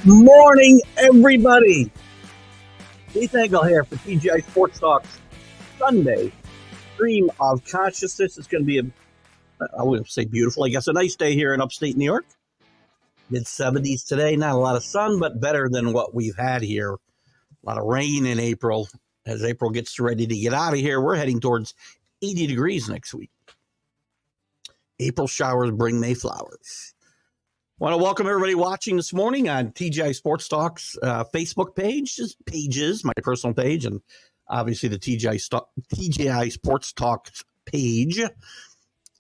Morning, everybody. Keith Engle here for TGI Sports Talk's Sunday Stream of Consciousness. It's going to be I wouldn't say beautiful, I guess a nice day here in upstate New York. Mid-70s today, not a lot of sun, but better than what we've had here. A lot of rain in April. As April gets ready to get out of here, we're heading towards 80 degrees next week. April showers bring May flowers. I want to welcome everybody watching this morning on TGI Sports Talk's Facebook pages, my personal page, and obviously the TGI Sports Talks page.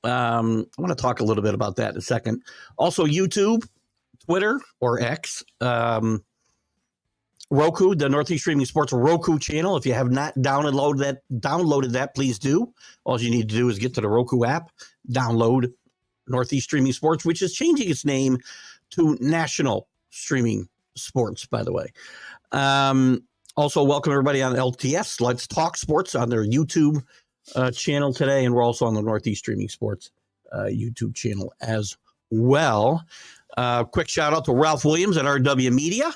I want to talk a little bit about that in a second. Also, YouTube, Twitter, or X, Roku, the Northeast Streaming Sports Roku channel. If you have not downloaded that, please do. All you need to do is get to the Roku app, download Northeast Streaming Sports, which is changing its name to National Streaming Sports, by the way. Also, welcome everybody on LTS. Let's Talk Sports on their YouTube channel today, and we're also on the Northeast Streaming Sports YouTube channel as well. Quick shout out to Ralph Williams at RW Media.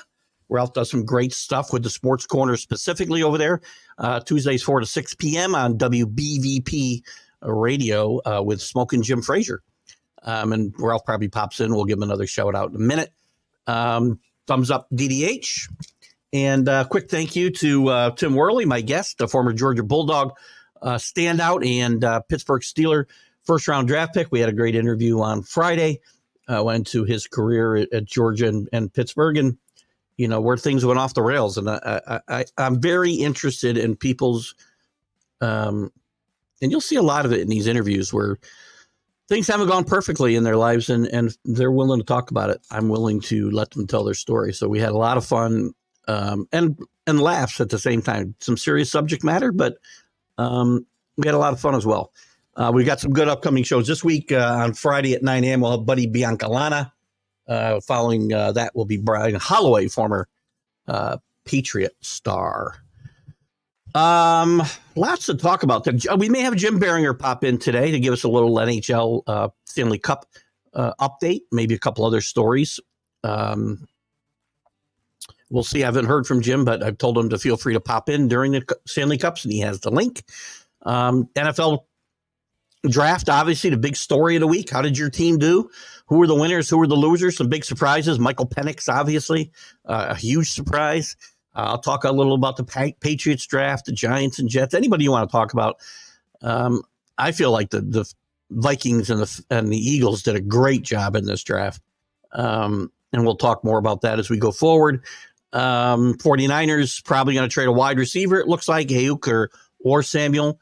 Ralph does some great stuff with the Sports Corner specifically over there. Tuesdays 4 to 6 p.m. on WBVP Radio with Smokin' Jim Frazier. And Ralph probably pops in. We'll give him another shout out in a minute. Thumbs up DDH. And quick thank you to Tim Worley, my guest, the former Georgia Bulldog standout and Pittsburgh Steeler first-round draft pick. We had a great interview on Friday. Went into his career at Georgia and Pittsburgh, and you know where things went off the rails. And I'm very interested in people's, and you'll see a lot of it in these interviews where things haven't gone perfectly in their lives, and they're willing to talk about it. I'm willing to let them tell their story. So we had a lot of fun and laughs at the same time. Some serious subject matter, but we had a lot of fun as well. We got some good upcoming shows this week. On Friday at 9 a.m., we'll have Buddy Biancalana. Following that will be Brian Holloway, former Patriot star. Lots to talk about. We may have Jim Biringer pop in today to give us a little NHL Stanley Cup update, maybe a couple other stories. We'll see. I haven't heard from Jim, but I've told him to feel free to pop in during the Stanley Cups, and he has the link. NFL draft, obviously the big story of the week. How did your team do? Who were the winners? Who were the losers? Some big surprises. Michael Penix, obviously, a huge surprise. I'll talk a little about the Patriots draft, the Giants and Jets. Anybody you want to talk about? I feel like the Vikings and the Eagles did a great job in this draft. And we'll talk more about that as we go forward. 49ers probably going to trade a wide receiver, it looks like, Ayuk or Samuel,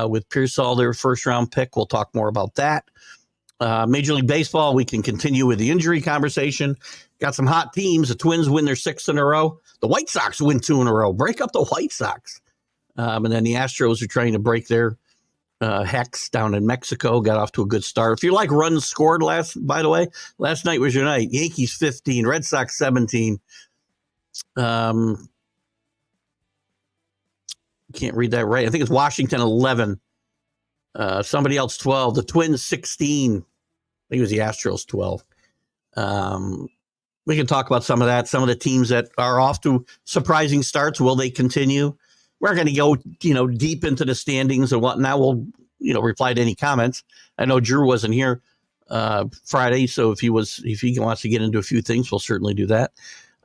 with Pearsall, their first-round pick. We'll talk more about that. Major League Baseball, we can continue with the injury conversation. Got some hot teams. The Twins win their 6th in a row. The White Sox win 2 in a row. Break up the White Sox. And then the Astros are trying to break their hex down in Mexico. Got off to a good start. If you like runs scored last night was your night. Yankees 15, Red Sox 17. Can't read that right. I think it's Washington 11. Somebody else 12. The Twins 16. I think it was the Astros 12. We can talk about some of that. Some of the teams that are off to surprising starts. Will they continue? We're going to go, deep into the standings and whatnot. We'll, reply to any comments. I know Drew wasn't here Friday, so if he wants to get into a few things, we'll certainly do that.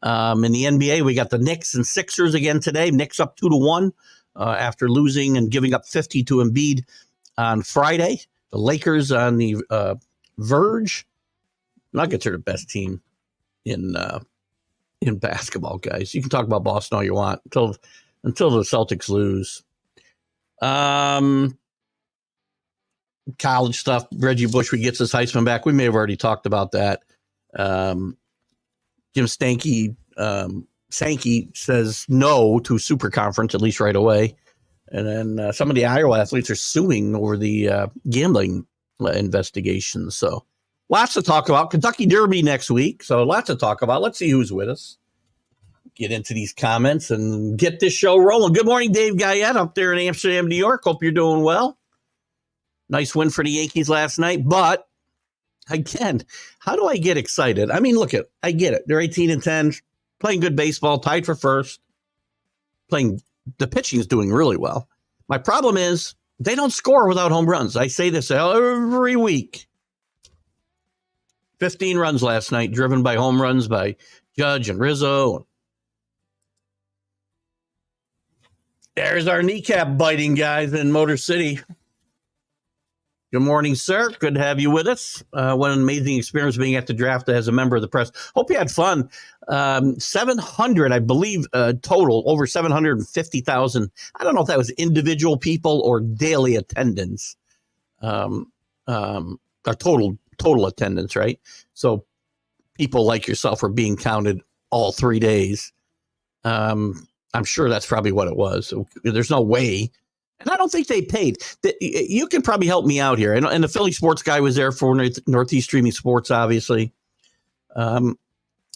In the NBA, we got the Knicks and Sixers again today. Knicks up 2-1 after losing and giving up 50 to Embiid on Friday. The Lakers on the verge. Nuggets are the best team in basketball, guys. You can talk about Boston all you want until the Celtics lose. College stuff. Reggie Bush gets his Heisman back. We may have already talked about that. Jim Sankey says no to Super Conference, at least right away. And then some of the Iowa athletes are suing over the gambling investigations. So lots to talk about. Kentucky Derby next week. So lots to talk about. Let's see who's with us. Get into these comments and get this show rolling. Good morning, Dave Guyette up there in Amsterdam, New York. Hope you're doing well. Nice win for the Yankees last night. But again, how do I get excited? I mean, I get it. They're 18-10. playing good baseball, tied for first. The pitching is doing really well. My problem is they don't score without home runs. I say this every week. 15 runs last night, driven by home runs by Judge and Rizzo. There's our kneecap biting guys in Motor City. Good morning, sir. Good to have you with us. What an amazing experience being at the draft as a member of the press. Hope you had fun. 700, I believe, total, over 750,000. I don't know if that was individual people or daily attendance. Or total attendance, right? So people like yourself were being counted all 3 days. I'm sure that's probably what it was. So there's no way. And I don't think they paid. You can probably help me out here. And the Philly sports guy was there for Northeast Streaming Sports, obviously, and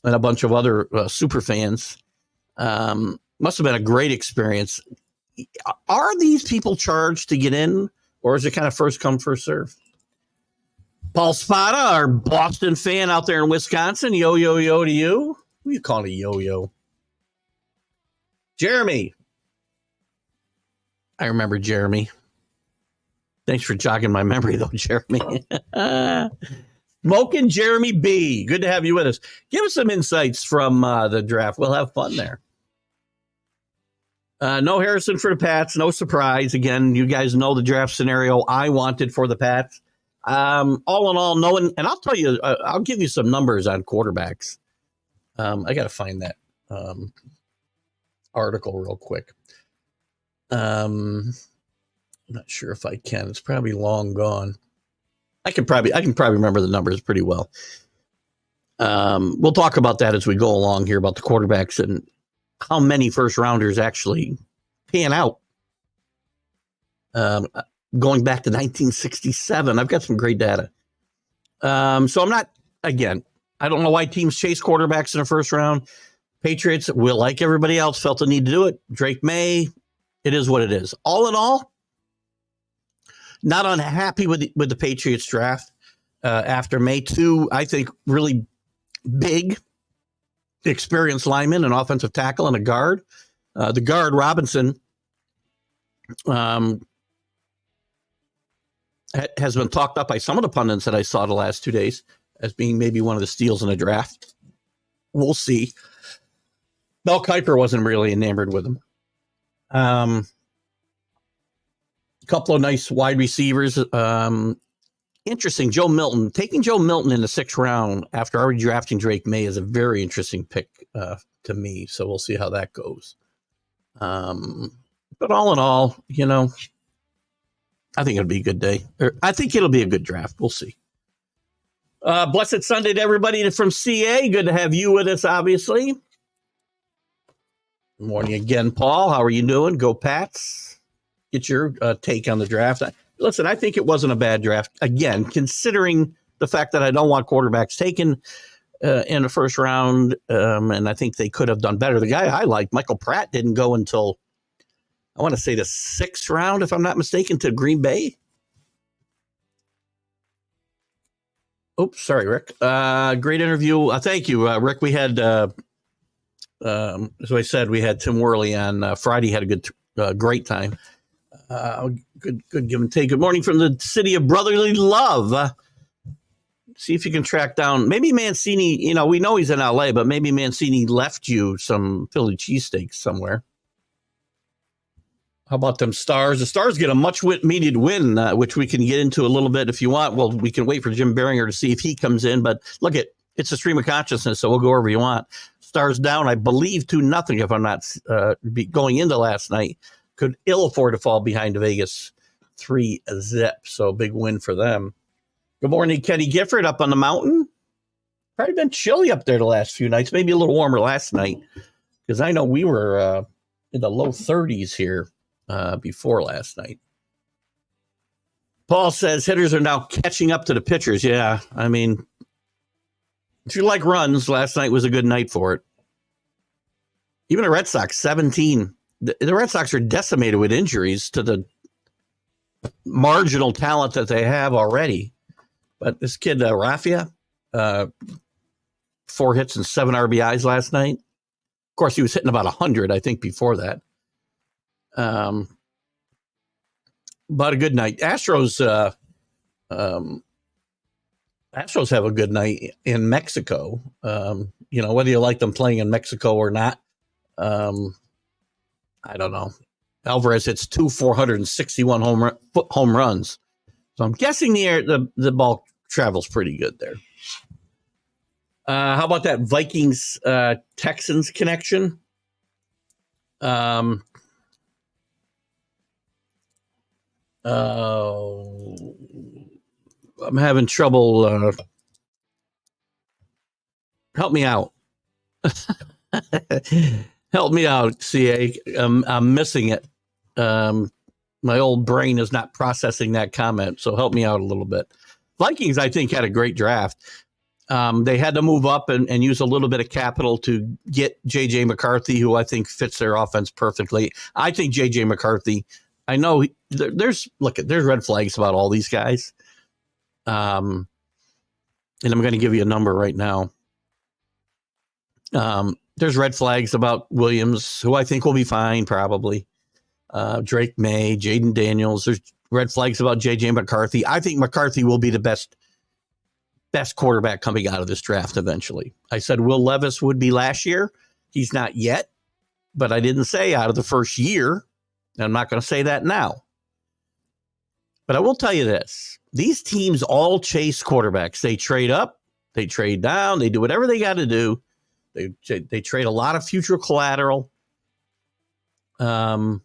a bunch of other super fans. Must have been a great experience. Are these people charged to get in, or is it kind of first come, first serve? Paul Spada, our Boston fan out there in Wisconsin. Yo, yo, yo to you. Who are you calling a yo-yo? Jeremy. I remember Jeremy. Thanks for jogging my memory, though, Jeremy. Smoking Jeremy B. Good to have you with us. Give us some insights from the draft. We'll have fun there. No Harrison for the Pats. No surprise. Again, you guys know the draft scenario I wanted for the Pats. All in all, no one, and I'll tell you, I'll give you some numbers on quarterbacks. I got to find that article real quick. I'm not sure if I can. It's probably long gone. I can probably remember the numbers pretty well. We'll talk about that as we go along here about the quarterbacks and how many first rounders actually pan out. Going back to 1967, I've got some great data. So I'm not, again, I don't know why teams chase quarterbacks in the first round. Patriots will, like everybody else, felt the need to do it. Drake May, it is what it is. All in all, not unhappy with the Patriots draft after May. Two, I think, really big, experienced lineman, an offensive tackle, and a guard. The guard, Robinson, has been talked up by some of the pundits that I saw the last 2 days as being maybe one of the steals in the draft. We'll see. Mel Kiper wasn't really enamored with him. A couple of nice wide receivers. Interesting, Joe Milton. Taking Joe Milton in the 6th round after already drafting Drake May is a very interesting pick to me. So we'll see how that goes. But all in all, I think it'll be a good day. I think it'll be a good draft. We'll see. Blessed Sunday to everybody from CA. Good to have you with us, obviously. Good morning again, Paul. How are you doing? Go Pats. Get your take on the draft. Listen, I think it wasn't a bad draft. Again, considering the fact that I don't want quarterbacks taken in the first round, and I think they could have done better. The guy I like, Michael Pratt, didn't go until, I want to say, the 6th round, if I'm not mistaken, to Green Bay. Oops, sorry, Rick. Great interview. Thank you, Rick. We had, as I said, we had Tim Worley on Friday. Had a great time. Good give and take. Good morning from the city of brotherly love. See if you can track down. Maybe Mancini, we know he's in LA, but maybe Mancini left you some Philly cheesesteaks somewhere. How about them Stars? The Stars get a much-needed win, which we can get into a little bit if you want. Well, we can wait for Jim Biringer to see if he comes in. But look, it's a stream of consciousness, so we'll go wherever you want. Stars down, I believe, 2-0 if I'm not going into last night. Could ill afford to fall behind Vegas 3-0. So big win for them. Good morning, Kenny Gifford up on the mountain. Probably been chilly up there the last few nights. Maybe a little warmer last night because I know we were in the low 30s here before last night. Paul says hitters are now catching up to the pitchers. Yeah, I mean, if you like runs, last night was a good night for it. Even the Red Sox, 17. The Red Sox are decimated with injuries to the marginal talent that they have already. But this kid, Raffia, 4 hits and 7 RBIs last night. course, he was hitting about 100, I think, before that. But a good night. Astros have a good night in Mexico. Whether you like them playing in Mexico or not, I don't know. Alvarez hits 461 home runs. So I'm guessing the ball travels pretty good there. How about that Vikings Texans connection? I'm having trouble. Help me out. Help me out, CA. I'm missing it. My old brain is not processing that comment, so help me out a little bit. Vikings, I think, had a great draft. They had to move up and use a little bit of capital to get J.J. McCarthy, who I think fits their offense perfectly. I think J.J. McCarthy, I know there's red flags about all these guys. And I'm going to give you a number right now. There's red flags about Williams, who I think will be fine, probably. Drake May, Jaden Daniels. There's red flags about J.J. McCarthy. I think McCarthy will be the best quarterback coming out of this draft eventually. I said Will Levis would be last year. He's not yet, but I didn't say out of the first year. And I'm not going to say that now. But I will tell you this. These teams all chase quarterbacks. They trade up, they trade down, they do whatever they got to do. They trade a lot of future collateral. And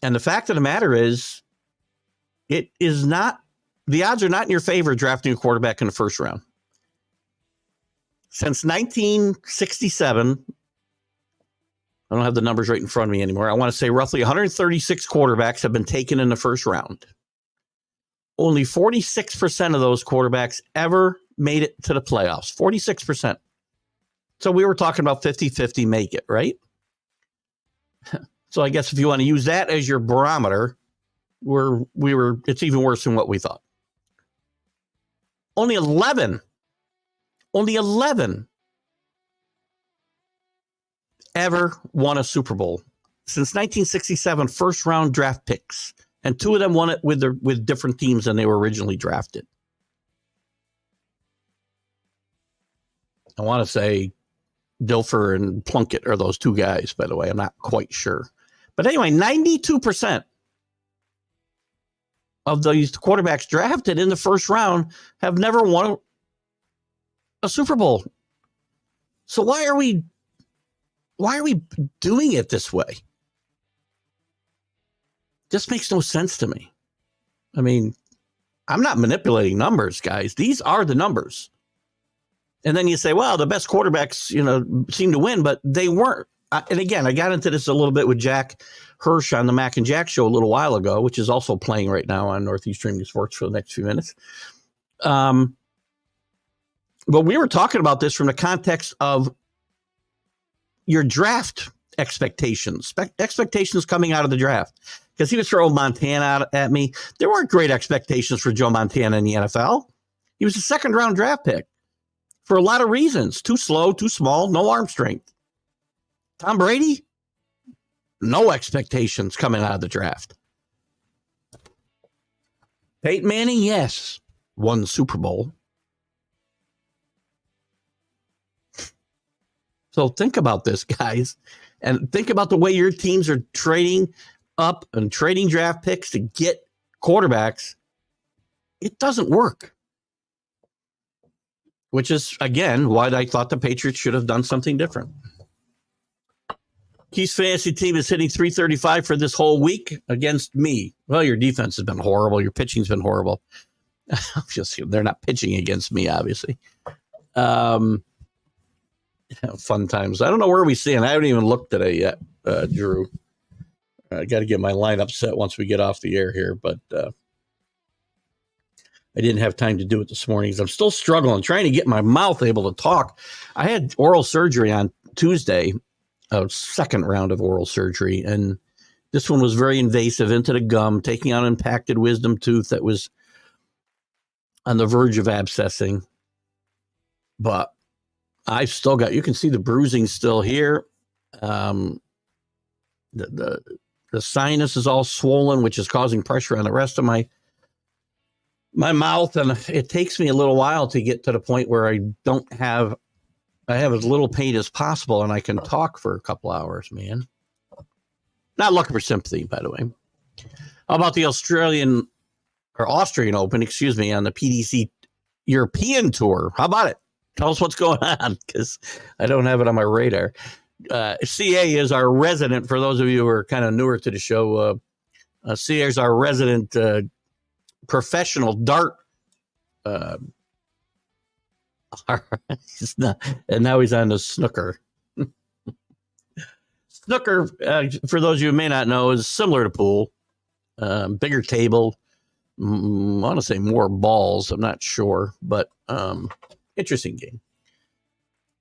the fact of the matter is, the odds are not in your favor drafting a quarterback in the first round. Since 1967, I don't have the numbers right in front of me anymore. I want to say roughly 136 quarterbacks have been taken in the first round. Only 46% of those quarterbacks ever made it to the playoffs. 46%. So we were talking about 50-50 make it, right? So I guess if you want to use that as your barometer, it's even worse than what we thought. Only 11 ever won a Super Bowl since 1967 first round draft picks. And 2 of them won it with different teams than they were originally drafted. I want to say Dilfer and Plunkett are those 2 guys, by the way. I'm not quite sure. But anyway, 92% of these quarterbacks drafted in the first round have never won a Super Bowl. So why are we doing it this way? This makes no sense to me. I mean, I'm not manipulating numbers, guys. These are the numbers. And then you say, well, the best quarterbacks, seem to win, but they weren't. And again, I got into this a little bit with Jack Hirsch on the Mac and Jack show a little while ago, which is also playing right now on Northeast Streaming Sports for the next few minutes. But we were talking about this from the context of your draft expectations coming out of the draft. Because he was throwing Montana out at me. There weren't great expectations for Joe Montana in the NFL. He was a second-round draft pick for a lot of reasons. Too slow, too small, no arm strength. Tom Brady, no expectations coming out of the draft. Peyton Manning, yes, won the Super Bowl. So think about this, guys, and think about the way your teams are trading up and trading draft picks to get quarterbacks. It doesn't work. Which is, again, why I thought the Patriots should have done something different. Keith's fantasy team is hitting 335 for this whole week against me. Well, your defense has been horrible. Your pitching's been horrible. They're not pitching against me, obviously. Fun times. I don't know where we stand. I haven't even looked today yet, Drew. I got to get my lineup set once we get off the air here, but I didn't have time to do it this morning because I'm still struggling, trying to get my mouth able to talk. I had oral surgery on Tuesday, a second round of oral surgery, and this one was very invasive into the gum, taking out an impacted wisdom tooth that was on the verge of abscessing. But I've still got, you can see the bruising still here. Um, the sinus is all swollen, which is causing pressure on the rest of my mouth, and it takes me a little while to get to the point where I have as little pain as possible, and I can talk for a couple hours, man. Not looking for sympathy, by the way. How about the Austrian Open, on the PDC European Tour? How about it? Tell us what's going on, because I don't have it on my radar. CA is our resident, for those of you who are kind of newer to the show, CA is our resident professional dart. And now he's on the snooker. Snooker, for those of you who may not know, is similar to pool. Bigger table. I want to say more balls. I'm not sure, but interesting game.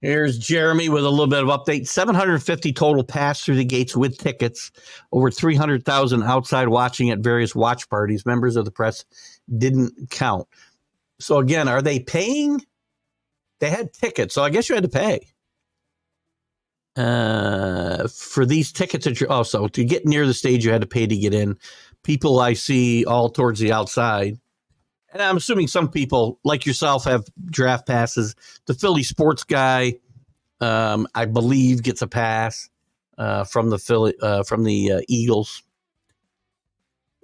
Here's Jeremy with a little bit of update. 750 total passed through the gates with tickets. Over 300,000 outside watching at various watch parties. Members of the press didn't count. So again, are they paying? They had tickets, so I guess you had to pay. For these tickets that you're also to get near the stage, you had to pay to get in. People I see all towards the outside. And I'm assuming some people like yourself have draft passes. The Philly sports guy, I believe, gets a pass from the Eagles.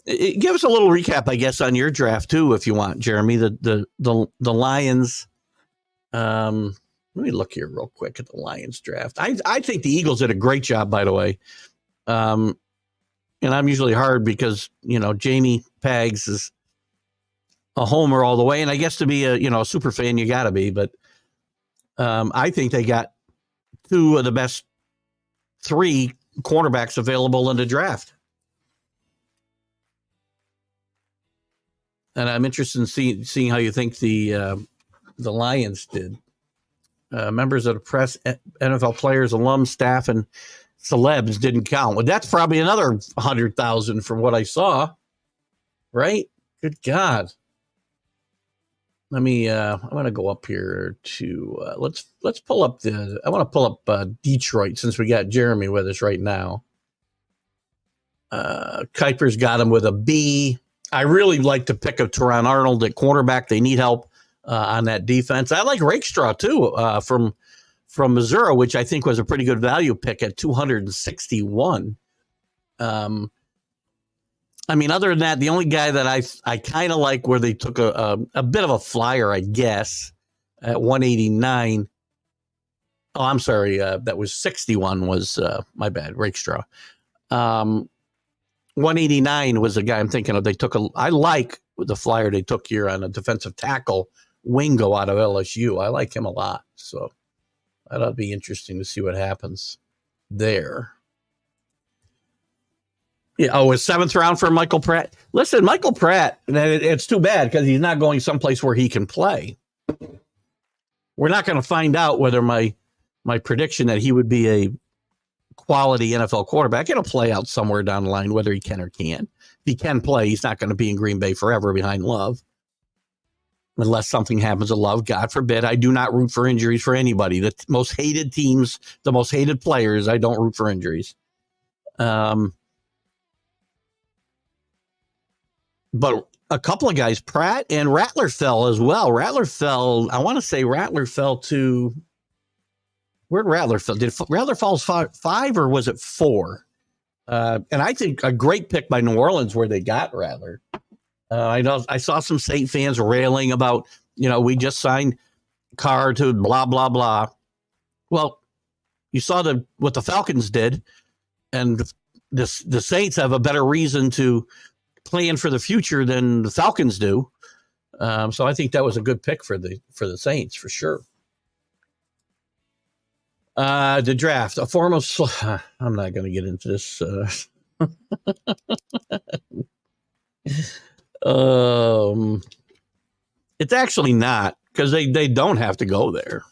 Give us a little recap, I guess, on your draft too, if you want, Jeremy. The Lions. Let me look here real quick at the Lions draft. I think the Eagles did a great job, by the way. And I'm usually hard because Jamie Pags is a homer all the way, and I guess to be a super fan, you got to be. But I think they got two of the best three cornerbacks available in the draft, and I'm interested in seeing how you think the Lions did. Members of the press, NFL players, alums, staff, and celebs didn't count. Well, that's probably another 100,000 from what I saw, right? Good God. Let me, I'm going to go up here to, let's pull up I want to pull up Detroit since we got Jeremy with us right now. Kuiper's got him with a B. I really like to pick up Teron Arnold at cornerback. They need help on that defense. I like Rakestraw too, from Missouri, which I think was a pretty good value pick at 261. I mean, other than that, the only guy that I kind of like where they took a bit of a flyer, I guess, at 189. Oh, I'm sorry. That was 61 was my bad. Rakestraw. 189 was the guy I'm thinking of. I like the flyer they took here on a defensive tackle, Wingo out of LSU. I like him a lot. So that'll be interesting to see what happens there. Yeah, a seventh round for Michael Pratt. Listen, Michael Pratt, it's too bad because he's not going someplace where he can play. We're not going to find out whether my prediction that he would be a quality NFL quarterback, it'll play out somewhere down the line, whether he can or can't. If he can play, he's not going to be in Green Bay forever behind Love. Unless something happens to Love, God forbid. I do not root for injuries for anybody. The most hated teams, the most hated players, I don't root for injuries. But a couple of guys, Pratt and Rattler fell as well. Rattler fell to, where'd Rattler fall? Did Rattler fall 5 or was it 4? And I think a great pick by New Orleans where they got Rattler. I know I saw some Saint fans railing about, we just signed Carr to blah, blah, blah. Well, you saw what the Falcons did, and the Saints have a better reason to plan for the future than the Falcons do. So I think that was a good pick for the Saints for sure. The draft, a form of, I'm not going to get into this. It's actually not, because they don't have to go there.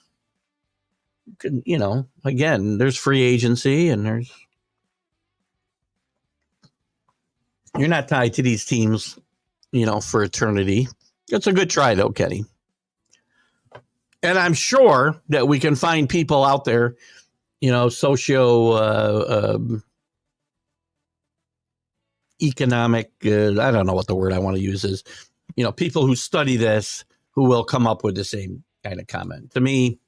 Again, there's free agency and you're not tied to these teams, for eternity. It's a good try though, Kenny. And I'm sure that we can find people out there economic, I don't know what the word I want to use is, people who study this who will come up with the same kind of comment. To me,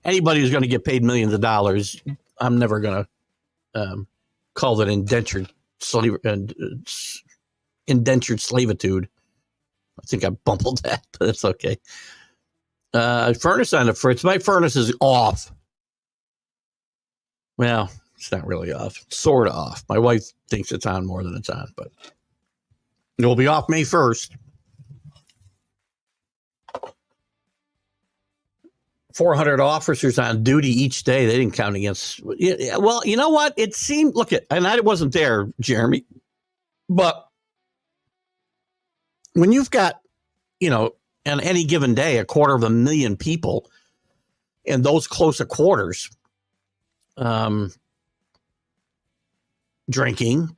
anybody who's going to get paid millions of dollars, I'm never going to call it indentured slavitude. I think I bumbled that, but that's okay. Furnace on the fritz. My furnace is off. Well, it's not really off. It's sort of off. My wife thinks it's on more than it's on, but it will be off May 1st. 400 officers on duty each day. They didn't count against. Well, you know what? It seemed, and I wasn't there, Jeremy, but when you've got, on any given day, 250,000 people in those close of quarters, drinking,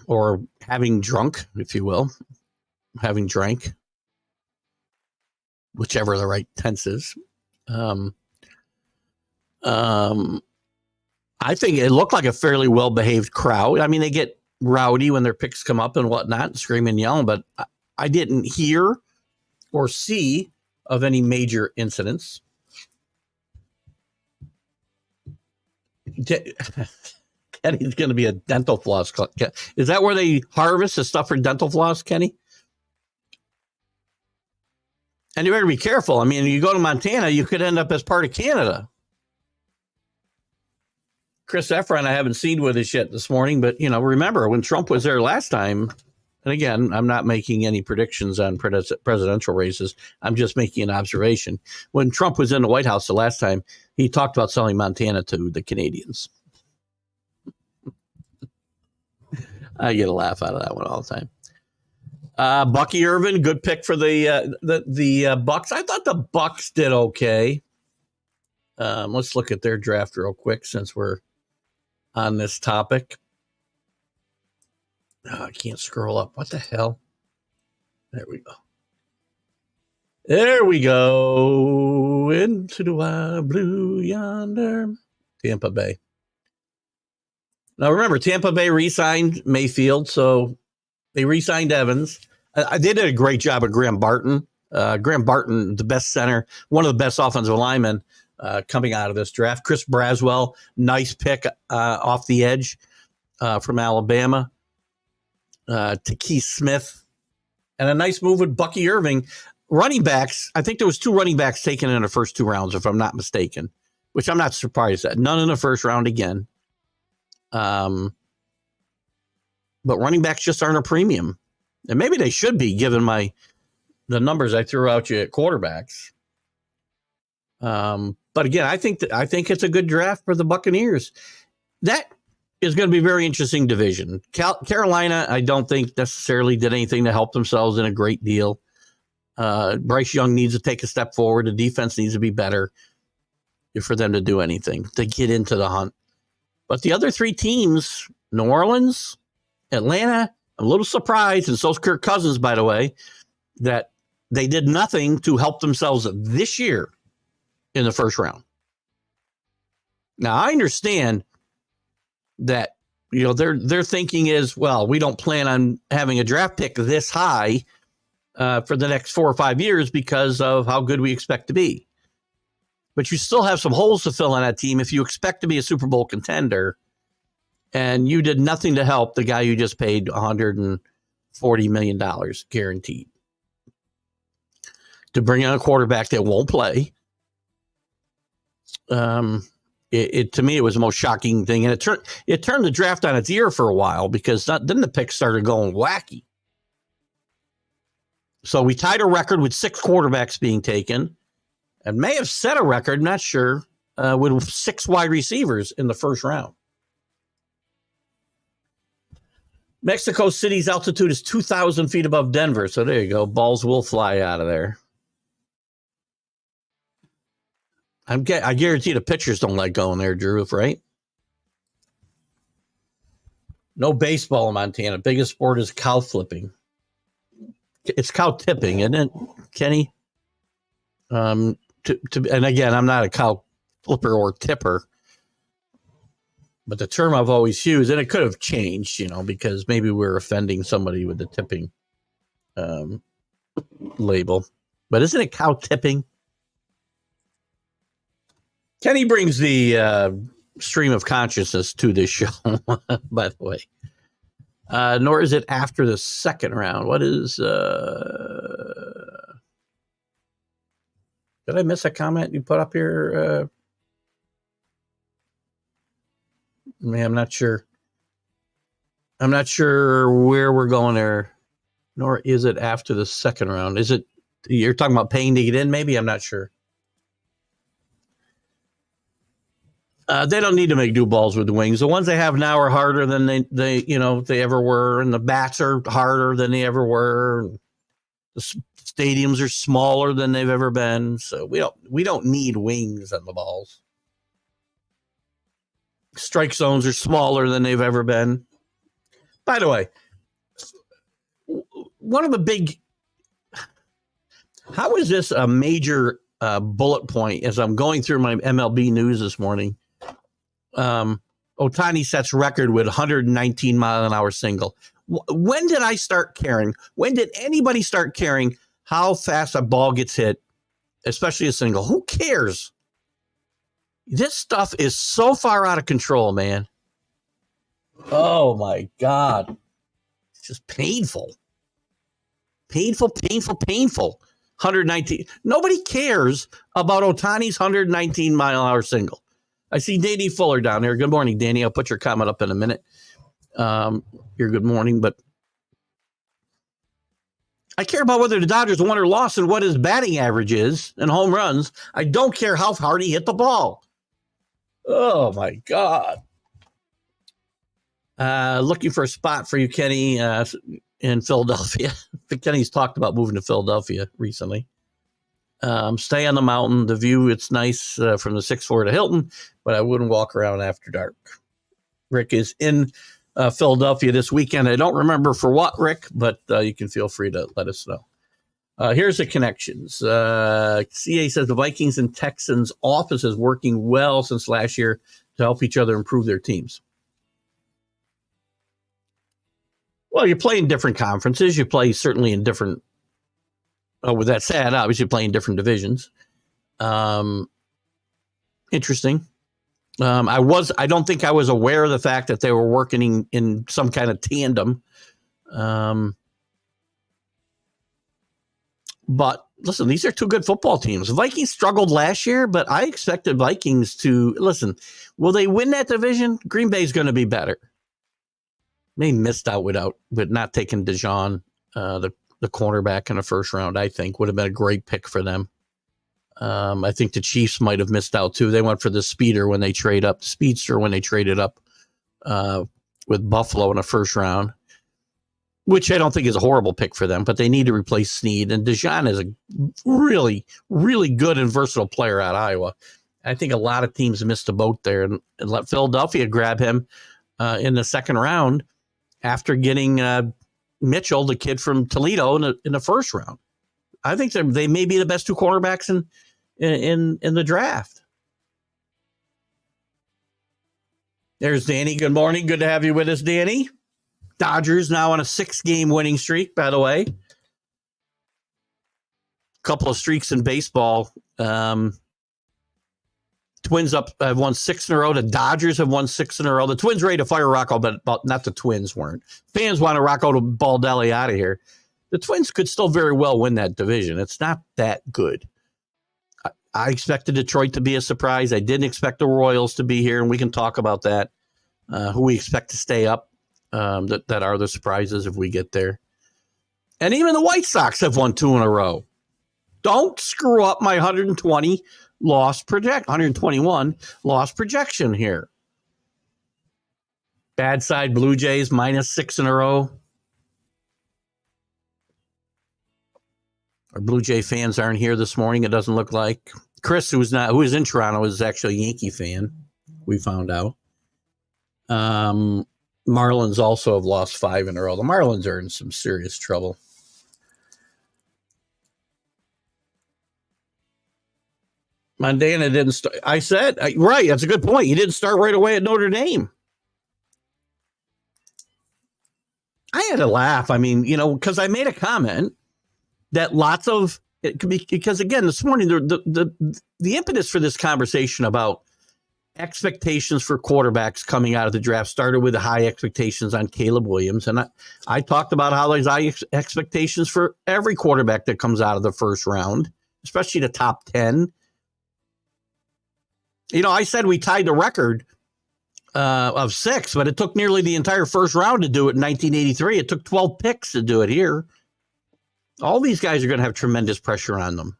or having drunk, if you will, having drank, whichever the right tense is. I think it looked like a fairly well-behaved crowd. I mean, they get rowdy when their picks come up and whatnot, screaming and yelling, but I didn't hear or see of any major incidents. Kenny's going to be a dental floss. Is that where they harvest the stuff for dental floss, Kenny? And you better be careful. I mean, you go to Montana, you could end up as part of Canada. Chris Efron, I haven't seen with his yet this morning, but, remember when Trump was there last time, and again, I'm not making any predictions on presidential races. I'm just making an observation. When Trump was in the White House the last time, he talked about selling Montana to the Canadians. I get a laugh out of that one all the time. Bucky Irvin, good pick for the Bucks. I thought the Bucks did okay. Let's look at their draft real quick since we're on this topic. Oh, I can't scroll up. What the hell? There we go. There we go. Into the wild blue yonder. Tampa Bay. Now, remember, Tampa Bay re-signed Mayfield, so they re-signed Evans. They did a great job of Graham Barton. Graham Barton, the best center, one of the best offensive linemen coming out of this draft. Chris Braswell, nice pick off the edge from Alabama. Keith Smith, and a nice move with Bucky Irving. Running backs, I think there was 2 running backs taken in the first 2 rounds, if I'm not mistaken, which I'm not surprised at. None in the first round again. But running backs just aren't a premium. And maybe they should be, given the numbers I threw out you at quarterbacks. But again, I think it's a good draft for the Buccaneers. That is going to be a very interesting division. Carolina, I don't think necessarily did anything to help themselves in a great deal. Bryce Young needs to take a step forward. The defense needs to be better for them to do anything, to get into the hunt. But the other 3 teams, New Orleans, Atlanta, I'm a little surprised, and so's Kirk Cousins, by the way, that they did nothing to help themselves this year in the first round. Now, I understand that, their thinking is, well, we don't plan on having a draft pick this high for the next 4 or 5 years because of how good we expect to be. But you still have some holes to fill on that team if you expect to be a Super Bowl contender, and you did nothing to help the guy you just paid $140 million guaranteed to bring in a quarterback that won't play. To me, it was the most shocking thing, and it turned the draft on its ear for a while, because then the picks started going wacky. So we tied a record with 6 quarterbacks being taken, and may have set a record, not sure, with 6 wide receivers in the first round. Mexico City's altitude is 2,000 feet above Denver, so there you go. Balls will fly out of there. I guarantee the pitchers don't like going there, Drew, right? No baseball in Montana. Biggest sport is cow flipping. It's cow tipping, isn't it, Kenny? And again, I'm not a cow flipper or tipper. But the term I've always used, and it could have changed, because maybe we're offending somebody with the tipping label. But isn't it cow tipping? Kenny brings the stream of consciousness to this show, by the way. Nor is it after the second round. What is... did I miss a comment you put up here? I'm not sure. I'm not sure where we're going there. Nor is it after the second round. Is it... You're talking about paying to get in, maybe? I'm not sure. They don't need to make new balls with the wings. The ones they have now are harder than they ever were, and the bats are harder than they ever were. The stadiums are smaller than they've ever been, so we don't need wings on the balls. Strike zones are smaller than they've ever been. By the way, one of the big... How is this a major bullet point as I'm going through my MLB news this morning? Ohtani sets record with 119 mile an hour single. When did I start caring? When did anybody start caring how fast a ball gets hit, especially a single? Who cares? This stuff is so far out of control, man. Oh my God. It's just painful. Painful. 119. Nobody cares about Ohtani's 119 mile an hour single. I see Danny Fuller down there. Good morning, Danny. I'll put your comment up in a minute. Your good morning, but I care about whether the Dodgers won or lost and what his batting average is and home runs. I don't care how hard he hit the ball. Oh my God. Looking for a spot for you, Kenny, in Philadelphia. Kenny's talked about moving to Philadelphia recently. Stay on the mountain. The view, it's nice from the 6th floor to Hilton, but I wouldn't walk around after dark. Rick is in Philadelphia this weekend. I don't remember for what, Rick, but you can feel free to let us know. Here's the connections. CA says the Vikings and Texans office is working well since last year to help each other improve their teams. Well, you play in different conferences. You play certainly in different... with that said, obviously playing different divisions. Interesting. I don't think I was aware of the fact that they were working in some kind of tandem. But listen, these are two good football teams. The Vikings struggled last year, but I expected Vikings to... Listen, will they win that division? Green Bay's going to be better. They missed out with not taking Dijon, the cornerback in the first round. I think would have been a great pick for them. I think the Chiefs might have missed out too. They went for the speedster when they traded up with Buffalo in the first round, which I don't think is a horrible pick for them, but they need to replace Snead. And Dijon is a really, really good and versatile player out of Iowa. I think a lot of teams missed the boat there and let Philadelphia grab him in the second round after getting Mitchell, the kid from Toledo, in the first round. I think they may be the best two cornerbacks in the draft. There's Danny. Good morning. Good to have you with us, Danny. Dodgers now on a 6-game winning streak, by the way. Couple of streaks in baseball. Twins have won 6 in a row. The Dodgers have won 6 in a row. The Twins ready to fire Rocco, but not the Twins weren't. Fans wanted Rocco to Baldelli out of here. The Twins could still very well win that division. It's not that good. I expected Detroit to be a surprise. I didn't expect the Royals to be here, and we can talk about that. Who we expect to stay up, that are the surprises if we get there. And even the White Sox have won 2 in a row. Don't screw up my 121 loss projection here. Bad side Blue Jays -6 in a row. Our Blue Jay fans aren't here this morning. It doesn't look like. Chris, who is in Toronto, is actually a Yankee fan. We found out. Marlins also have lost 5 in a row. The Marlins are in some serious trouble. Montana didn't start. Right. That's a good point. He didn't start right away at Notre Dame. I had to laugh. I mean, because I made a comment that because again, this morning, the impetus for this conversation about expectations for quarterbacks coming out of the draft started with the high expectations on Caleb Williams. And I talked about how there's high expectations for every quarterback that comes out of the first round, especially the top 10. I said we tied the record of 6, but it took nearly the entire first round to do it in 1983. It took 12 picks to do it here. All these guys are going to have tremendous pressure on them.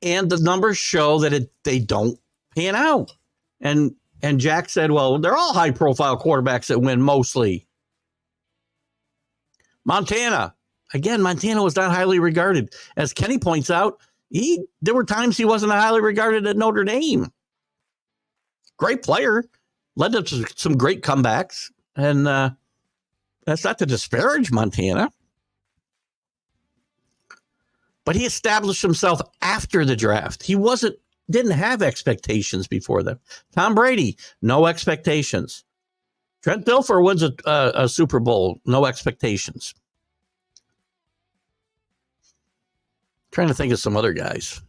And the numbers show that they don't pan out. And Jack said, well, they're all high-profile quarterbacks that win mostly. Montana was not highly regarded. As Kenny points out, there were times he wasn't highly regarded at Notre Dame. Great player, led to some great comebacks, and that's not to disparage Montana. But he established himself after the draft. He didn't have expectations before that. Tom Brady, no expectations. Trent Dilfer wins a Super Bowl, no expectations. Trying to think of some other guys.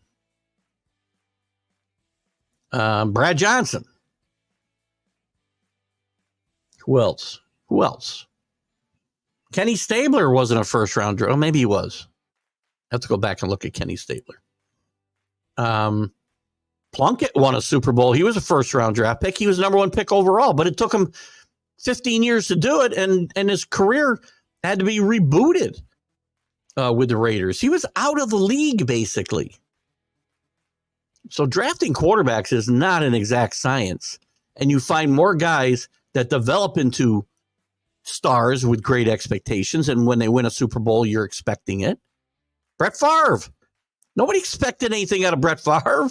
Brad Johnson. Who else? Kenny Stabler wasn't a first-round draft. Oh, maybe he was. I have to go back and look at Kenny Stabler. Plunkett won a Super Bowl. He was a first-round draft pick. He was number 1 pick overall, but it took him 15 years to do it, and his career had to be rebooted with the Raiders. He was out of the league, basically. So drafting quarterbacks is not an exact science, and you find more guys that develop into stars with great expectations, and when they win a Super Bowl, you're expecting it. Brett Favre. Nobody expected anything out of Brett Favre.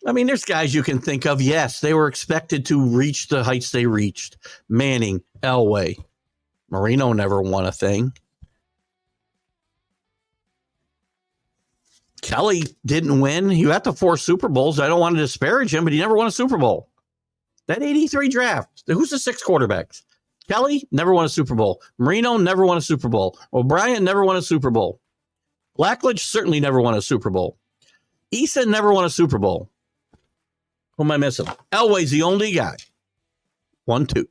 I mean, there's guys you can think of. Yes, they were expected to reach the heights they reached. Manning, Elway. Marino never won a thing. Kelly didn't win. He got to 4 Super Bowls. I don't want to disparage him, but he never won a Super Bowl. That 83 draft, who's the 6 quarterbacks? Kelly never won a Super Bowl. Marino never won a Super Bowl. O'Brien never won a Super Bowl. Blackledge certainly never won a Super Bowl. Eason never won a Super Bowl. Who am I missing? Elway's the only guy. 1, 2.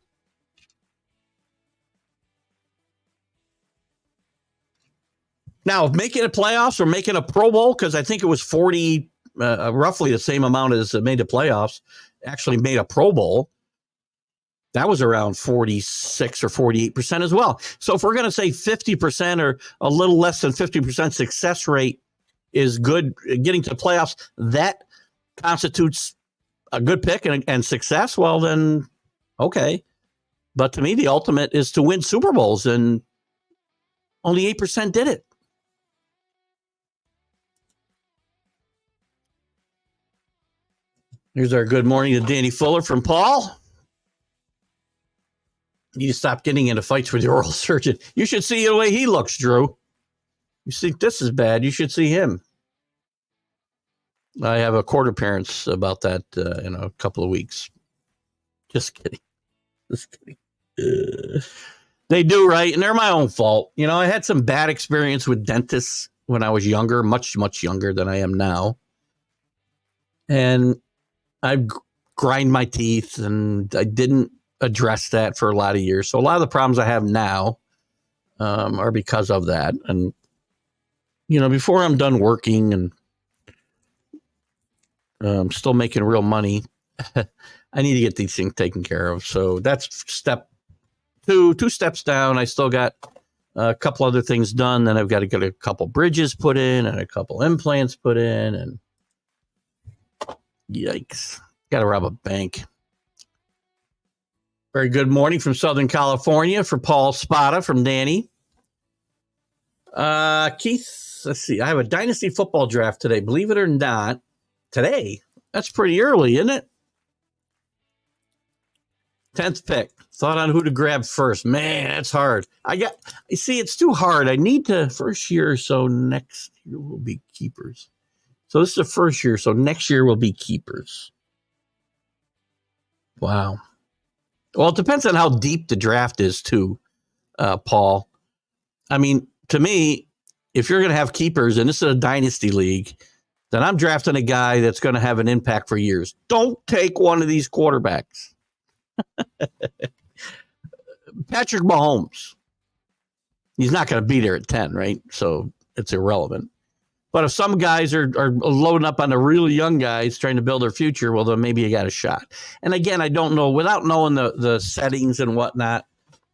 Now, making a playoffs or making a Pro Bowl, because I think it was 40, roughly the same amount as made the playoffs, actually made a Pro Bowl. That was around 46 or 48% as well. So if we're going to say 50% or a little less than 50% success rate is good, getting to the playoffs, that constitutes a good pick and success, well, then, okay. But to me, the ultimate is to win Super Bowls, and only 8% did it. Here's our good morning to Danny Fuller from Paul. You need to stop getting into fights with your oral surgeon. You should see the way he looks, Drew. You think this is bad, you should see him. I have a court appearance about that in a couple of weeks. Just kidding. They do, right? And they're my own fault. I had some bad experience with dentists when I was younger, much, much younger than I am now. And I grind my teeth, and I didn't address that for a lot of years. So a lot of the problems I have now are because of that. And, before I'm done working and still making real money, I need to get these things taken care of. So that's step 2 steps down. I still got a couple other things done. Then I've got to get a couple bridges put in and a couple implants put in, and yikes, got to rob a bank. Very good morning from Southern California for Paul Spada from Danny. Keith, let's see. I have a dynasty football draft today. Believe it or not, today. That's pretty early, isn't it? 10th pick. Thought on who to grab first. Man, that's hard. You see, it's too hard. I need to first year or so. Next year will be keepers. So this is the first year. So next year will be keepers. Wow. Well, it depends on how deep the draft is too, Paul. I mean, to me, if you're going to have keepers and this is a dynasty league, then I'm drafting a guy that's going to have an impact for years. Don't take one of these quarterbacks. Patrick Mahomes. He's not going to be there at 10, right? So it's irrelevant. But if some guys are loading up on the really young guys trying to build their future, well, then maybe you got a shot. And again, I don't know. Without knowing the settings and whatnot,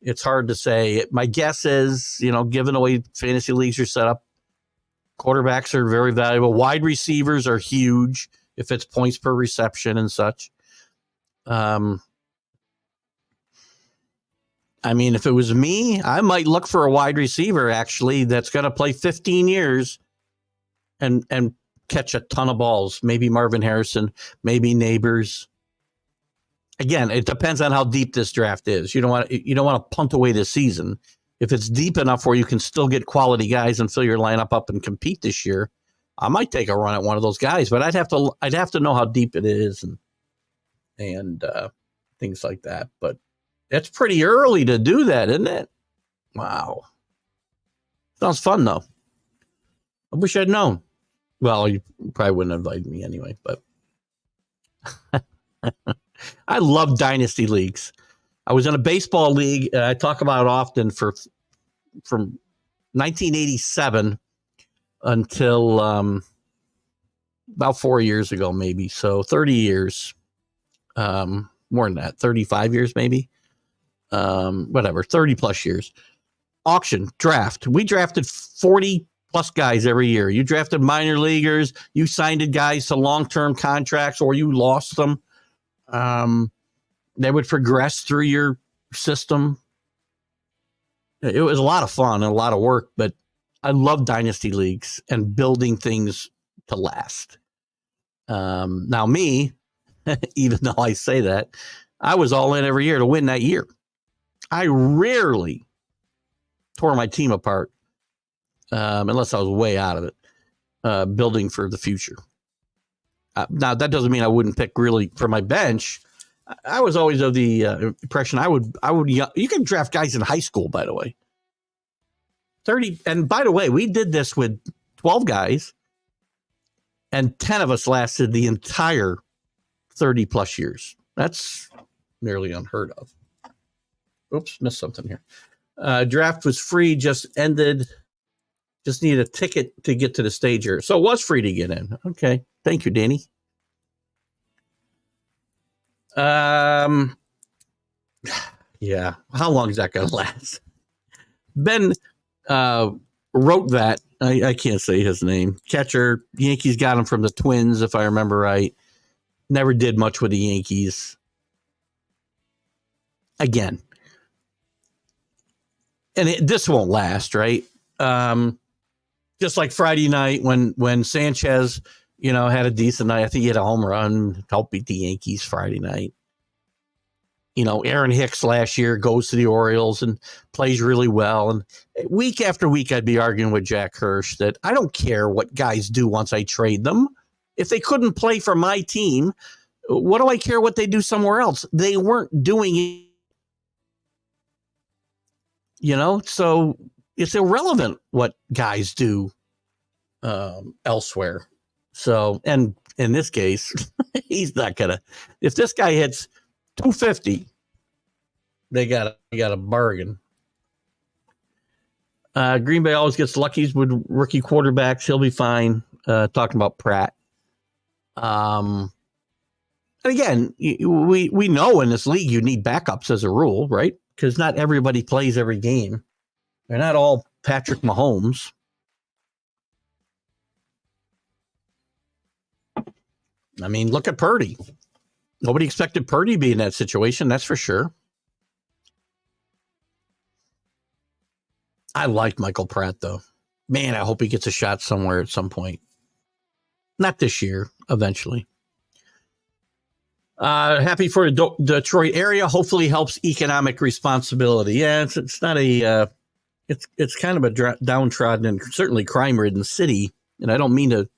it's hard to say. My guess is, given the way fantasy leagues are set up, quarterbacks are very valuable. Wide receivers are huge if it's points per reception and such. I mean, if it was me, I might look for a wide receiver, actually, that's going to play 15 years and catch a ton of balls. Maybe Marvin Harrison, maybe Neighbors. Again, it depends on how deep this draft is. You don't want to punt away this season. If it's deep enough where you can still get quality guys and fill your lineup up and compete this year, I might take a run at one of those guys. But I'd have to know how deep it is and things like that. But it's pretty early to do that, isn't it? Wow. Sounds fun, though. I wish I'd known. Well, you probably wouldn't have invited me anyway, but I love dynasty leagues. I was in a baseball league. I talk about it often from 1987 until about 4 years ago, maybe. So 30 years, more than that, 35 years, maybe. Whatever, 30 plus years. Auction, draft. We drafted 40 plus guys every year. You drafted minor leaguers. You signed guys to long-term contracts or you lost them. They would progress through your system. It was a lot of fun and a lot of work, but I love dynasty leagues and building things to last. Now me, even though I say that, I was all in every year to win that year. I rarely tore my team apart unless I was way out of it, building for the future. Now, that doesn't mean I wouldn't pick really for my bench. I was always of the impression I would. You can draft guys in high school, by the way. 30, and by the way, we did this with 12 guys, and 10 of us lasted the entire 30 plus years. That's nearly unheard of. Oops, missed something here. Draft was free, just ended. Just needed a ticket to get to the stage here. So it was free to get in. Okay. Thank you, Danny. Yeah. How long is that going to last? Ben wrote that. I can't say his name. Catcher. Yankees got him from the Twins, if I remember right. Never did much with the Yankees. Again. And this won't last, right? Just like Friday night when Sanchez, had a decent night. I think he had a home run, helped beat the Yankees Friday night. Aaron Hicks last year goes to the Orioles and plays really well. And week after week, I'd be arguing with Jack Hirsch that I don't care what guys do once I trade them. If they couldn't play for my team, what do I care what they do somewhere else? They weren't doing it. So it's irrelevant what guys do elsewhere. So, and in this case, he's not gonna. If this guy hits 250, they got a bargain. Green Bay always gets lucky with rookie quarterbacks. He'll be fine. Talking about Pratt. And again, we know in this league you need backups as a rule, right? Because not everybody plays every game. They're not all Patrick Mahomes. I mean, look at Purdy. Nobody expected Purdy to be in that situation, that's for sure. I like Michael Pratt, though. Man, I hope he gets a shot somewhere at some point. Not this year, eventually. Happy for the Detroit area. Hopefully helps economic responsibility. Yeah, it's not a it's kind of a downtrodden and certainly crime-ridden city. And I don't mean to,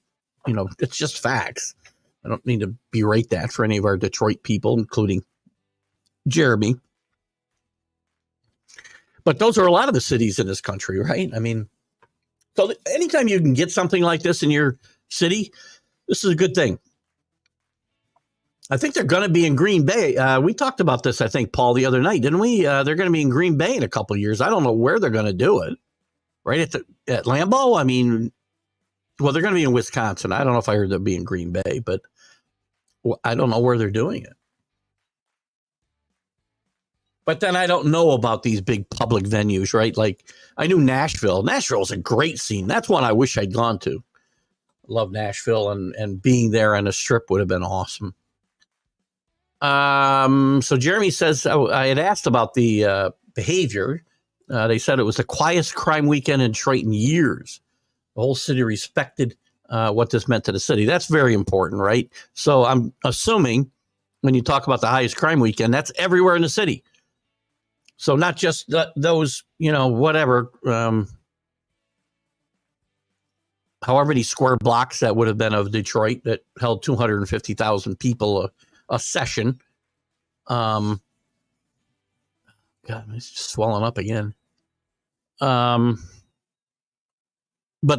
it's just facts. I don't mean to berate that for any of our Detroit people, including Jeremy. But those are a lot of the cities in this country, right? I mean, so anytime you can get something like this in your city, this is a good thing. I think they're going to be in Green Bay. We talked about this, I think, Paul, the other night, didn't we? They're going to be in Green Bay in a couple of years. I don't know where they're going to do it. Right at Lambeau? I mean, well, they're going to be in Wisconsin. I don't know if I heard they'll be in Green Bay, but I don't know where they're doing it. But then I don't know about these big public venues, right? Like I knew Nashville. Nashville is a great scene. That's one I wish I'd gone to. Love Nashville, and being there on a strip would have been awesome. So Jeremy says, I had asked about the behavior. They said it was the quietest crime weekend in Detroit in years. The whole city respected what this meant to the city. That's very important, right? So I'm assuming when you talk about the highest crime weekend, that's everywhere in the city. So not just those, whatever, however many square blocks that would have been of Detroit that held 250,000 people a session. God, it's just swelling up again. But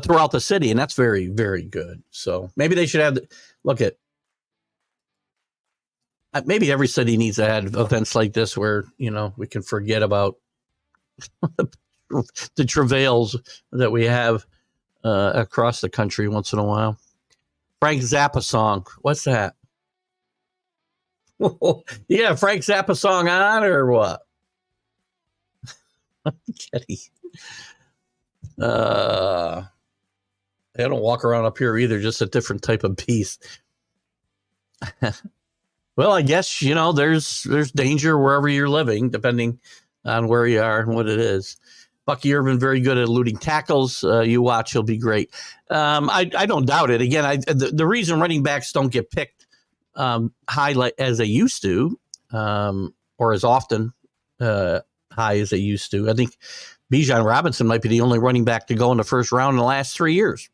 throughout the city, and that's very, very good. So maybe they should have, maybe every city needs to have events like this where, we can forget about the travails that we have across the country once in a while. Frank Zappa song. What's that? Yeah, Frank Zappa song on or what? Getty. I don't walk around up here either, just a different type of beast. Well, I guess, there's danger wherever you're living, depending on where you are and what it is. Bucky Irvin, very good at eluding tackles. You watch, he'll be great. I don't doubt it. Again, the reason running backs don't get picked high as they used to, or as often high as they used to. I think Bijan Robinson might be the only running back to go in the first round in the last 3 years.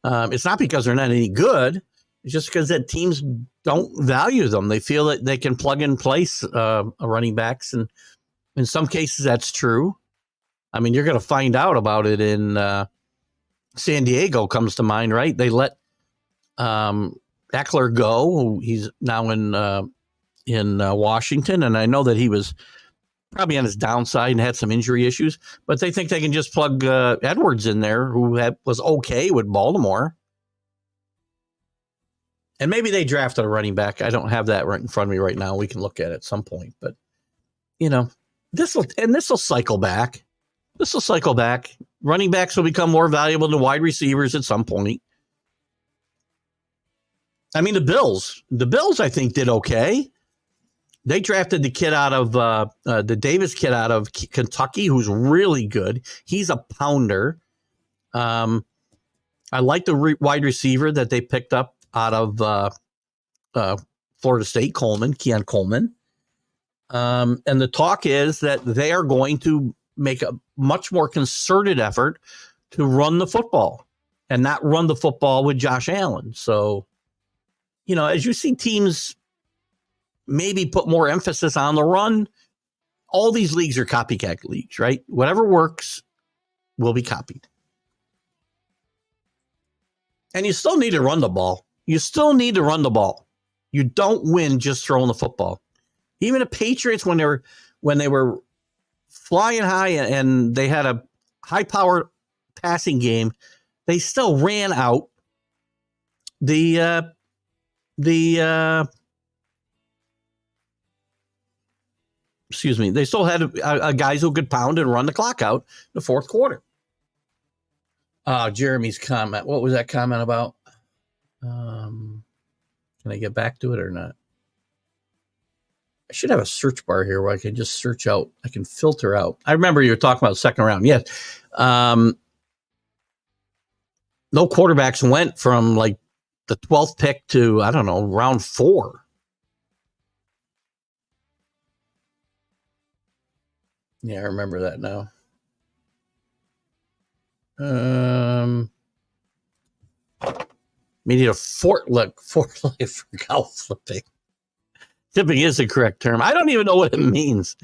It's not because they're not any good. It's just because that teams don't value them. They feel that they can plug and place running backs, and in some cases that's true. I mean, you're going to find out about it in San Diego comes to mind, right? They let Eckler go. He's now in Washington, and I know that he was probably on his downside and had some injury issues, but they think they can just plug Edwards in there, who was okay with Baltimore. And maybe they drafted a running back. I don't have that right in front of me right now. We can look at it at some point, but this will cycle back. This will cycle back. Running backs will become more valuable than wide receivers at some point. I mean, the Bills, I think, did okay. They drafted the kid out of the Davis kid out of Kentucky, who's really good. He's a pounder. I like the wide receiver that they picked up out of Florida State, Keon Coleman. And the talk is that they are going to make a much more concerted effort to run the football and not run the football with Josh Allen. So, as you see teams maybe put more emphasis on the run, all these leagues are copycat leagues, right? Whatever works will be copied. And you still need to run the ball. You still need to run the ball. You don't win just throwing the football. Even the Patriots, when they were flying high and they had a high-powered passing game, they still ran out the they still had guys who could pound and run the clock out in the fourth quarter. Jeremy's comment. What was that comment about? Can I get back to it or not? I should have a search bar here where I can just search out. I can filter out. I remember you were talking about second round. Yes. No quarterbacks went from like the 12th pick to, I don't know, round 4. Yeah, I remember that now. We need a forklift for cow flipping. Tipping is the correct term. I don't even know what it means.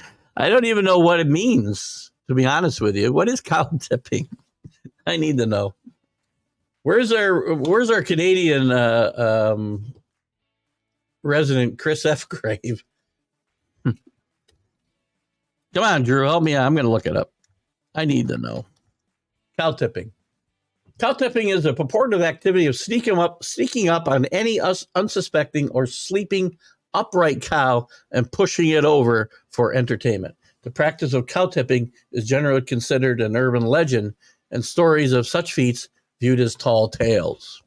To be honest with you. What is cow tipping? I need to know. Where's our Canadian resident Chris F. Grave? Come on, Drew, help me out. I'm going to look it up. I need to know. Cow tipping. Cow tipping is a purported activity of sneaking up on any unsuspecting or sleeping upright cow and pushing it over for entertainment. The practice of cow tipping is generally considered an urban legend, and stories of such feats viewed as tall tales.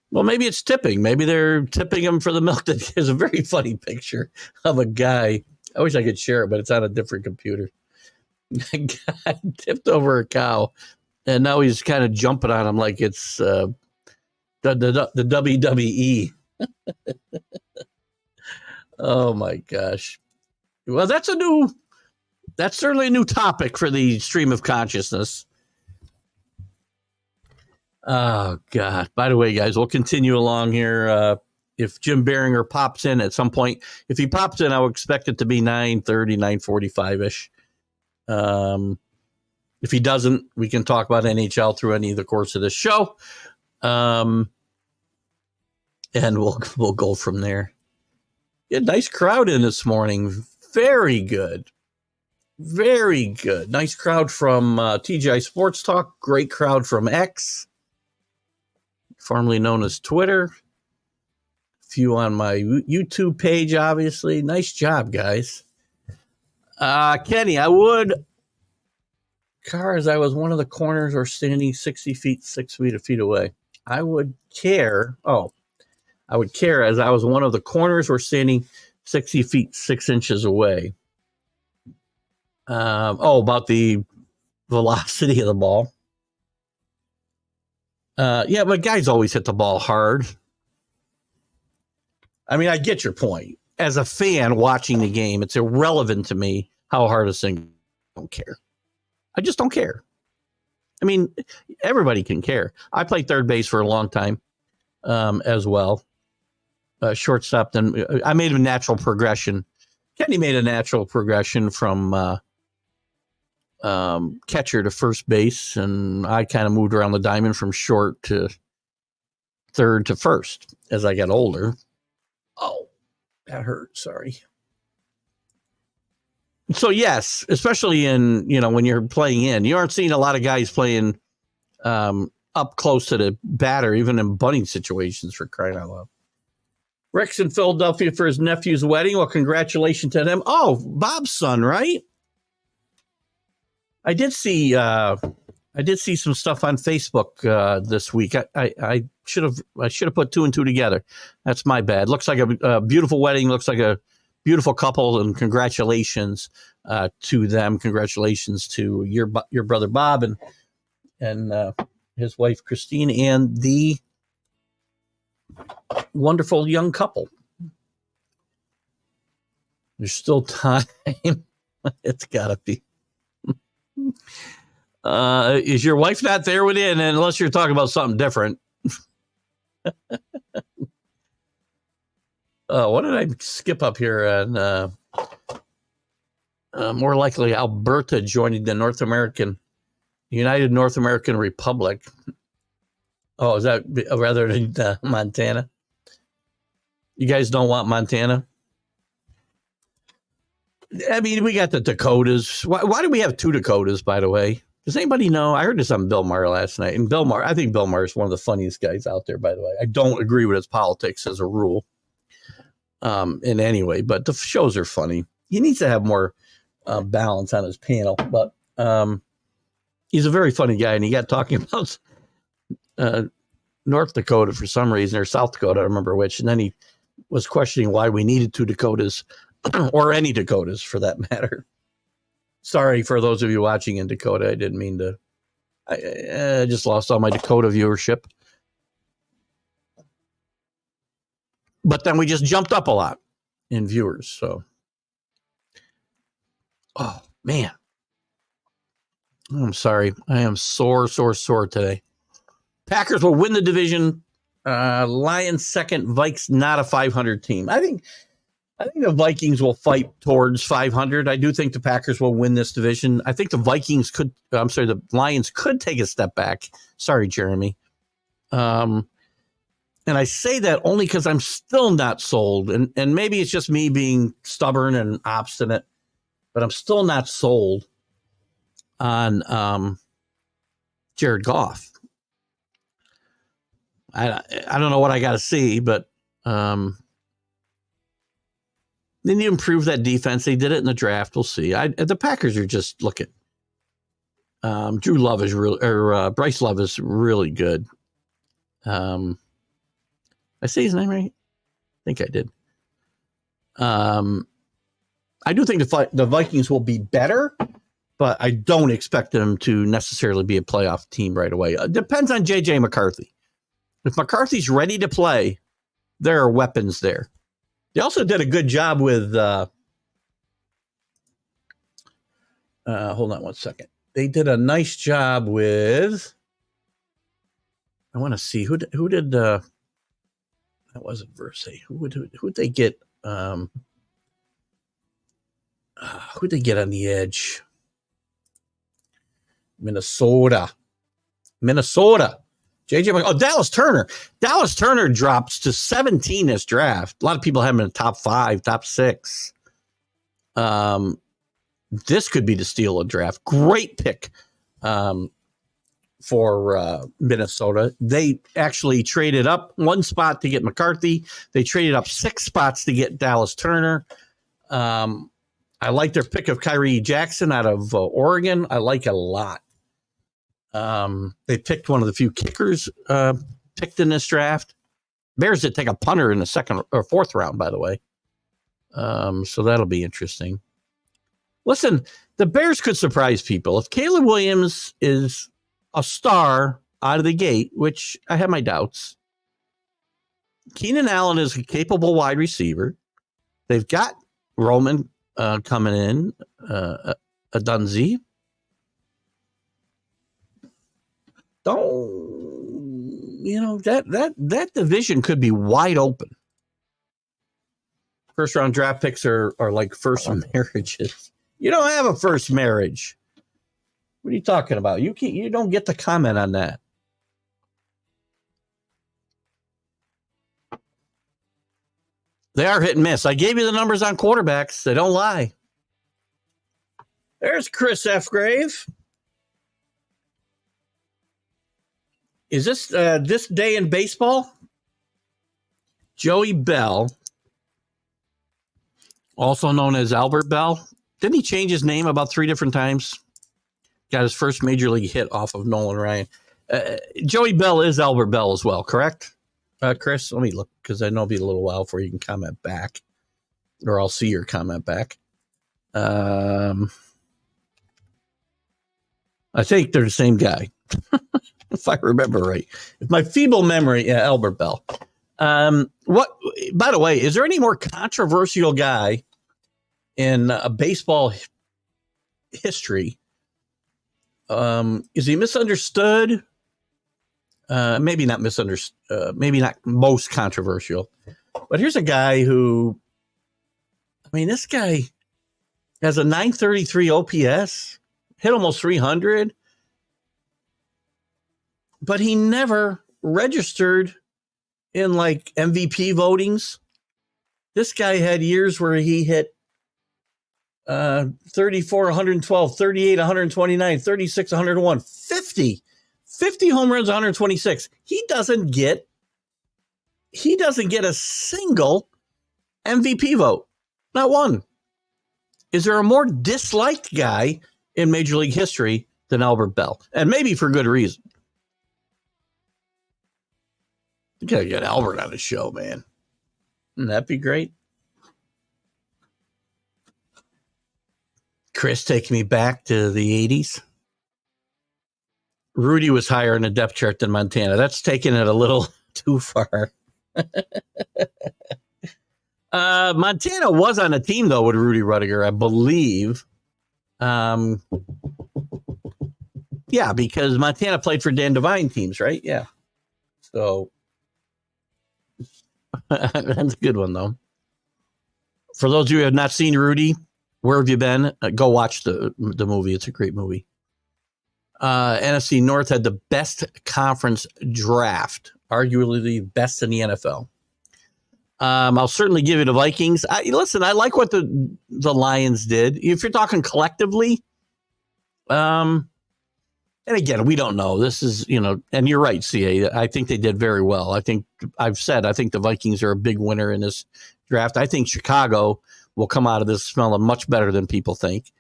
Well, maybe it's tipping. Maybe they're tipping him for the milk. There's a very funny picture of a guy. I wish I could share it, but it's on a different computer. A guy tipped over a cow, and now he's kind of jumping on him like it's the WWE. Oh my gosh. Well, that's certainly a new topic for the stream of consciousness. Oh God. By the way, guys, we'll continue along here. If Jim Biringer pops in at some point, if he pops in, I would expect it to be 9:30, 9:45-ish. If he doesn't, we can talk about NHL through any of the course of this show. And we'll go from there. Yeah, nice crowd in this morning. Very good. Very good. Nice crowd from TGI Sports Talk. Great crowd from X, formerly known as Twitter. A few on my YouTube page, obviously. Nice job, guys. Kenny, I would, as I was one of the corners or standing 6 feet away. I would care as I was one of the corners or standing 60 feet, 6 inches away. About the velocity of the ball. Yeah, but guys always hit the ball hard. I mean, I get your point. As a fan watching the game, it's irrelevant to me how hard a thing. I don't care. I just don't care. I mean, everybody can care. I played third base for a long time as well. Shortstop, then I made a natural progression. Kenny made a natural progression from catcher to first base, and I kind of moved around the diamond from short to third to first as I got older. Oh, that hurt. Sorry. So yes, especially in, when you're playing in, you aren't seeing a lot of guys playing up close to the batter, even in bunting situations, for crying out loud. Rick's in Philadelphia for his nephew's wedding. Well, congratulations to them. Oh, Bob's son, right? I did see some stuff on Facebook this week. I should have put 2 and 2 together. That's my bad. Looks like a beautiful wedding. Looks like a beautiful couple, and congratulations to them. Congratulations to your brother Bob and his wife Christine and the wonderful young couple. There's still time. It's gotta be. Is your wife not there with you? And unless you're talking about something different. What did I skip up here? And more likely Alberta joining the United North American Republic. Oh, is that rather than Montana? You guys don't want Montana? I mean, we got the Dakotas. Why do we have 2 Dakotas, by the way? Does anybody know? I heard this on Bill Maher last night. And I think Bill Maher is one of the funniest guys out there, by the way. I don't agree with his politics as a rule in any way, but the shows are funny. He needs to have more balance on his panel. But he's a very funny guy, and he got talking about North Dakota for some reason, or South Dakota, I don't remember which. And then he was questioning why we needed 2 Dakotas, or any Dakotas for that matter. Sorry for those of you watching in Dakota. I didn't mean to. I just lost all my Dakota viewership. But then we just jumped up a lot in viewers. So, oh, man. I'm sorry. I am sore today. Packers will win the division. Lions second. Vikes not a 500 team. I think the Vikings will fight towards 500. I do think the Packers will win this division. I think the the Lions could take a step back. Sorry, Jeremy. And I say that only because I'm still not sold. And maybe it's just me being stubborn and obstinate, but I'm still not sold on Jared Goff. I don't know what I got to see, but they need to improve that defense. They did it in the draft. We'll see. The Packers are just looking. Bryce Love is really good. I say his name right? I think I did. I do think the Vikings will be better, but I don't expect them to necessarily be a playoff team right away. It depends on J.J. McCarthy. If McCarthy's ready to play, there are weapons there. They also did a good job with hold on one second. They did a nice job with, I want to see who did that wasn't Versay. Who'd they get who'd they get on the edge? Minnesota. Dallas Turner. Dallas Turner drops to 17 this draft. A lot of people have him in the top 5, top 6. This could be the steal of draft. Great pick for Minnesota. They actually traded up 1 spot to get McCarthy. They traded up 6 spots to get Dallas Turner. I like their pick of Kyrie Jackson out of Oregon. I like it a lot. They picked one of the few kickers picked in this draft. Bears did take a punter in the 2nd or 4th round, by the way. So that'll be interesting. Listen, the Bears could surprise people. If Caleb Williams is a star out of the gate, which I have my doubts, Keenan Allen is a capable wide receiver. They've got Roman coming in, a Dunzy. That division could be wide open. First round draft picks are like first marriages. You don't have a first marriage. What are you talking about? You don't get to comment on that. They are hit and miss. I gave you the numbers on quarterbacks. They don't lie. There's Chris F. Grave. Is this this day in baseball? Joey Bell, also known as Albert Bell. Didn't he change his name about 3 different times? Got his first major league hit off of Nolan Ryan. Joey Bell is Albert Bell as well, correct? Chris, let me look because I know it'll be a little while before you can comment back, or I'll see your comment back. I think they're the same guy. If I remember right. If my feeble memory, yeah, Albert Bell. What? By the way, is there any more controversial guy in baseball history? Is he misunderstood? Maybe not misunderstood. Maybe not most controversial. But here's a guy who, this guy has a 933 OPS, hit almost 300. But he never registered in like MVP votings. This guy had years where he hit 34, 112, 38, 129, 36, 101, 50 home runs, 126. He doesn't get a single MVP vote. Not one. Is there a more disliked guy in Major League history than Albert Bell? And maybe for good reason. You gotta get Albert on the show, man. Wouldn't that be great? Chris taking me back to the 80s. Rudy was higher in the depth chart than Montana. That's taking it a little too far. Montana was on a team, though, with Rudy Rudiger, I believe. Yeah, because Montana played for Dan Devine teams, right? Yeah. So that's a good one, though. For those of you who have not seen Rudy, where have you been? Go watch the movie. It's a great movie. NFC North had the best conference draft, arguably the best in the NFL. I'll certainly give you the Vikings. Listen, I like what the Lions did. If you're talking collectively, and again, we don't know. This is, and you're right, CA. I think they did very well. I think the Vikings are a big winner in this draft. I think Chicago will come out of this smelling much better than people think.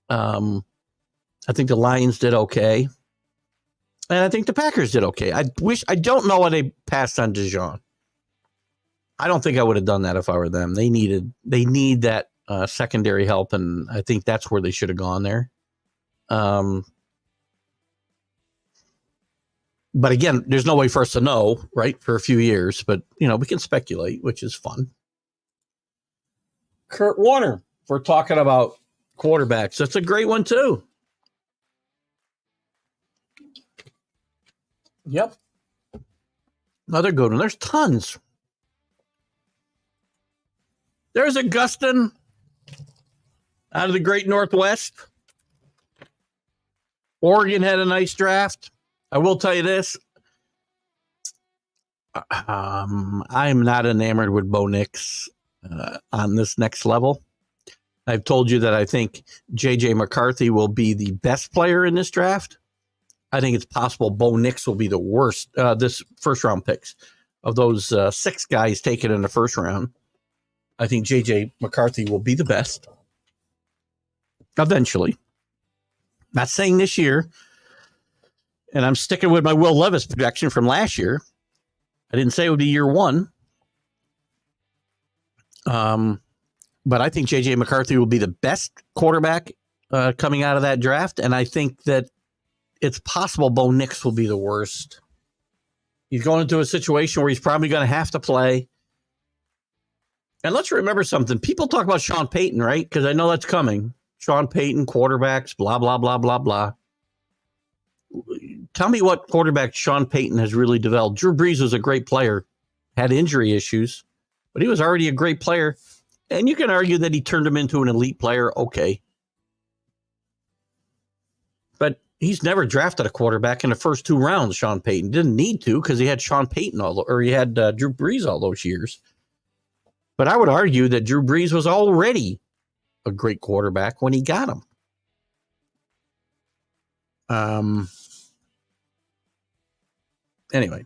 I think the Lions did okay. And I think the Packers did okay. I don't know why they passed on Dijon. I don't think I would have done that if I were them. They need that secondary help, and I think that's where they should have gone there. But again, there's no way for us to know, right, for a few years. But, we can speculate, which is fun. Kurt Warner, if we're talking about quarterbacks, that's a great one, too. Yep. Another good one. There's tons. There's Augustine out of the Great Northwest. Oregon had a nice draft. I will tell you this. I'm not enamored with Bo Nix on this next level. I've told you that I think J.J. McCarthy will be the best player in this draft. I think it's possible Bo Nix will be the worst, this first-round picks. Of those 6 guys taken in the first round, I think J.J. McCarthy will be the best eventually. Not saying this year, and I'm sticking with my Will Levis projection from last year. I didn't say it would be year 1. But I think J.J. McCarthy will be the best quarterback coming out of that draft, and I think that it's possible Bo Nix will be the worst. He's going into a situation where he's probably going to have to play. And let's remember something. People talk about Sean Payton, right? Because I know that's coming. Sean Payton, quarterbacks, blah, blah, blah, blah, blah. Tell me what quarterback Sean Payton has really developed. Drew Brees was a great player, had injury issues, but he was already a great player. And you can argue that he turned him into an elite player. Okay. But he's never drafted a quarterback in the first 2 rounds, Sean Payton. Didn't need to because he had Sean Payton he had Drew Brees all those years. But I would argue that Drew Brees was already a great quarterback when he got him. Anyway,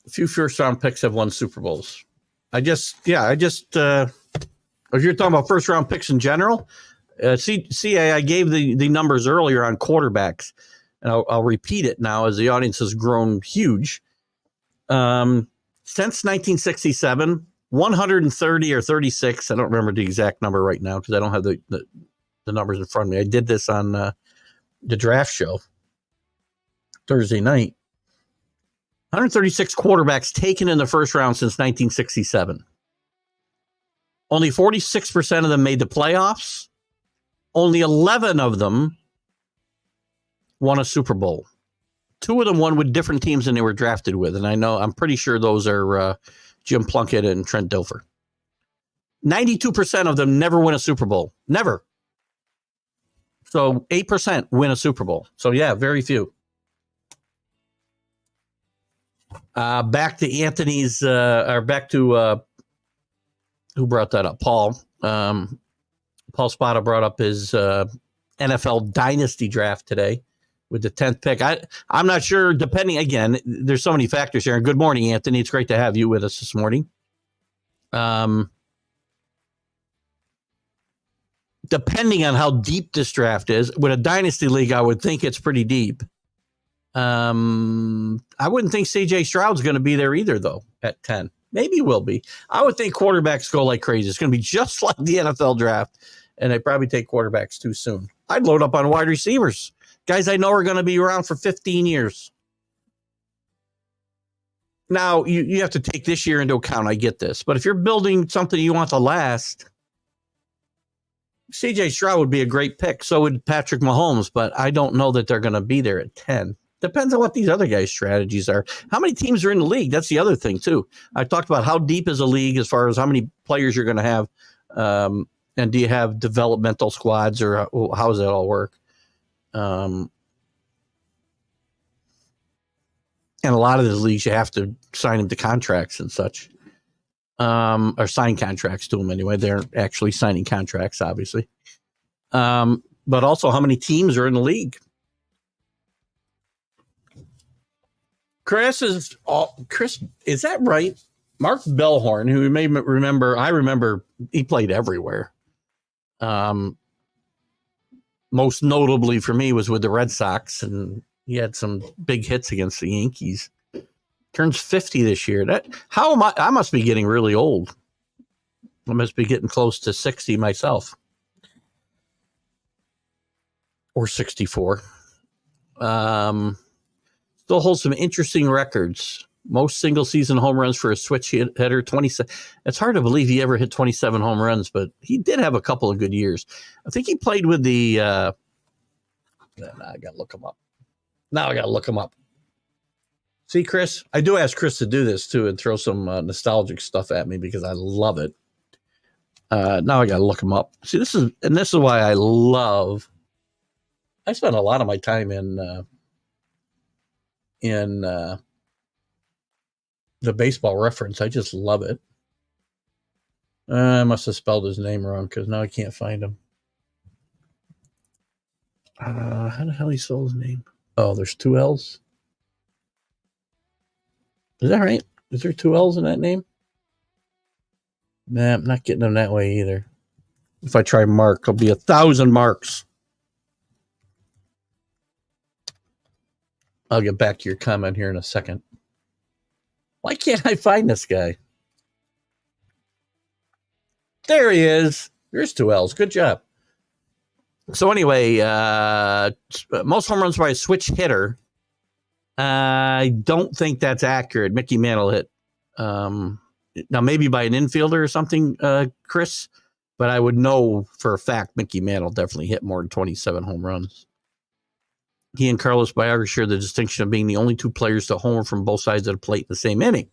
a few first-round picks have won Super Bowls. If you're talking about first-round picks in general, CA, I gave the numbers earlier on quarterbacks, and I'll repeat it now as the audience has grown huge. Since 1967, 130 or 36, I don't remember the exact number right now because I don't have the numbers in front of me. I did this on the draft show Thursday night. 136 quarterbacks taken in the first round since 1967. Only 46% of them made the playoffs. Only 11 of them won a Super Bowl. 2 of them won with different teams than they were drafted with. And I'm pretty sure those are Jim Plunkett and Trent Dilfer. 92% of them never win a Super Bowl. Never. So 8% win a Super Bowl. So yeah, very few. Back to Anthony's, or back to, who brought that up? Paul. Paul Spada brought up his NFL Dynasty draft today with the 10th pick. I'm not sure, depending, again, there's so many factors here. And good morning, Anthony. It's great to have you with us this morning. Depending on how deep this draft is, with a Dynasty League, I would think it's pretty deep. I wouldn't think C.J. Stroud's going to be there either, though, at 10. Maybe he will be. I would think quarterbacks go like crazy. It's going to be just like the NFL draft, and they probably take quarterbacks too soon. I'd load up on wide receivers. Guys I know are going to be around for 15 years. Now, you have to take this year into account. I get this. But if you're building something you want to last, CJ Stroud would be a great pick. So would Patrick Mahomes. But I don't know that they're going to be there at 10. Depends on what these other guys' strategies are. How many teams are in the league? That's the other thing, too. I talked about how deep is a league as far as how many players you're going to have. And do you have developmental squads, or how does that all work? And a lot of the leagues, you have to sign them to contracts and such, or sign contracts to them anyway. They're actually signing contracts, obviously. But also, how many teams are in the league? Chris, is that right? Mark Bellhorn, who you may remember, I remember he played everywhere. Most notably for me was with the Red Sox, and he had some big hits against the Yankees. Turns 50 this year. I must be getting really old. I must be getting close to 60 myself. Or 64. Still holds some interesting records. Most single season home runs for a switch hitter, 27. It's hard to believe he ever hit 27 home runs, but he did have a couple of good years. I think he played with the I got to look him up. Now I got to look him up. See, Chris, I do ask Chris to do this too and throw some nostalgic stuff at me because I love it. Now I got to look him up. See, this is why I spent a lot of my time in the Baseball Reference. I just love it. I must have spelled his name wrong because now I can't find him. How the hell he spell his name? Oh, there's 2 L's. Is that right? Is there 2 L's in that name? Nah, I'm not getting them that way either. If I try Mark, it'll be 1,000 marks. I'll get back to your comment here in a second. Why can't I find this guy? There he is. There's 2 L's. Good job. So anyway, most home runs by a switch hitter. I don't think that's accurate. Mickey Mantle hit. Now, maybe by an infielder or something, Chris, but I would know for a fact Mickey Mantle definitely hit more than 27 home runs. He and Carlos Baerga share the distinction of being the only 2 players to homer from both sides of the plate in the same inning.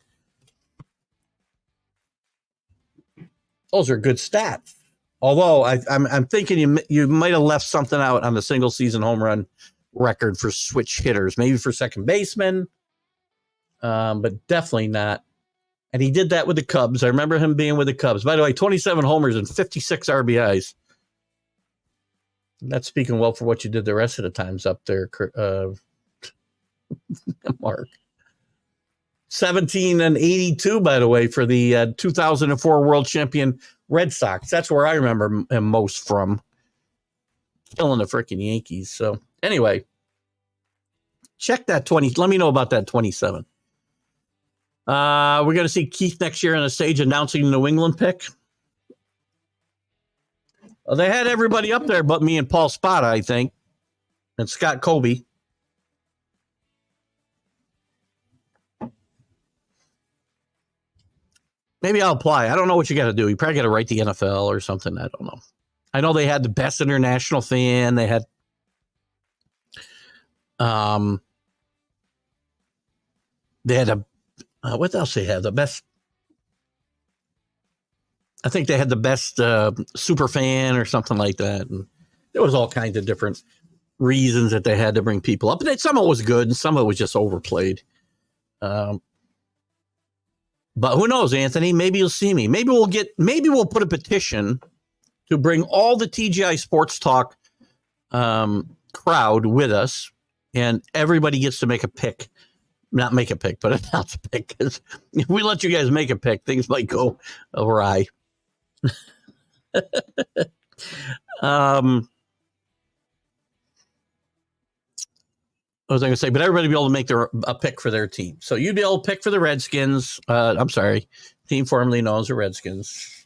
Those are good stats. Although I'm thinking you might have left something out on the single season home run record for switch hitters, maybe for second baseman, but definitely not. And he did that with the Cubs. I remember him being with the Cubs. By the way, 27 homers and 56 RBIs. That's speaking well for what you did the rest of the times up there, Mark. 17 and 82, by the way, for the 2004 World Champion Red Sox. That's where I remember him most from. Killing the freaking Yankees. So anyway, check that 20. Let me know about that 27. We're going to see Keith next year on the stage announcing the New England pick. Well, they had everybody up there but me and Paul Spada, I think, and Scott Colby. Maybe I'll apply. I don't know what you got to do. You probably got to write the NFL or something. I don't know. I know they had the best international fan. They had what else they had? The best. I think they had the best super fan or something like that. And there was all kinds of different reasons that they had to bring people up. And some of it was good and some of it was just overplayed. But who knows, Anthony? Maybe you'll see me. Maybe we'll put a petition to bring all the TGI Sports Talk crowd with us, and everybody gets to make a pick. Not make a pick, but announce a pick. Because if we let you guys make a pick, things might go awry. What was I going to say? But everybody will be able to make a pick for their team. So you'd be able to pick for the Redskins. I'm sorry, team formerly known as the Redskins.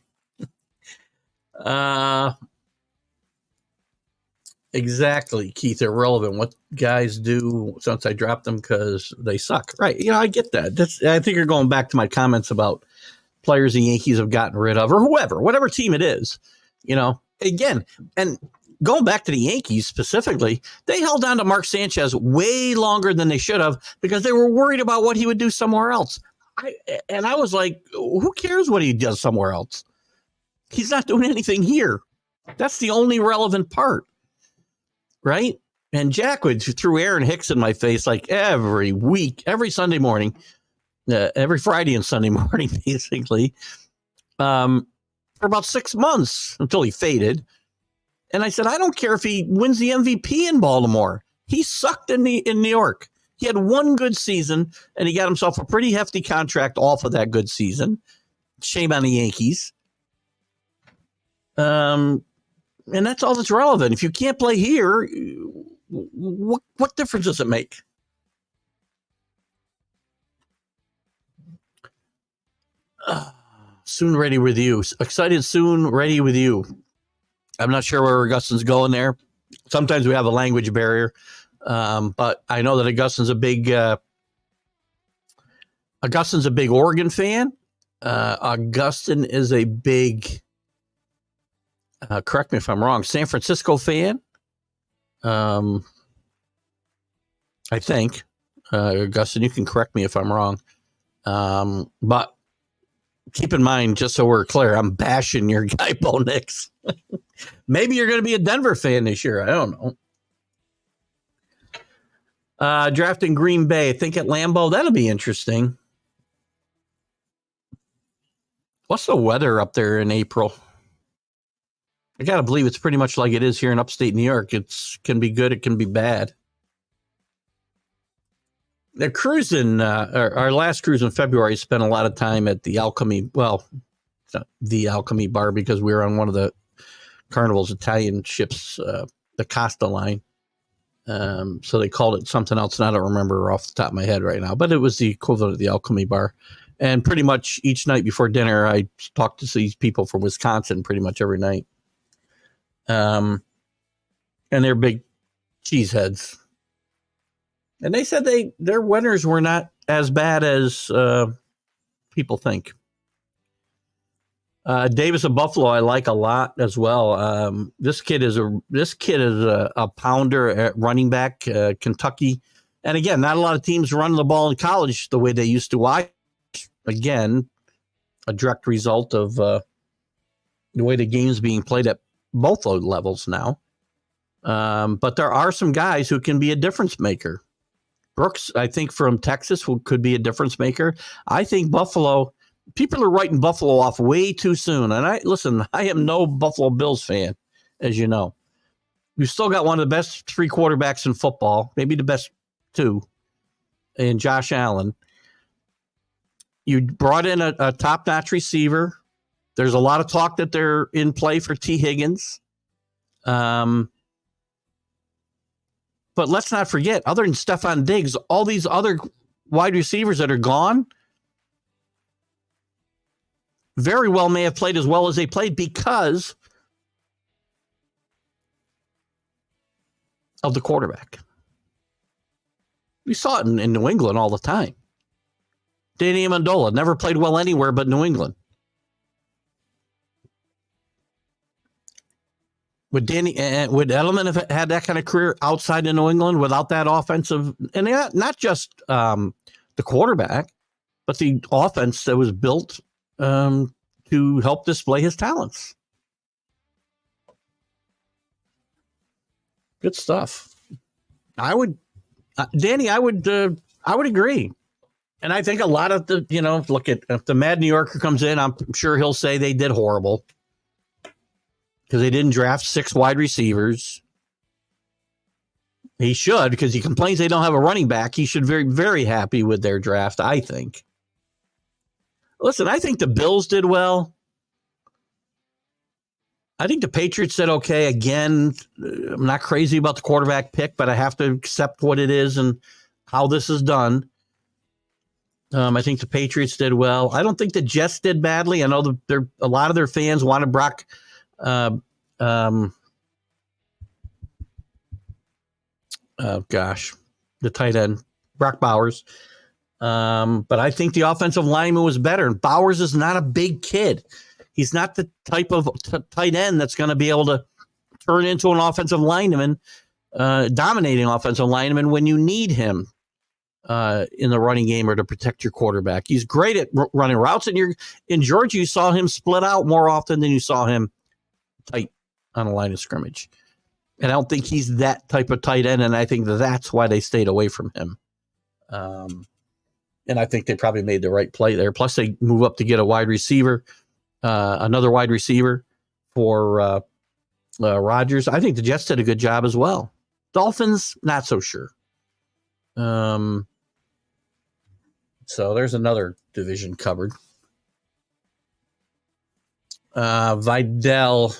Exactly, Keith. Irrelevant. What guys do since I dropped them because they suck. Right. I get that. I think you're going back to my comments about players the Yankees have gotten rid of, or whatever team it is. Again, and going back to the Yankees specifically, they held on to Mark Sanchez way longer than they should have because they were worried about what he would do somewhere else. I was like, who cares what he does somewhere else? He's not doing anything here. That's the only relevant part. Right? And Jack threw Aaron Hicks in my face like every week, every Sunday morning, every Friday and Sunday morning, basically, for about 6 months until he faded. And I said, I don't care if he wins the MVP in Baltimore. He sucked in New York. He had one good season, and he got himself a pretty hefty contract off of that good season. Shame on the Yankees. And that's all that's relevant. If you can't play here, what difference does it make? Soon ready with you. Excited soon ready with you. I'm not sure where Augustin's going there. Sometimes we have a language barrier, but I know that Augustin's a big Oregon fan. Augustin is a big. Correct me if I'm wrong, San Francisco fan. I think. Augustin, you can correct me if I'm wrong. But keep in mind, just so we're clear, I'm bashing your guy, Bo Nix. Maybe you're going to be a Denver fan this year. I don't know. Drafting Green Bay. I think at Lambeau, that'll be interesting. What's the weather up there in April? I got to believe it's pretty much like it is here in upstate New York. It can be good. It can be bad. The cruise our last cruise in February, spent a lot of time at the Alchemy. Well, it's not the Alchemy bar because we were on one of the Carnival's Italian ships, the Costa line. So they called it something else, and I don't remember off the top of my head right now, but it was the equivalent of the Alchemy bar. And pretty much each night before dinner, I talked to these people from Wisconsin pretty much every night. And they're big cheeseheads. And they said their winters were not as bad as people think. Davis of Buffalo, I like a lot as well. This kid is a pounder at running back, Kentucky. And again, not a lot of teams run the ball in college the way they used to. Again, a direct result of the way the game's being played at both levels now. But there are some guys who can be a difference maker. Brooks, I think, from Texas could be a difference maker. I think Buffalo, people are writing Buffalo off way too soon. And I am no Buffalo Bills fan, as you know. We've still got one of the best three quarterbacks in football, maybe the best two, in Josh Allen. You brought in a top-notch receiver. There's a lot of talk that they're in play for T. Higgins. But let's not forget, other than Stephon Diggs, all these other wide receivers that are gone very well may have played as well as they played because of the quarterback. We saw it in New England all the time. Danny Amendola never played well anywhere but New England. Would Edelman have had that kind of career outside of New England without that offensive, and not just the quarterback, but the offense that was built to help display his talents? Good stuff. I would agree. And I think a lot of look at if the Mad New Yorker comes in, I'm sure he'll say they did horrible because they didn't draft 6 wide receivers. He should, because he complains they don't have a running back. He should be very, very happy with their draft, I think. Listen, I think the Bills did well. I think the Patriots said okay. Again, I'm not crazy about the quarterback pick, but I have to accept what it is and how this is done. I think the Patriots did well. I don't think the Jets did badly. I know a lot of their fans wanted Brock Oh, gosh. The tight end, Brock Bowers. But I think the offensive lineman was better. And Bowers is not a big kid. He's not the type of tight end that's going to be able to turn into an offensive lineman, dominating offensive lineman when you need him in the running game or to protect your quarterback. He's great at running routes. And in Georgia, you saw him split out more often than you saw him tight on a line of scrimmage. And I don't think he's that type of tight end, and I think that's why they stayed away from him. And I think they probably made the right play there. Plus, they move up to get a wide receiver, another wide receiver for Rodgers. I think the Jets did a good job as well. Dolphins, not so sure. So there's another division covered. Vidal.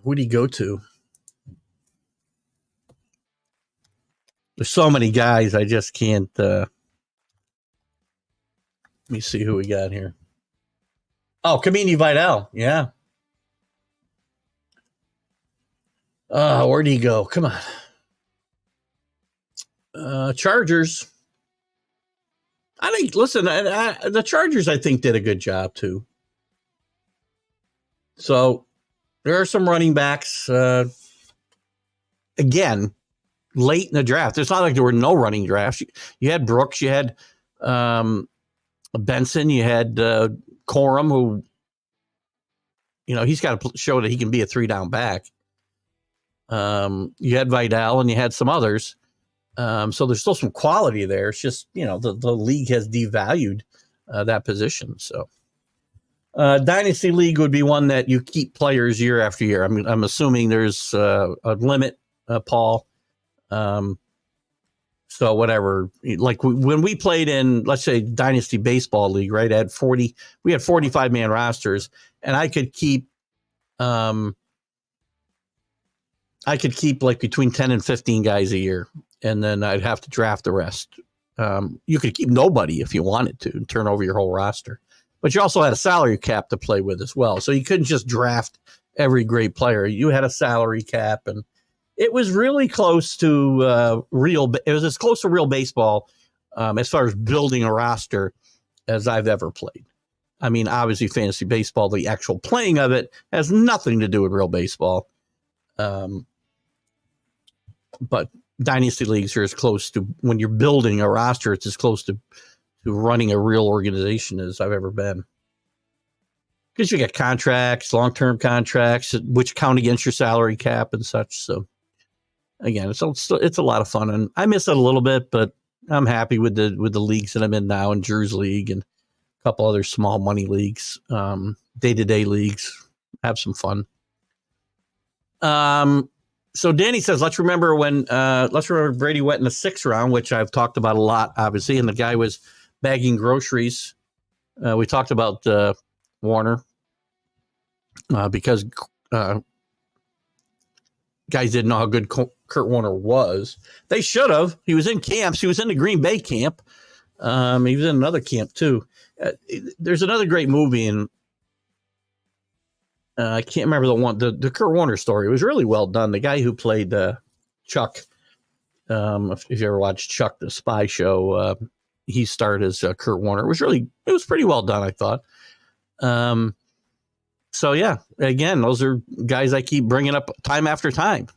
Who do you go to? There's so many guys, I just can't. Let me see who we got here. Oh, Kamini Vidal. Yeah. Where'd he go? Come on. Chargers. I think, listen, the Chargers, I think, did a good job, too. So there are some running backs, again, late in the draft. It's not like there were no running drafts. You had Brooks, you had Benson, you had Corum, who, he's got to show that he can be a 3-down back. You had Vidal, and you had some others. So there's still some quality there. It's just, the league has devalued that position. So Dynasty League would be one that you keep players year after year. I'm assuming there's a limit, Paul. So whatever, like when we played in, let's say, Dynasty Baseball League, right? We had 45-man rosters, and I could keep like between 10 and 15 guys a year, and then I'd have to draft the rest. You could keep nobody if you wanted to and turn over your whole roster. But you also had a salary cap to play with as well. So you couldn't just draft every great player. You had a salary cap, and it was really close to it was as close to real baseball as far as building a roster as I've ever played. I mean, obviously fantasy baseball, the actual playing of it has nothing to do with real baseball. But Dynasty leagues are as close to, when you're building a roster, it's as close to running a real organization as I've ever been. Because you get contracts, long-term contracts, which count against your salary cap and such. So again, it's a lot of fun, and I miss it a little bit, but I'm happy with the leagues that I'm in now, in Drew's league and a couple other small money leagues, day-to-day leagues. Have some fun. So Danny says, let's remember Brady went in the 6th round, which I've talked about a lot, obviously, and the guy was bagging groceries. We talked about Warner because guys didn't know how good Kurt Warner was. They should have. He was in camps. He was in the Green Bay camp. He was in another camp, too. There's another great movie, and I can't remember the Kurt Warner story. It was really well done. The guy who played Chuck, if you ever watched Chuck, the spy show, he starred as Kurt Warner. It was pretty well done, I thought. So yeah, again, those are guys I keep bringing up time after time.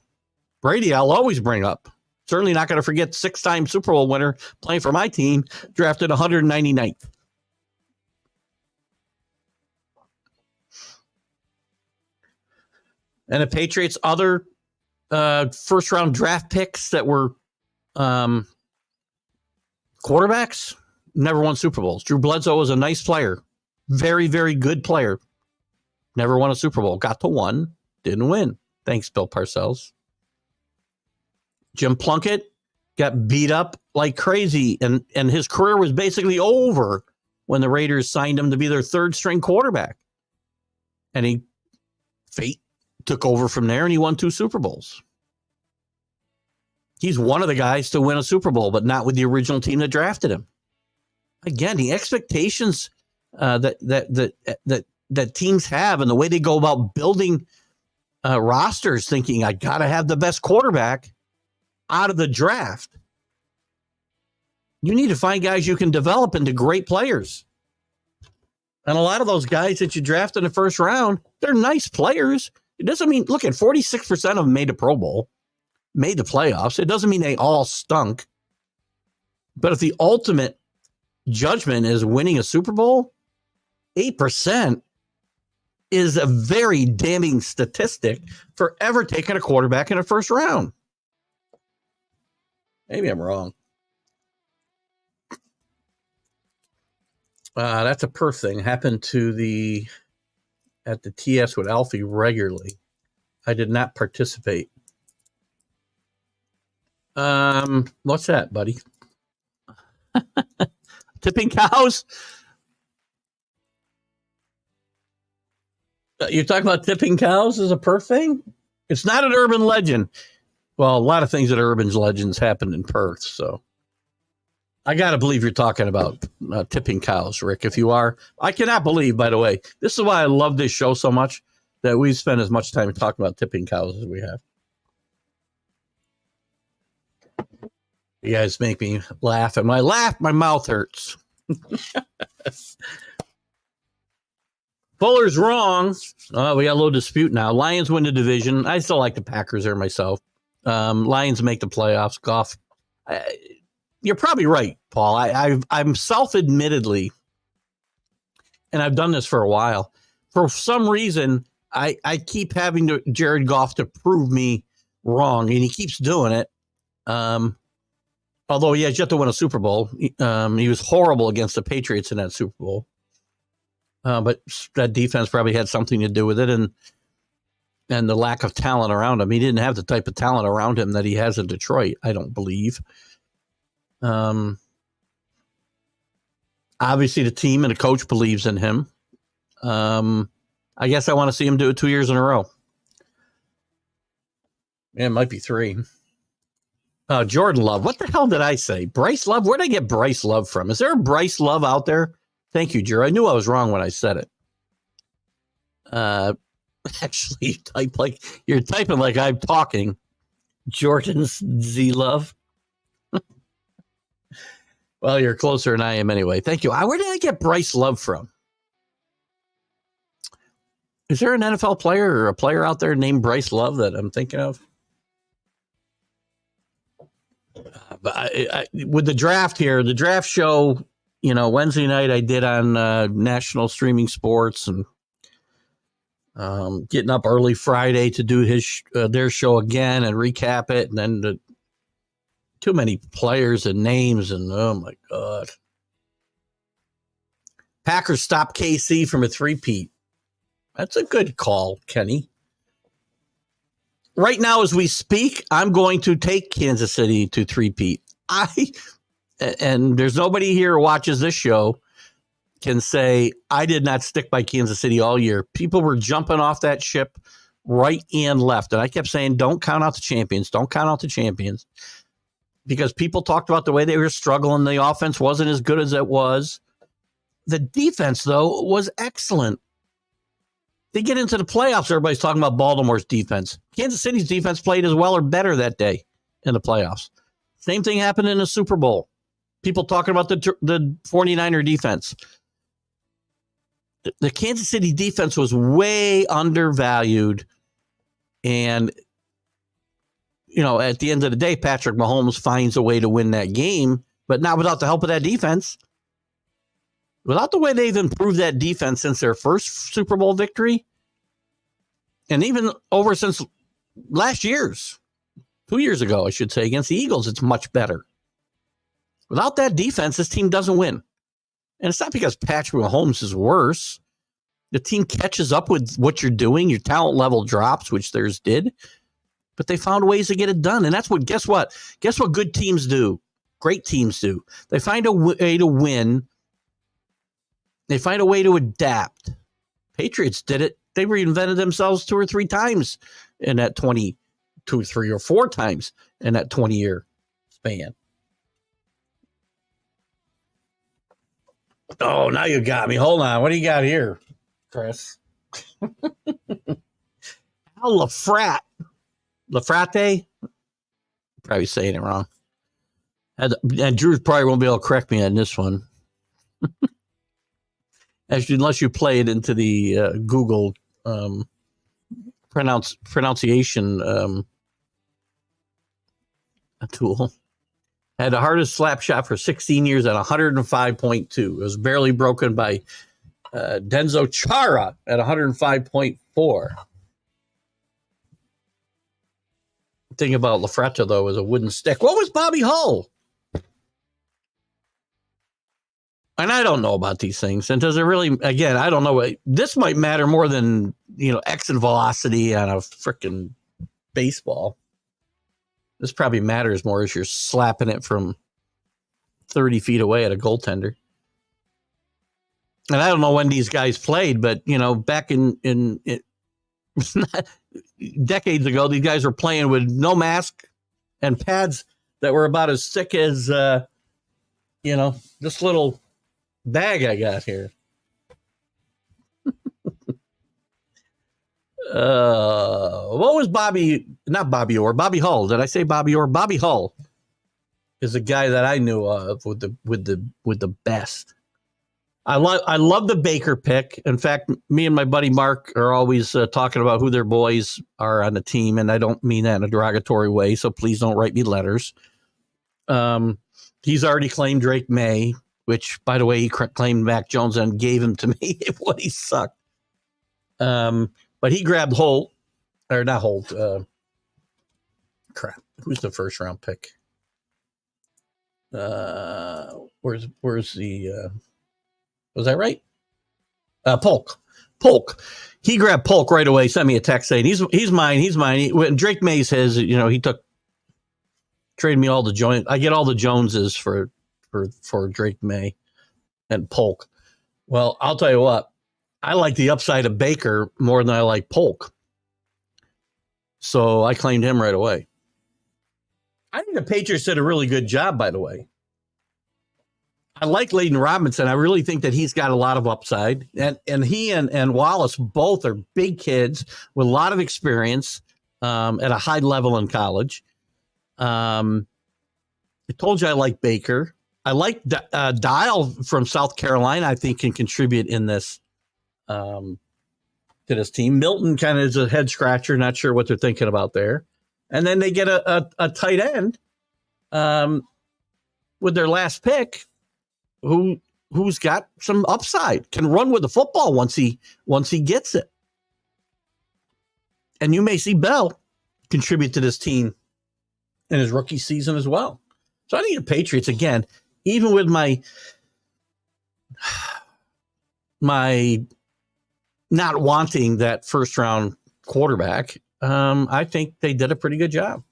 Brady, I'll always bring up. Certainly not going to forget 6-time Super Bowl winner playing for my team, drafted 199th. And the Patriots' other first-round draft picks that were quarterbacks never won Super Bowls. Drew Bledsoe was a nice player. Very, very good player. Never won a Super Bowl. Got to one. Didn't win. Thanks, Bill Parcells. Jim Plunkett got beat up like crazy, and his career was basically over when the Raiders signed him to be their 3rd-string quarterback. And fate took over from there, and he won 2 Super Bowls. He's one of the guys to win a Super Bowl, but not with the original team that drafted him. Again, the expectations that teams have, and the way they go about building rosters, thinking I got to have the best quarterback out of the draft. You need to find guys you can develop into great players. And a lot of those guys that you draft in the first round, they're nice players. It doesn't mean, look at 46% of them made the Pro Bowl, made the playoffs. It doesn't mean they all stunk. But if the ultimate judgment is winning a Super Bowl, 8% is a very damning statistic for ever taking a quarterback in the first round. Maybe I'm wrong. That's a Perth thing. Happened at the TS with Alfie regularly. I did not participate. What's that, buddy? Tipping cows? You're talking about tipping cows as a Perth thing? It's not an urban legend. Well, a lot of things that are urban legends happen in Perth, so I got to believe you're talking about tipping cows, Rick. If you are, I cannot believe, by the way, this is why I love this show so much, that we spend as much time talking about tipping cows as we have. You guys make me laugh, and when I laugh, my mouth hurts. Fuller's wrong. We got a little dispute now. Lions win the division. I still like the Packers there myself. Lions make the playoffs. Goff. You're probably right, Paul. I'm self-admittedly, and I've done this for a while. For some reason, I keep having Jared Goff to prove me wrong, and he keeps doing it. Although he has yet to win a Super Bowl. He was horrible against the Patriots in that Super Bowl. But that defense probably had something to do with it, and the lack of talent around him. He didn't have the type of talent around him that he has in Detroit, I don't believe. Obviously, the team and the coach believes in him. I guess I want to see him do it 2 years in a row. Yeah, it might be 3. Jordan Love. What the hell did I say? Bryce Love? Where did I get Bryce Love from? Is there a Bryce Love out there? Thank you, Jer. I knew I was wrong when I said it. Actually, you're typing like I'm talking. Jordan's Z Love. Well, you're closer than I am anyway. Thank you. Where did I get Bryce Love from? Is there an NFL player or a player out there named Bryce Love that I'm thinking of? But with the draft here, the draft show, Wednesday night I did on national streaming sports, and getting up early Friday to do their show again and recap it, and then too many players and names, and oh my God. Packers stopped KC from a three-peat. That's a good call, Kenny. Right now, as we speak, I'm going to take Kansas City to three-peat. And there's nobody here who watches this show can say, I did not stick by Kansas City all year. People were jumping off that ship right and left. And I kept saying, don't count out the champions. Don't count out the champions. Because people talked about the way they were struggling. The offense wasn't as good as it was. The defense, though, was excellent. They get into the playoffs, everybody's talking about Baltimore's defense. Kansas City's defense played as well or better that day in the playoffs. Same thing happened in the Super Bowl. People talking about the 49er defense. The Kansas City defense was way undervalued. And, at the end of the day, Patrick Mahomes finds a way to win that game, but not without the help of that defense. Without the way they've improved that defense since their first Super Bowl victory, and even over since last year's, 2 years ago, I should say, against the Eagles, it's much better. Without that defense, this team doesn't win. And it's not because Patrick Mahomes is worse. The team catches up with what you're doing. Your talent level drops, which theirs did. But they found ways to get it done. And that's what, guess what? Guess what good teams do? Great teams do. They find a way to win. They find a way to adapt. Patriots did it. They reinvented themselves 2 or 3 times in that 2, 3 or 4 times in that 20-year span. Oh, now you got me. Hold on. What do you got here, Chris? Al Lafrate? Probably saying it wrong. And Drew probably won't be able to correct me on this one. Actually, unless you play it into the Google pronunciation tool. Had the hardest slap shot for 16 years at 105.2. It was barely broken by Denzo Chara at 105.4. The thing about Lafretta, though, was a wooden stick. What was Bobby Hull? And I don't know about these things. And does it really, again, I don't know. This might matter more than, exit velocity on a freaking baseball. This probably matters more as you're slapping it from 30 feet away at a goaltender. And I don't know when these guys played, but, back in decades ago, these guys were playing with no mask and pads that were about as thick as, this little bag I got here. What was Bobby Hull? Did I say Bobby Orr? Bobby Hull is a guy that I knew of with the best. I love the Baker pick. In fact, me and my buddy Mark are always talking about who their boys are on the team, and I don't mean that in a derogatory way, so please don't write me letters. He's already claimed Drake May, which, by the way, he claimed Mac Jones and gave him to me when he sucked. But he grabbed Holt, or not Holt. Crap. Who's the first round pick? Where's the? Was that right? Polk. He grabbed Polk right away. Sent me a text saying he's mine. He's mine. When Drake May's his, he traded me all the Jones. I get all the Joneses for Drake May and Polk. Well, I'll tell you what. I like the upside of Baker more than I like Polk. So I claimed him right away. I think the Patriots did a really good job, by the way. I like Layden Robinson. I really think that he's got a lot of upside. And he and Wallace both are big kids with a lot of experience at a high level in college. I told you I like Baker. I like Dial from South Carolina. I think can contribute in this to this team. Milton kind of is a head scratcher. Not sure what they're thinking about there. And then they get a tight end with their last pick who's got some upside, can run with the football once he gets it. And you may see Bell contribute to this team in his rookie season as well. So I think the Patriots, again, even with my not wanting that first round quarterback, I think they did a pretty good job.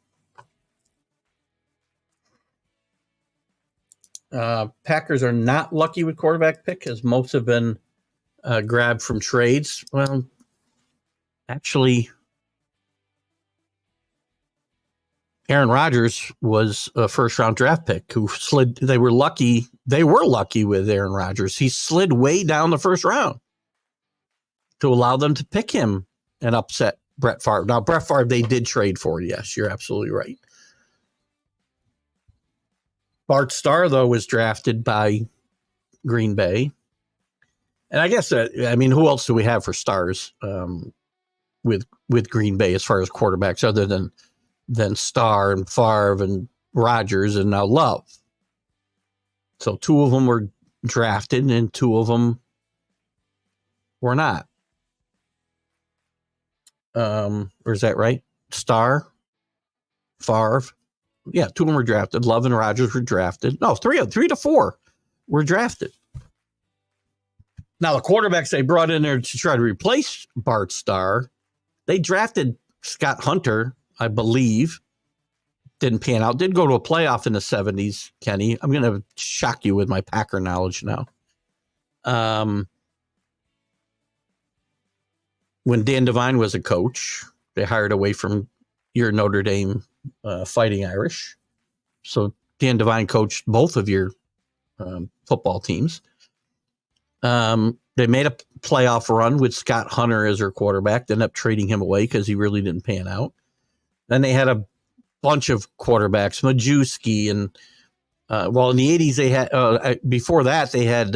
Packers are not lucky with quarterback pick, as most have been grabbed from trades. Well, actually, Aaron Rodgers was a first-round draft pick who slid. They were lucky with Aaron Rodgers. He slid way down the first round to allow them to pick him and upset Brett Favre. Now, Brett Favre, they did trade for. Yes, you're absolutely right. Bart Starr, though, was drafted by Green Bay. And I guess, who else do we have for stars with Green Bay as far as quarterbacks other than Starr and Favre and Rodgers and now Love? So two of them were drafted and two of them were not. Or is that right? Starr, Favre. Yeah, two of them were drafted. Love and Rodgers were drafted. No, three to four were drafted. Now, the quarterbacks they brought in there to try to replace Bart Starr, they drafted Scott Hunter, I believe. Didn't pan out. Did go to a playoff in the 70s, Kenny. I'm going to shock you with my Packer knowledge now. When Dan Devine was a coach, they hired away from your Notre Dame Fighting Irish. So Dan Devine coached both of your football teams. They made a playoff run with Scott Hunter as their quarterback. They ended up trading him away because he really didn't pan out. Then they had a bunch of quarterbacks, Majewski, and in the 80s they had before that they had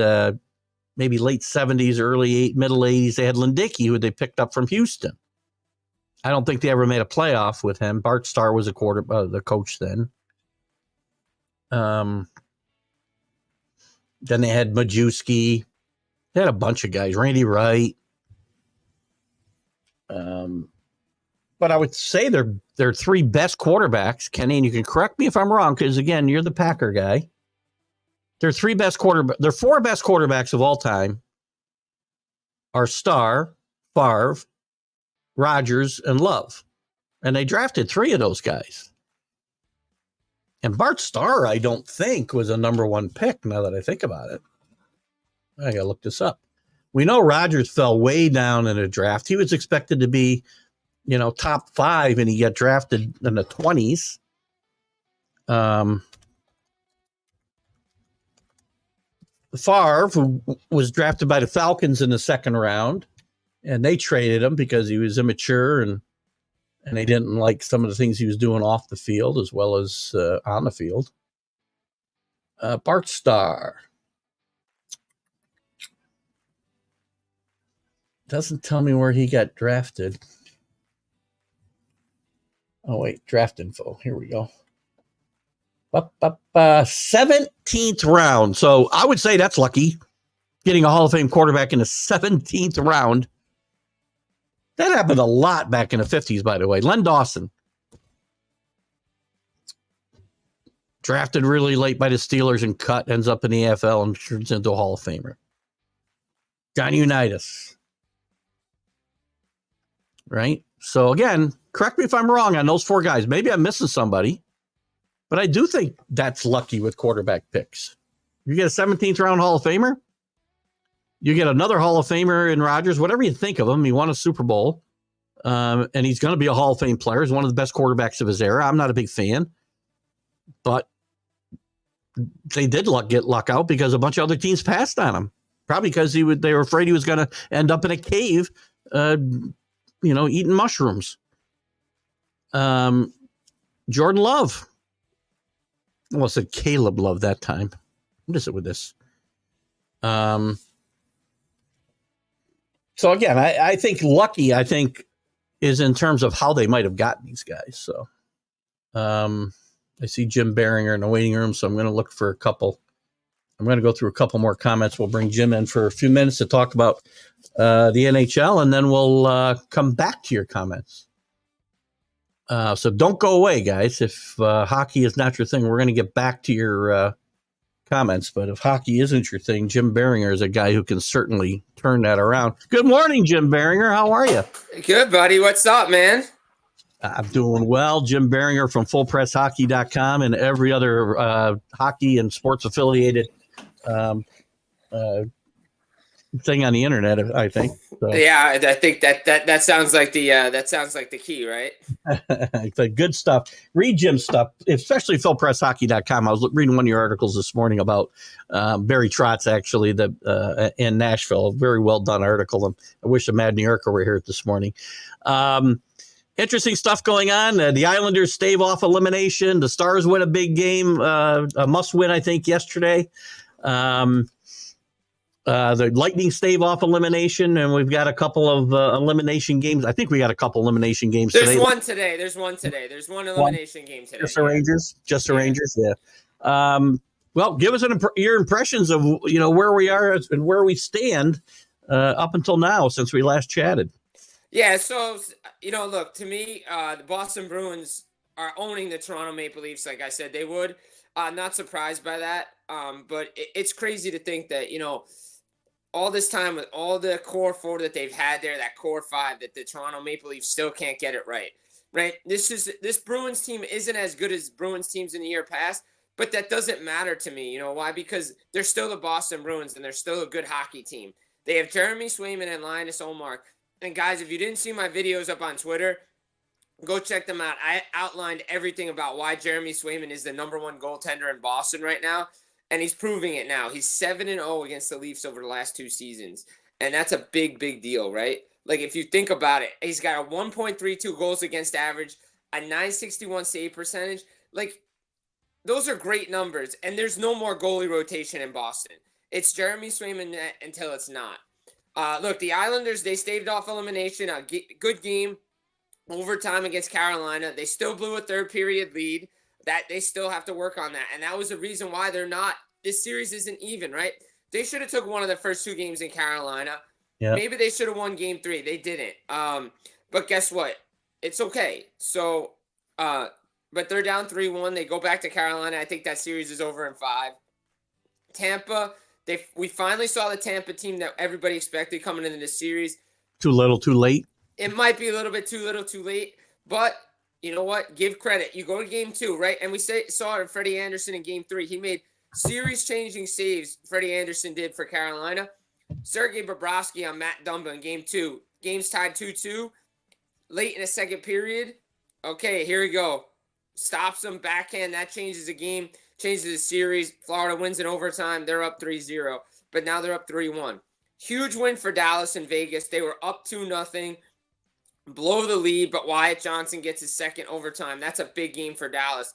maybe late 70s, middle 80s they had Lindicki, who they picked up from Houston. I don't think they ever made a playoff with him. Bart Starr was the coach then. Then they had Majewski. They had a bunch of guys, Randy Wright. But I would say their three best quarterbacks, Kenny, and you can correct me if I'm wrong, because again, you're the Packer guy. Their four best quarterbacks of all time are Starr, Favre, Rodgers, and Love. And they drafted three of those guys. And Bart Starr, I don't think, was a number one pick, now that I think about it. I got to look this up. We know Rodgers fell way down in the draft. He was expected to be, top 5, and he got drafted in the 20s. Favre, who was drafted by the Falcons in the second round, and they traded him because he was immature and they didn't like some of the things he was doing off the field as well as on the field. Bart Starr. Doesn't tell me where he got drafted. Oh, wait, draft info. Here we go. 17th round. So I would say that's lucky, getting a Hall of Fame quarterback in the 17th round. That happened a lot back in the 50s, by the way. Len Dawson. Drafted really late by the Steelers and ends up in the AFL and turns into a Hall of Famer. Johnny Unitas. Right? So again, correct me if I'm wrong on those four guys. Maybe I'm missing somebody, but I do think that's lucky with quarterback picks. You get a 17th round Hall of Famer. You get another Hall of Famer in Rodgers, whatever you think of him. He won a Super Bowl, and he's going to be a Hall of Fame player. He's one of the best quarterbacks of his era. I'm not a big fan, but they did get luck out because a bunch of other teams passed on him. Probably because they were afraid he was going to end up in a cave, eating mushrooms. Jordan Love. Well, I said Caleb Love that time. What is it with this? So again, I think lucky, is in terms of how they might have gotten these guys. So I see Jim Biringer in the waiting room, so I'm going to look for a couple. I'm going to go through a couple more comments. We'll bring Jim in for a few minutes to talk about the NHL, and then we'll come back to your comments. So don't go away, guys. If hockey is not your thing, we're going to get back to your comments. But if hockey isn't your thing, Jim Biringer is a guy who can certainly turn that around. Good morning, Jim Biringer. How are you? Good, buddy. What's up, man? I'm doing well. Jim Biringer from FullPressHockey.com and every other hockey and sports affiliated thing on the internet, I think. So. Yeah, I think that sounds like the key, right? The good stuff. Read Jim's stuff, especially FullPressHockey.com. I was reading one of your articles this morning about Barry Trotz, actually, in Nashville. A very well done article, and I wish a Mad New Yorker were here this morning. Interesting stuff going on. The Islanders stave off elimination. The Stars win a big game, a must win, I think, yesterday. The Lightning stave off elimination, and we've got a couple of elimination games. I think we got a couple elimination games today. There's one today. There's one elimination game today. Just the Rangers? Just the Rangers, yeah. Well, give us your impressions of where we are and where we stand up until now since we last chatted. Yeah, so, look, to me, the Boston Bruins are owning the Toronto Maple Leafs like I said they would. Not surprised by that, but it's crazy to think that, all this time with all the core four that they've had there, that core five, that the Toronto Maple Leafs still can't get it right. This Bruins team isn't as good as Bruins teams in the year past, but that doesn't matter to me. You know why? Because they're still the Boston Bruins, and they're still a good hockey team. They have Jeremy Swayman and Linus Ullmark. And guys, if you didn't see my videos up on Twitter, go check them out. I outlined everything about why Jeremy Swayman is the number one goaltender in Boston right now. and he's proving it now. He's 7-0 against the Leafs over the last 2 seasons, and that's a big, big deal, right? Like, if you think about it, he's got a 1.32 goals against average, a 961 save percentage. Like, those are great numbers, and there's no more goalie rotation in Boston. It's Jeremy Swayman net until it's not. Look, the Islanders, they staved off elimination. A good game, overtime against Carolina. They still blew a third period lead. That they still have to work on that, and that was the reason why they're not. This series isn't even, right? They should have took one of the first 2 games in Carolina. Yeah. Maybe they should have won game 3. They didn't. But guess what? It's okay. So, but they're down 3-1. They go back to Carolina. I think that series is over in 5. Tampa, we finally saw the Tampa team that everybody expected coming into this series. Too little, too late. It might be a little bit too little, too late, but you know what? Give credit. You go to game 2, right? And we saw it in Freddie Anderson in game 3. He made series-changing saves, Freddie Anderson did for Carolina. Sergei Bobrovsky on Matt Dumba in game 2. Game's tied 2-2. Late in the second period. Okay, here we go. Stops them, backhand. That changes the game, changes the series. Florida wins in overtime. They're up 3-0, but now they're up 3-1. Huge win for Dallas and Vegas. They were up 2-0. Blow the lead, but Wyatt Johnson gets his second overtime. That's a big game for Dallas.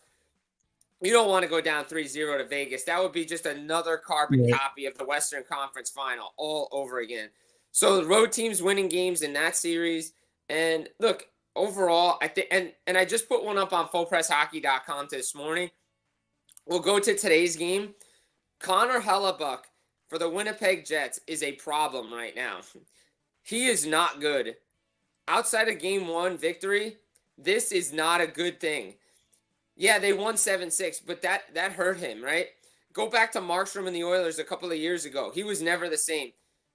You don't want to go down 3-0 to Vegas. That would be just another carbon copy of the Western Conference Final all over again. So the road team's winning games in that series. And look, overall, I think, and I just put one up on FullPressHockey.com this morning. We'll go to today's game. Connor Hellebuck for the Winnipeg Jets is a problem right now. He is not good. Outside of game 1 victory, this is not a good thing. Yeah, they won 7-6, but that hurt him, right? Go back to Markstrom and the Oilers a couple of years ago. He was never the same.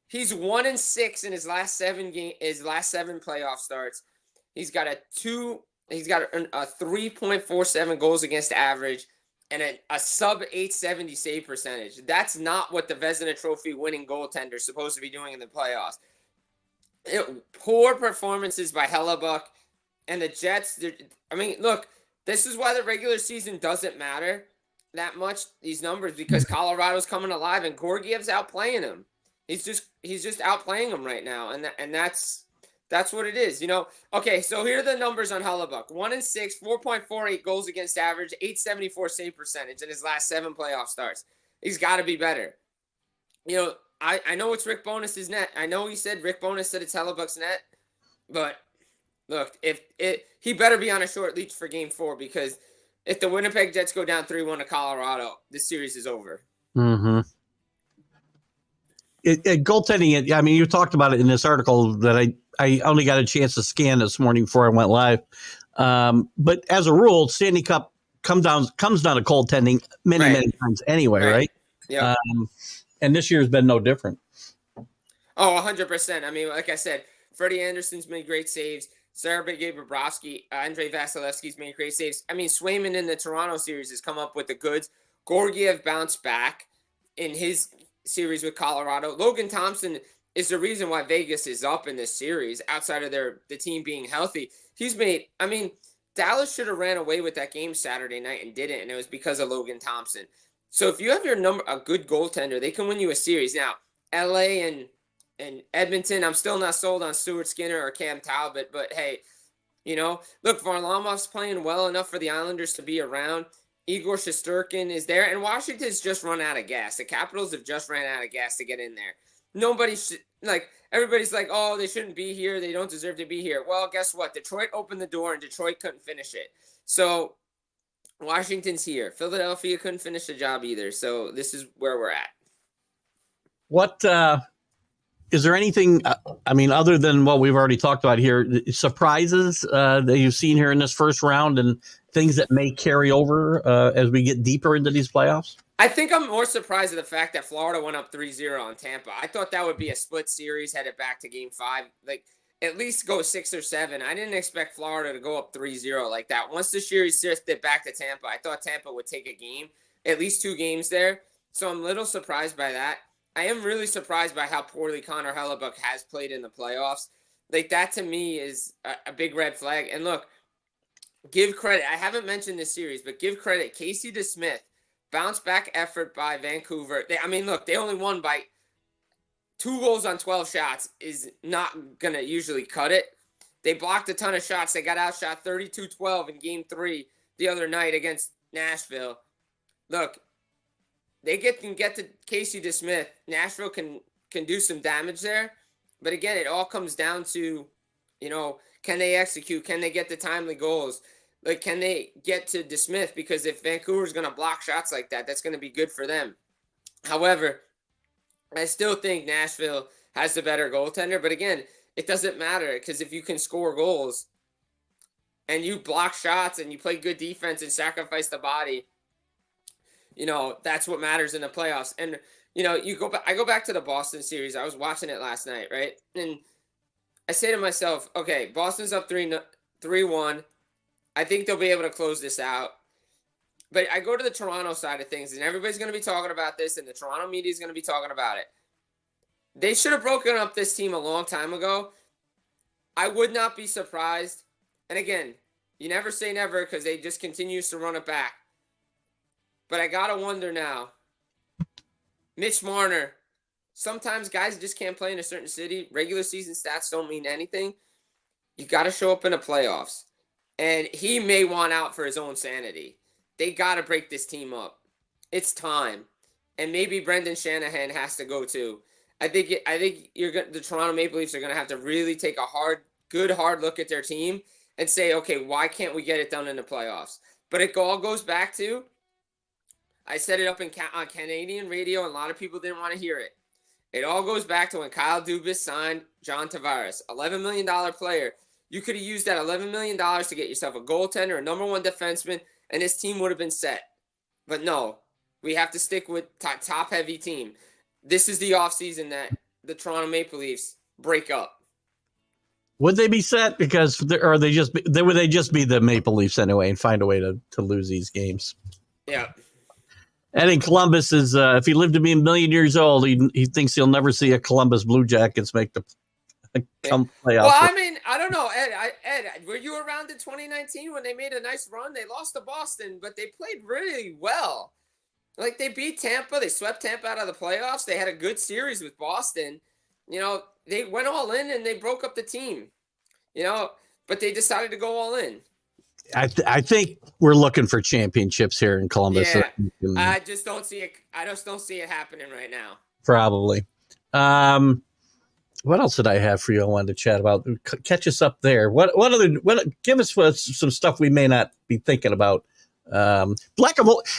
He's 1-6 in his last 7 playoff starts. He's got a 3.47 goals against average and a sub 870 save percentage. That's not what the Vezina Trophy winning goaltender is supposed to be doing in the playoffs. Poor performances by Hellebuck and the Jets. I mean, look, this is why the regular season doesn't matter that much, these numbers, because Colorado's coming alive and Gorgiev's outplaying him. He's just outplaying him right now, and that's what it is, you know. Okay, so here are the numbers on Hellebuck: 1-6, 4.48 goals against average, 874 save percentage in his last 7 playoff starts. He's got to be better. You know, I know it's Rick Bonus's net. I know Rick Bonus said it's Hellebuck's net, but look, he better be on a short leash for game 4, because if the Winnipeg Jets go down 3-1 to Colorado, this series is over. Mm-hmm. Goaltending, I mean, you talked about it in this article that I only got a chance to scan this morning before I went live. But as a rule, Stanley Cup comes down to goaltending many times anyway, right? Yeah. And this year has been no different. Oh, 100%. I mean, like I said, Freddie Anderson's made great saves. Sergei Bobrovsky, Andrei Vasilevsky's made great saves. I mean, Swayman in the Toronto series has come up with the goods. Gorgiev bounced back in his series with Colorado. Logan Thompson is the reason why Vegas is up in this series, outside of the team being healthy. Dallas should have ran away with that game Saturday night and didn't, and it was because of Logan Thompson. So if you have a good goaltender, they can win you a series. Now, LA and Edmonton, I'm still not sold on Stuart Skinner or Cam Talbot, but hey, you know, look, Varlamov's playing well enough for the Islanders to be around. Igor Shesterkin is there, and Washington's just run out of gas. The Capitals have just ran out of gas to get in there. Everybody's like, oh, they shouldn't be here. They don't deserve to be here. Well, guess what? Detroit opened the door, and Detroit couldn't finish it. So Washington's here. Philadelphia couldn't finish the job either. So this is where we're at. What is there anything, other than what we've already talked about here, surprises that you've seen here in this first round and things that may carry over as we get deeper into these playoffs? I think I'm more surprised at the fact that Florida went up 3-0 on Tampa. I thought that would be a split series, headed back to game 5. Like, at least go 6 or 7. I didn't expect Florida to go up 3-0 like that. Once the series shifted back to Tampa, I thought Tampa would take a game, at least 2 games there. So I'm a little surprised by that. I am really surprised by how poorly Connor Hellebuck has played in the playoffs. Like, that to me is a big red flag. And look, give credit. I haven't mentioned this series, but give credit. Casey DeSmith bounce back effort by Vancouver. Look, they only won by 2 goals on 12 shots is not going to usually cut it. They blocked a ton of shots. They got outshot 32-12 in game 3 the other night against Nashville. Look, they can get to Casey DeSmith. Nashville can do some damage there. But again, it all comes down to, can they execute? Can they get the timely goals? Like, can they get to DeSmith? Because if Vancouver's going to block shots like that, that's going to be good for them. However, I still think Nashville has the better goaltender. But again, it doesn't matter because if you can score goals and you block shots and you play good defense and sacrifice the body, that's what matters in the playoffs. And, I go back to the Boston series. I was watching it last night, right? And I say to myself, okay, Boston's up 3-1. I think they'll be able to close this out. But I go to the Toronto side of things, and everybody's going to be talking about this, and the Toronto media is going to be talking about it. They should have broken up this team a long time ago. I would not be surprised. And again, you never say never because they just continues to run it back. But I got to wonder now. Mitch Marner, sometimes guys just can't play in a certain city. Regular season stats don't mean anything. You got to show up in the playoffs. And he may want out for his own sanity. They got to break this team up. It's time. And maybe Brendan Shanahan has to go too. I think the Toronto Maple Leafs are going to have to really take a hard look at their team and say, okay, why can't we get it done in the playoffs? But it all goes back to, I said it up on Canadian radio, and a lot of people didn't want to hear it. It all goes back to when Kyle Dubas signed John Tavares, $11 million player. You could have used that $11 million to get yourself a goaltender, a number 1 defenseman, and this team would have been set. But no, we have to stick with top-heavy team. This is the offseason that the Toronto Maple Leafs break up. Would they be set because, or would they just be the Maple Leafs anyway and find a way to lose these games? Yeah. And in Columbus is if he lived to be a million years old, he thinks he'll never see a Columbus Blue Jackets make the playoffs. Well, I don't know, Ed, were you around in 2019 when they made a nice run? They lost to Boston, but they played really well. Like, they beat Tampa. They swept Tampa out of the playoffs. They had a good series with Boston. They went all in and they broke up the team. But they decided to go all in. I think we're looking for championships here in Columbus. Yeah, I just don't see it. I just don't see it happening right now. Probably. What else did I have for you? I wanted to chat about. Catch us up there. Give us some stuff we may not be thinking about. I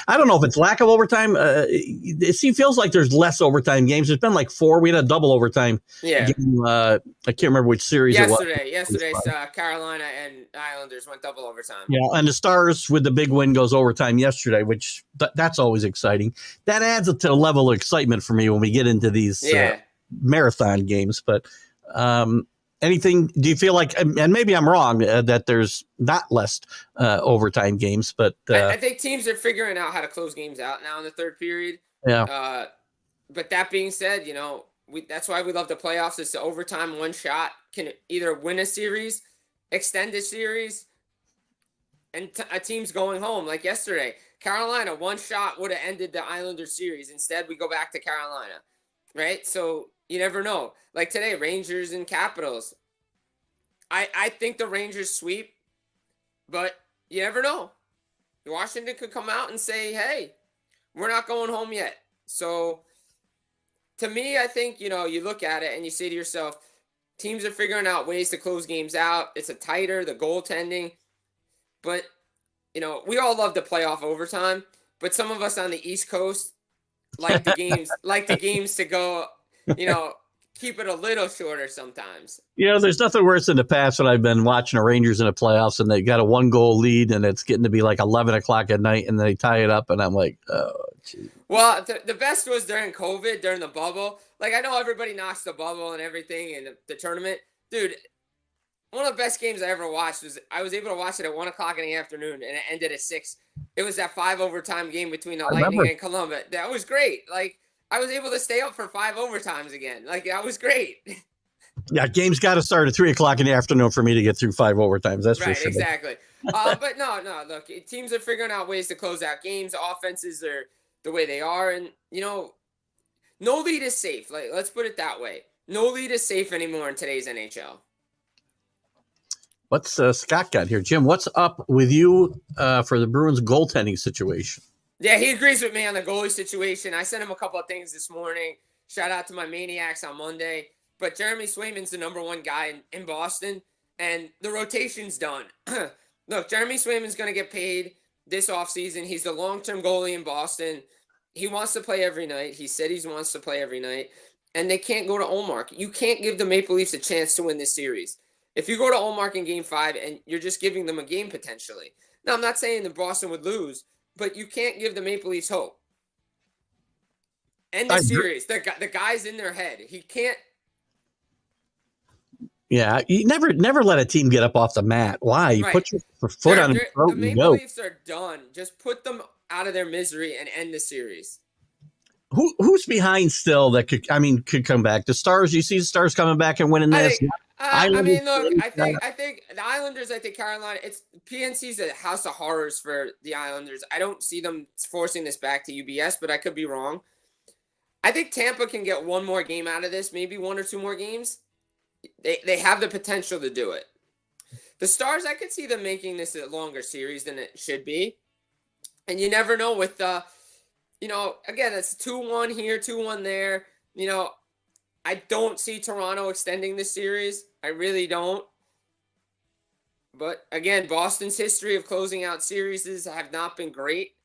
don't know if it's lack of overtime. It feels like there's less overtime games. There's been like 4. We had a double overtime game. I can't remember which series it was. Yesterday's Carolina and Islanders went double overtime. Yeah, and the Stars with the big win goes overtime yesterday, which that's always exciting. That adds to a level of excitement for me when we get into these marathon games. But anything, do you feel like, and maybe I'm wrong, that there's not less overtime games, but I think teams are figuring out how to close games out now in the third period. Yeah. But that being said, that's why we love the playoffs. It's the overtime, one shot can either win a series, extend a series, and a team's going home. Like yesterday, Carolina, one shot would have ended the Islanders series. Instead, we go back to Carolina, right? So you never know. Like today, Rangers and Capitals. I think the Rangers sweep, but you never know. Washington could come out and say, hey, we're not going home yet. So to me, I think, you look at it and you say to yourself, teams are figuring out ways to close games out. It's the goaltending. But, we all love the playoff overtime, but some of us on the East Coast like the games to go, keep it a little shorter sometimes. There's nothing worse in the past when I've been watching the Rangers in the playoffs and they got a 1-goal lead and it's getting to be like 11 o'clock at night and they tie it up and I'm like, oh, geez. Well, the best was during COVID, during the bubble. Like, I know everybody knocks the bubble and everything and the tournament. Dude, one of the best games I ever watched was I was able to watch it at 1 o'clock in the afternoon and it ended at 6. It was that 5 overtime game between the Lightning and Columbus. That was great. Like, I was able to stay up for 5 overtimes again. Like, that was great. Yeah, games got to start at 3 o'clock in the afternoon for me to get through 5 overtimes. That's for sure. Exactly. But no, look, teams are figuring out ways to close out games. Offenses are, the way they are. And, no lead is safe. Like, let's put it that way. No lead is safe anymore in today's NHL. What's Scott got here? Jim, what's up with you for the Bruins goaltending situation? Yeah, he agrees with me on the goalie situation. I sent him a couple of things this morning. Shout out to my Maniacs on Monday. But Jeremy Swayman's the number one guy in Boston, and the rotation's done. Look, Jeremy Swayman's going to get paid this offseason. He's the long-term goalie in Boston. He wants to play every night. He said he wants to play every night. And they can't go to Ullmark. You can't give the Maple Leafs a chance to win this series. If you go to Ullmark in Game 5 and you're just giving them a game potentially. Now, I'm not saying that Boston would lose, but you can't give the Maple Leafs hope. End the series. The guy's in their head. He can't. Yeah, you never let a team get up off the mat. Why? You put your foot on the throat and go. The Maple Leafs are done. Just put them out of their misery and end the series. Who's behind still that could come back? The Stars. You see the Stars coming back and winning this. I think the Islanders. I think Carolina. It's PNC's a house of horrors for the Islanders. I don't see them forcing this back to UBS, but I could be wrong. I think Tampa can get one more game out of this, maybe one or two more games. They have the potential to do it. The Stars, I could see them making this a longer series than it should be. And you never know with again, it's 2-1 here, 2-1 there. I don't see Toronto extending this series. I really don't. But again, Boston's history of closing out series have not been great.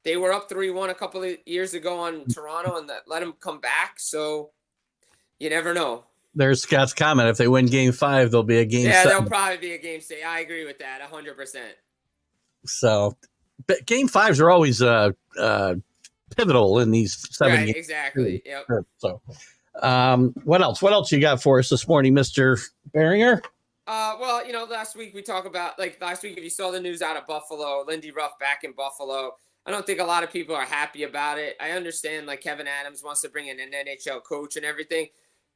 They were up 3-1 a couple of years ago on Toronto and that let them come back. So you never know. There's Scott's comment. If they win Game 5, there'll be a Game 7. Yeah, there'll probably be a Game 6. I agree with that 100%. So, but Game 5s are always pivotal in these 7 games. Right, exactly. Yep. So, what else? What else you got for us this morning, Mr. Biringer? Well, last week we talked about, last week, if you saw the news out of Buffalo, Lindy Ruff back in Buffalo, I don't think a lot of people are happy about it. I understand, Kevin Adams wants to bring in an NHL coach and everything,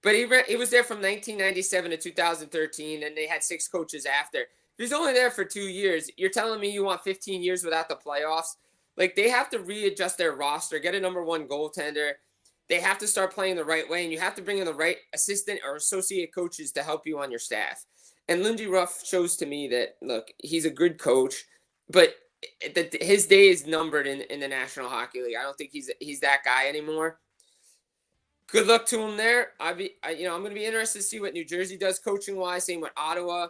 but he was there from 1997 to 2013, and they had 6 coaches after. If he's only there for 2 years, you're telling me you want 15 years without the playoffs? They have to readjust their roster, get a number one goaltender. They have to start playing the right way, and you have to bring in the right assistant or associate coaches to help you on your staff. And Lindy Ruff shows to me that, look, he's a good coach, but his day is numbered in the National Hockey League. I don't think he's that guy anymore. Good luck to him there. I'm going to be interested to see what New Jersey does coaching wise. Same with Ottawa.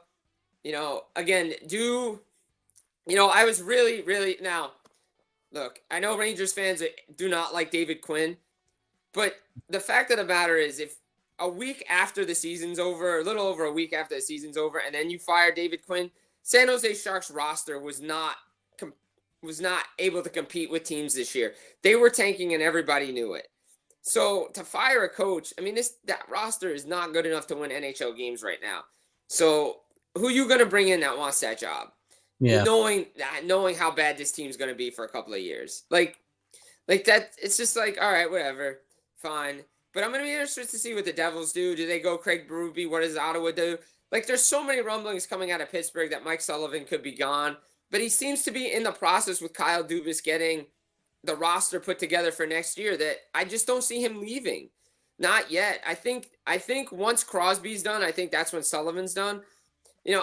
Again, I was really, really now. Look, I know Rangers fans do not like David Quinn, but the fact of the matter is, if a week after the season's over, a little over a week after the season's over, and then you fire David Quinn, San Jose Sharks roster was not able to compete with teams this year. They were tanking, and everybody knew it. So to fire a coach, that roster is not good enough to win NHL games right now. So who are you going to bring in that wants that job? Yeah. Knowing how bad this team's going to be for a couple of years. Like that, it's just all right, whatever, fine. But I'm going to be interested to see what the Devils do. Do they go Craig Berube? What does Ottawa do? There's so many rumblings coming out of Pittsburgh that Mike Sullivan could be gone. But he seems to be in the process with Kyle Dubas getting the roster put together for next year that I just don't see him leaving. Not yet. I think once Crosby's done, I think that's when Sullivan's done.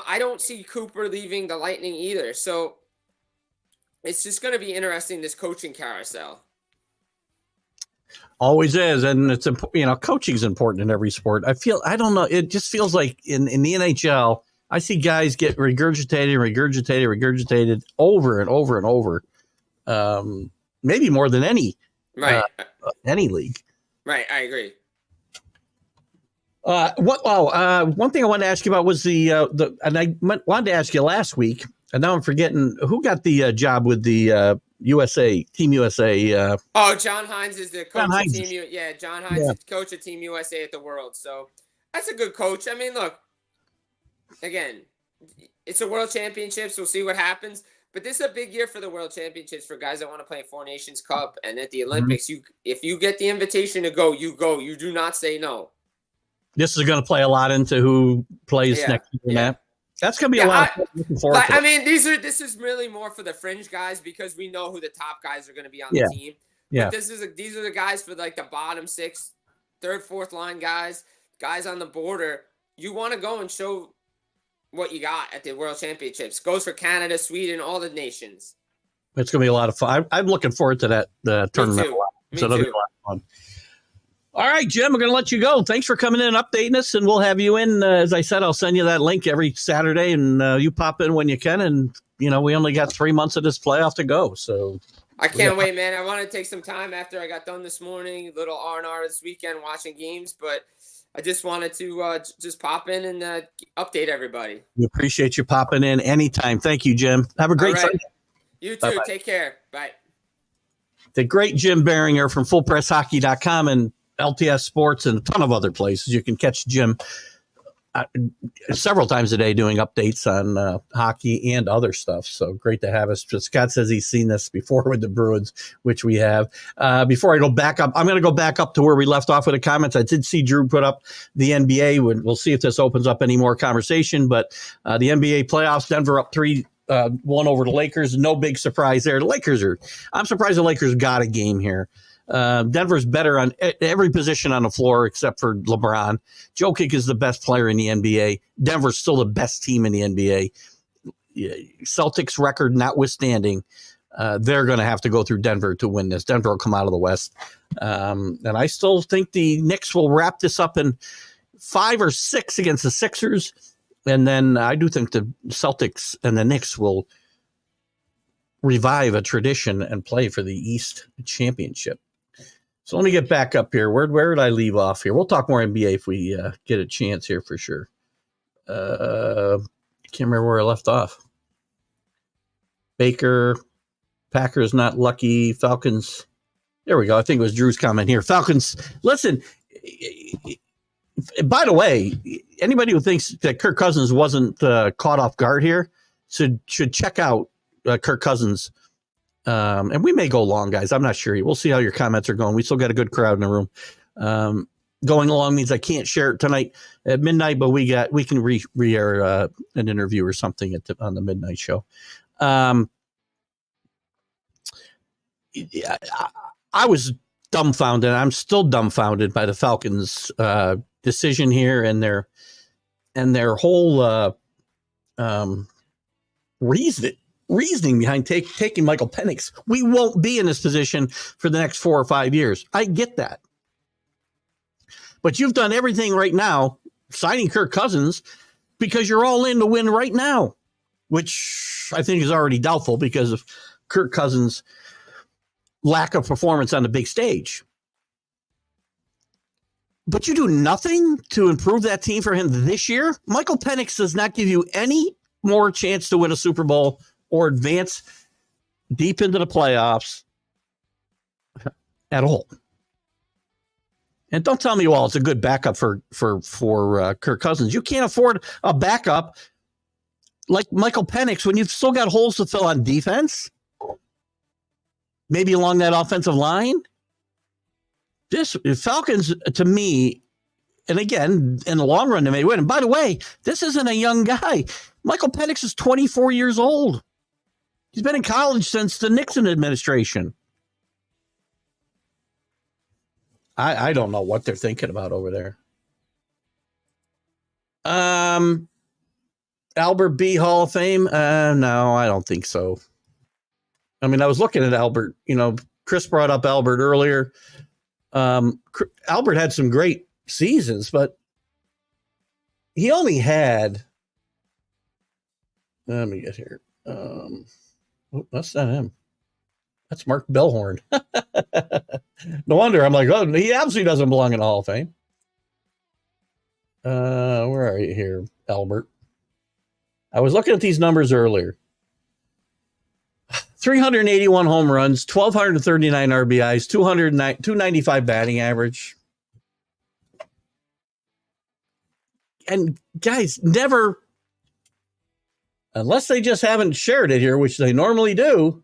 I don't see Cooper leaving the Lightning either. So it's just going to be interesting, this coaching carousel. Always is. And it's, coaching is important in every sport. I don't know. It just feels like in the NHL, I see guys get regurgitated over and over and over. Maybe more than any league. Right. I agree. One thing I wanted to ask you about was and I wanted to ask you last week, and now I'm forgetting who got the job with the Team USA. John Hines is the coach of Team USA. Yeah, John Hines is coach of Team USA at the World. So that's a good coach. Look, again, it's a World Championships. We'll see what happens. But this is a big year for the World Championships for guys that want to play Four Nations Cup and at the Olympics. Mm-hmm. If you get the invitation to go, you go. You do not say no. This is going to play a lot into who plays next year. That's going to be a lot of fun. Looking forward to I mean, this is really more for the fringe guys because we know who the top guys are going to be on the team. Yeah. But these are the guys for like the bottom six, third, fourth line guys on the border. You want to go and show what you got at the World Championships. Goes for Canada, Sweden, all the nations. It's going to be a lot of fun. I'm looking forward to that tournament. Me so that'll be a lot of fun. All right, Jim, we're going to let you go. Thanks for coming in and updating us, and we'll have you in. As I said, I'll send you that link every Saturday, and you pop in when you can. And, we only got 3 months of this playoff to go. So I can't wait, man. I want to take some time after I got done this morning, a little R&R this weekend watching games, but I just wanted to just pop in and update everybody. We appreciate you popping in anytime. Thank you, Jim. Have a great Sunday. You too. Bye-bye. Take care. Bye. The great Jim Biringer from FullPressHockey.com and LTS Sports and a ton of other places. You can catch Jim several times a day doing updates on hockey and other stuff. So great to have us. Scott says he's seen this before with the Bruins, which we have. Before I go back up, I'm going to go back up to where we left off with the comments. I did see Drew put up the NBA. We'll see if this opens up any more conversation. But the NBA playoffs, Denver up 3-1 over the Lakers. No big surprise there. I'm surprised the Lakers got a game here. Denver's better on every position on the floor except for LeBron. Jokic is the best player in the NBA. Denver's still the best team in the NBA. Celtics record notwithstanding, they're going to have to go through Denver to win this. Denver will come out of the West. And I still think the Knicks will wrap this up in 5 or 6 against the Sixers. And then I do think the Celtics and the Knicks will revive a tradition and play for the East Championship. So let me get back up here. Where did I leave off here? We'll talk more NBA if we get a chance here for sure. Can't remember where I left off. Baker, Packers not lucky. Falcons. There we go. I think it was Drew's comment here. Falcons. Listen, by the way, anybody who thinks that Kirk Cousins wasn't caught off guard here should check out Kirk Cousins. And we may go long, guys. I'm not sure. We'll see how your comments are going. We still got a good crowd in the room. Going along means I can't share it tonight at midnight, but we can re-air an interview or something on the midnight show. I was dumbfounded. I'm still dumbfounded by the Falcons' decision here and their whole reasoning behind taking Michael Penix. We won't be in this position for the next 4 or 5 years. I get that. But you've done everything right now, signing Kirk Cousins, because you're all in to win right now, which I think is already doubtful because of Kirk Cousins' lack of performance on the big stage. But you do nothing to improve that team for him this year? Michael Penix does not give you any more chance to win a Super Bowl or advance deep into the playoffs at all. And don't tell me, well, it's a good backup for Kirk Cousins. You can't afford a backup like Michael Penix when you've still got holes to fill on defense, maybe along that offensive line. This Falcons, to me, and again, in the long run, they may win. And by the way, this isn't a young guy. Michael Penix is 24 years old. He's been in college since the Nixon administration. I don't know what they're thinking about over there. Albert B. Hall of Fame? No, I don't think so. I mean, I was looking at Albert. Chris brought up Albert earlier. Albert had some great seasons, but he only had. Let me get here. That's not him. That's Mark Bellhorn. No wonder I'm like, oh, he absolutely doesn't belong in the Hall of Fame. Where are you here, Albert? I was looking at these numbers earlier. 381 home runs, 1,239 RBIs, 295 batting average. And guys, never, unless they just haven't shared it here, which they normally do,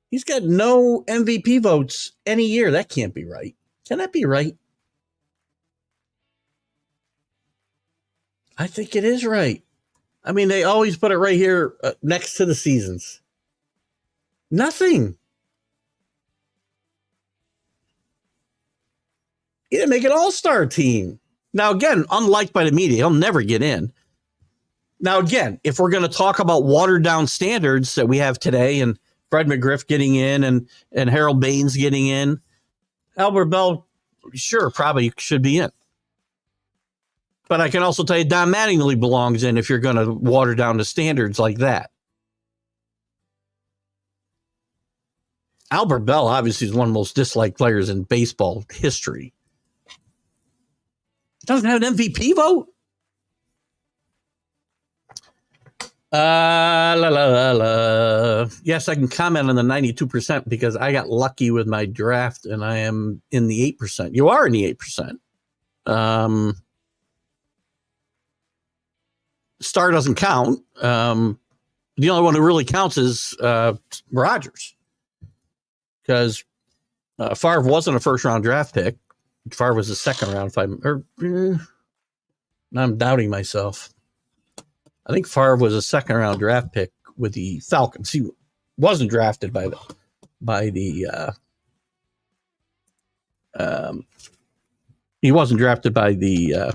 he's got no MVP votes any year. That can't be right. Can that be right? I think it is right. I mean, they always put it right here next to the seasons. Nothing. He didn't make an all-star team. Now, again, unliked by the media, he'll never get in. Now, again, if we're going to talk about watered-down standards that we have today and Fred McGriff getting in and Harold Baines getting in, Albert Bell, sure, probably should be in. But I can also tell you Don Mattingly belongs in if you're going to water down the standards like that. Albert Bell, obviously, is one of the most disliked players in baseball history. Doesn't have an MVP vote? Yes, I can comment on the 92% because I got lucky with my draft and I am in the 8%. You are in the 8%. Star doesn't count. The only one who really counts is Rodgers because Favre wasn't a first-round draft pick. Favre was a second-round. I'm doubting myself. I think Favre was a second-round draft pick with the Falcons. He wasn't drafted by the he wasn't drafted by the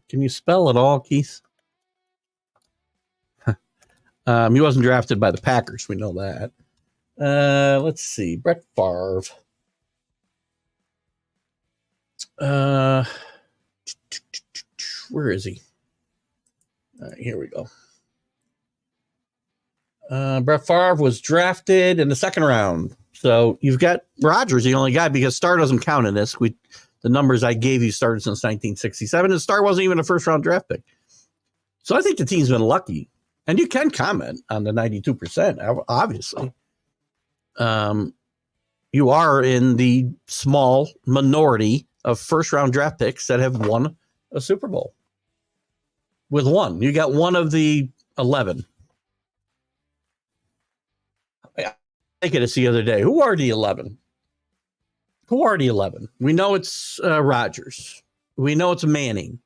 can you spell it all, Keith? He wasn't drafted by the Packers. We know that. Let's see. Brett Favre. Where is he? Here we go. Brett Favre was drafted in the second round. So you've got Rodgers, the only guy, because Star doesn't count in this. The numbers I gave you started since 1967, and Star wasn't even a first-round draft pick. So I think the team's been lucky. And you can comment on the 92%, obviously. You are in the small minority of first-round draft picks that have won a Super Bowl. With one. You got one of the 11. I think of this the other day. Who are the 11? Who are the 11? We know it's Rodgers. We know it's Manning.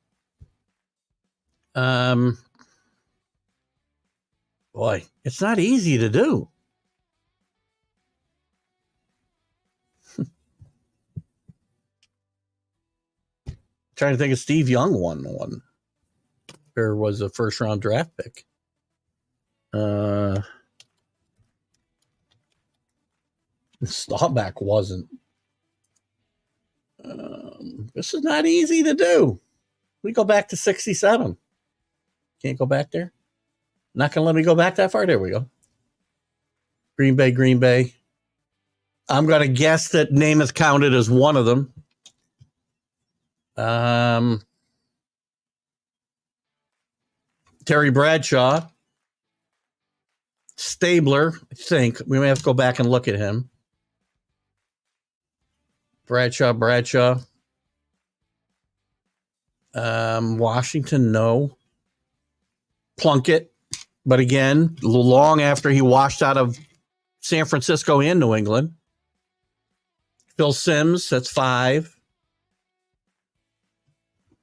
Boy, it's not easy to do. Trying to think if Steve Young won one. Or was a first round draft pick. Staubach wasn't. This is not easy to do. We go back to 67. Can't go back there. Not going to let me go back that far. There we go. Green Bay. I'm going to guess that Namath counted as one of them. Terry Bradshaw. Stabler, I think. We may have to go back and look at him. Bradshaw. Washington, no. Plunkett, but again, long after he washed out of San Francisco and New England. Phil Simms, that's 5.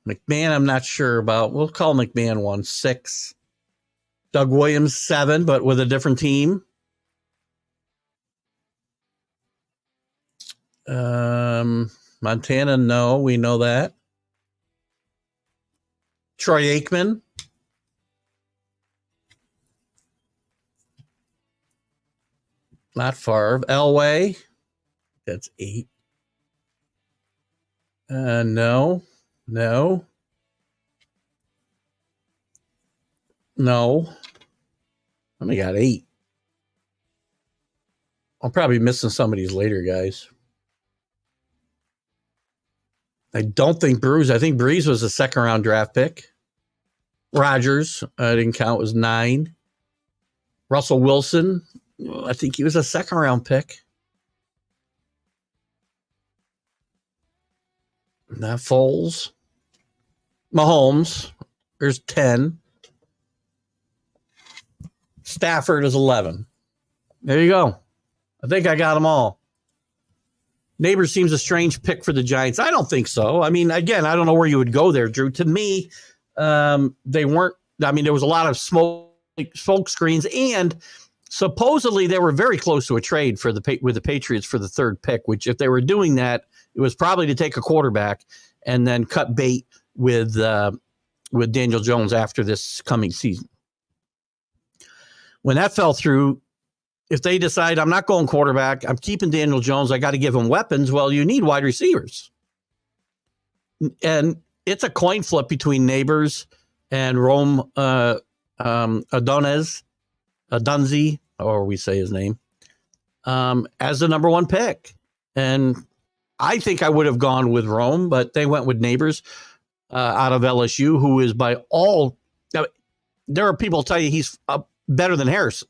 McMahon, I'm not sure about. We'll call McMahon 1, 6. Doug Williams, 7, but with a different team. Montana, no, we know that. Troy Aikman. Not Favre. Elway. That's 8. No. I only got 8. I'm probably missing some of these later guys. I don't think Breeze. I think Breeze was a second round draft pick. Rodgers, I didn't count, was 9. Russell Wilson, I think he was a second round pick. Not Foles. Mahomes, there's 10. Stafford is 11. There you go. I think I got them all. Neighbors seems a strange pick for the Giants. I don't think so. I mean, again, I don't know where you would go there, Drew. To me, they weren't I mean, there was a lot of smoke screens, and supposedly they were very close to a trade with the Patriots for the third pick, which if they were doing that, it was probably to take a quarterback and then cut bait with Daniel Jones after this coming season. When that fell through, if they decide I'm not going quarterback, I'm keeping Daniel Jones, I got to give him weapons. Well, you need wide receivers. And it's a coin flip between Neighbors and Rome Odunze, or we say his name, as the number one pick. And I think I would have gone with Rome, but they went with Neighbors out of LSU, who is by all, there are people tell you he's better than Harrison.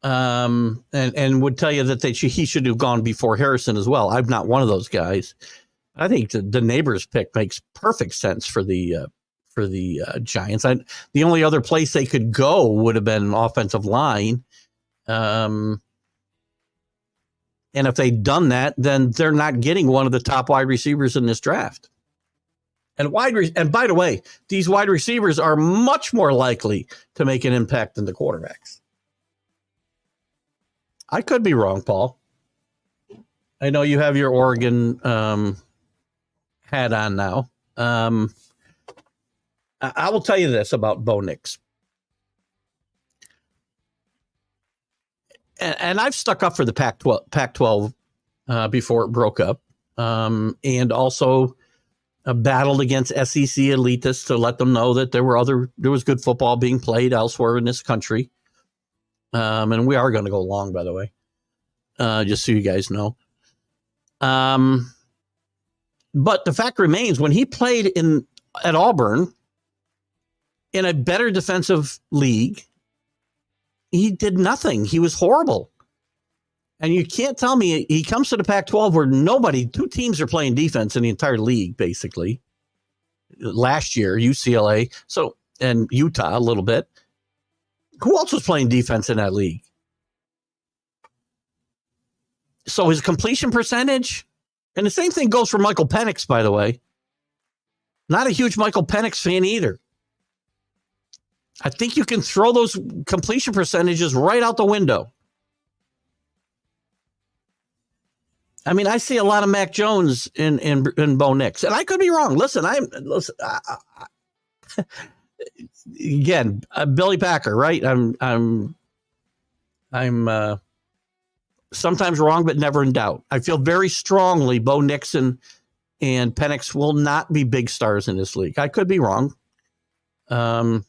And would tell you that he should have gone before Harrison as well. I'm not one of those guys. I think the Neighbors pick makes perfect sense for the Giants. The only other place they could go would have been offensive line. And if they'd done that, then they're not getting one of the top wide receivers in this draft. And by the way, these wide receivers are much more likely to make an impact than the quarterbacks. I could be wrong, Paul. I know you have your Oregon hat on now. I will tell you this about Bo Nix. And I've stuck up for the Pac-12 before it broke up, and also battled against SEC elitists to let them know that there was good football being played elsewhere in this country. And we are going to go long, by the way, just so you guys know. But the fact remains, when he played at Auburn in a better defensive league, he did nothing. He was horrible. And you can't tell me he comes to the Pac-12 where two teams are playing defense in the entire league, basically. Last year, UCLA, and Utah a little bit. Who else was playing defense in that league? So his completion percentage, and the same thing goes for Michael Penix, by the way. Not a huge Michael Penix fan either. I think you can throw those completion percentages right out the window. I mean, I see a lot of Mac Jones in Bo Nix, and I could be wrong. Listen, again, Billy Packer, right? I'm sometimes wrong, but never in doubt. I feel very strongly Bo Nix and Penix will not be big stars in this league. I could be wrong. But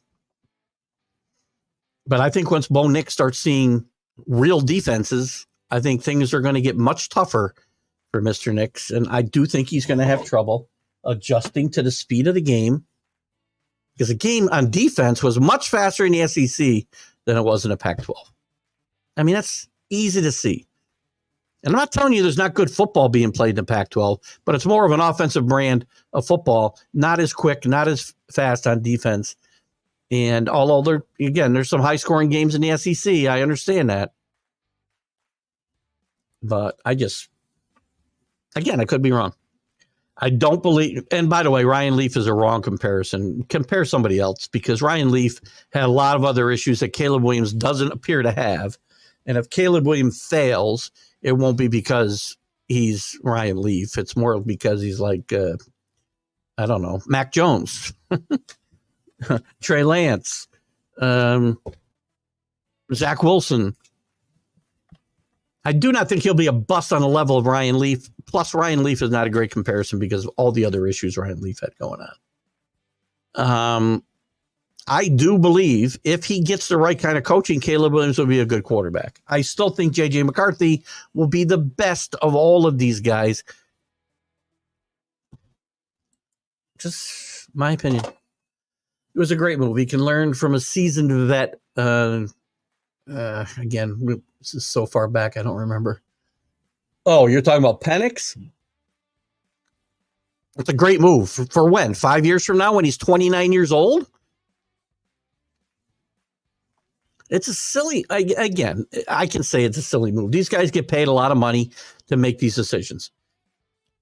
I think once Bo Nix starts seeing real defenses, I think things are going to get much tougher for Mr. Nix. And I do think he's going to have trouble adjusting to the speed of the game, because the game on defense was much faster in the SEC than it was in the Pac-12. I mean, that's easy to see. And I'm not telling you there's not good football being played in the Pac-12, but it's more of an offensive brand of football, not as quick, not as fast on defense. And although there's some high-scoring games in the SEC, I understand that. But I could be wrong. I don't believe, and by the way, Ryan Leaf is a wrong comparison. Compare somebody else, because Ryan Leaf had a lot of other issues that Caleb Williams doesn't appear to have. And if Caleb Williams fails, it won't be because he's Ryan Leaf. It's more because he's like, I don't know, Mac Jones, Trey Lance, Zach Wilson. I do not think he'll be a bust on the level of Ryan Leaf. Plus, Ryan Leaf is not a great comparison because of all the other issues Ryan Leaf had going on. I do believe if he gets the right kind of coaching, Caleb Williams will be a good quarterback. I still think J.J. McCarthy will be the best of all of these guys. Just my opinion. It was a great move. He can learn from a seasoned vet. Again, this is so far back, I don't remember. Oh, you're talking about Penix? It's a great move. For when? 5 years from now when he's 29 years old? It's a silly, again, I can say it's a silly move. These guys get paid a lot of money to make these decisions.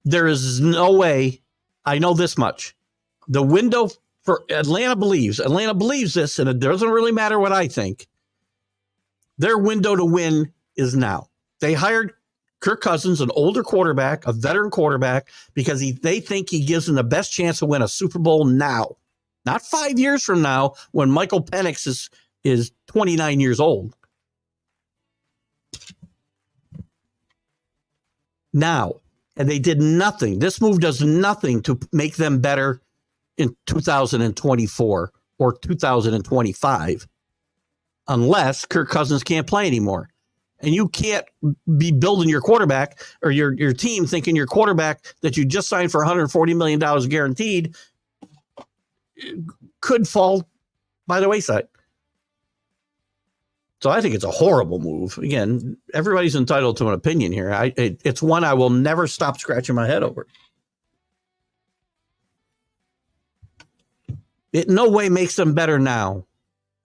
There is no way, I know this much. The window For Atlanta believes this, and it doesn't really matter what I think. Their window to win is now. They hired Kirk Cousins, an older quarterback, a veteran quarterback, because they think he gives them the best chance to win a Super Bowl now, not 5 years from now when Michael Penix is 29 years old. Now, and they did nothing. This move does nothing to make them better in 2024 or 2025, unless Kirk Cousins can't play anymore. And you can't be building your quarterback or your team thinking your quarterback that you just signed for $140 million guaranteed could fall by the wayside. So I think it's a horrible move. Again, everybody's entitled to an opinion here. It's one I will never stop scratching my head over. It no way makes them better now.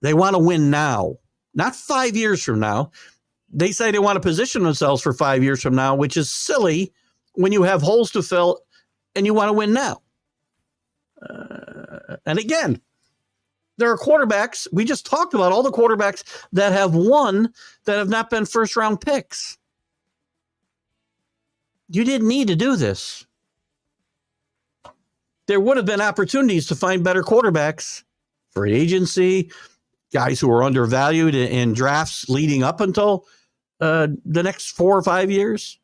They want to win now, not 5 years from now. They say they want to position themselves for 5 years from now, which is silly when you have holes to fill and you want to win now. And again, there are quarterbacks. We just talked about all the quarterbacks that have won that have not been first round picks. You didn't need to do this. There would have been opportunities to find better quarterbacks, free agency, guys who are undervalued in drafts leading up until the next 4 or 5 years.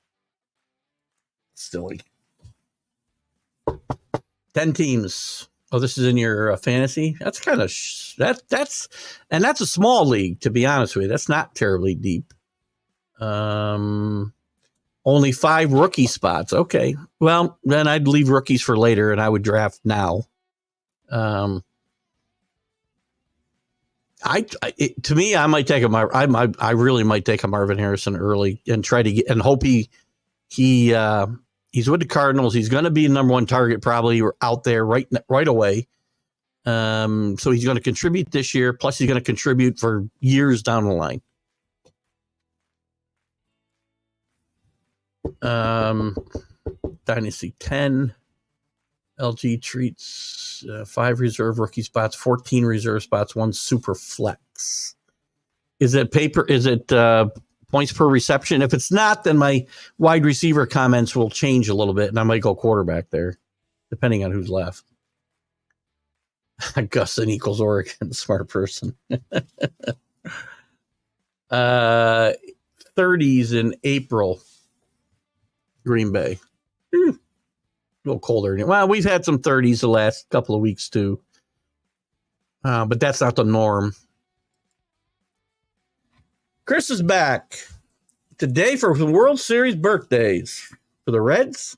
Silly. 10 teams. Oh, this is in your fantasy? That's kind of that's a small league, to be honest with you. That's not terribly deep. Only 5 rookie spots. Okay. Well, then I'd leave rookies for later and I would draft now. To me, I might take I really might take a Marvin Harrison early and try to get and hope he's with the Cardinals. He's going to be the number 1 target probably out there right away. So he's going to contribute this year. Plus, he's going to contribute for years down the line. Dynasty 10. LG treats 5 reserve rookie spots, 14 reserve spots, 1 super flex. Is it points per reception? If it's not, then my wide receiver comments will change a little bit, and I might go quarterback there, depending on who's left. Augustin equals Oregon, smart person. 30s in April, Green Bay. A little colder. Well, we've had some 30s the last couple of weeks too, but that's not the norm. Chris is back today for some World Series birthdays for the Reds.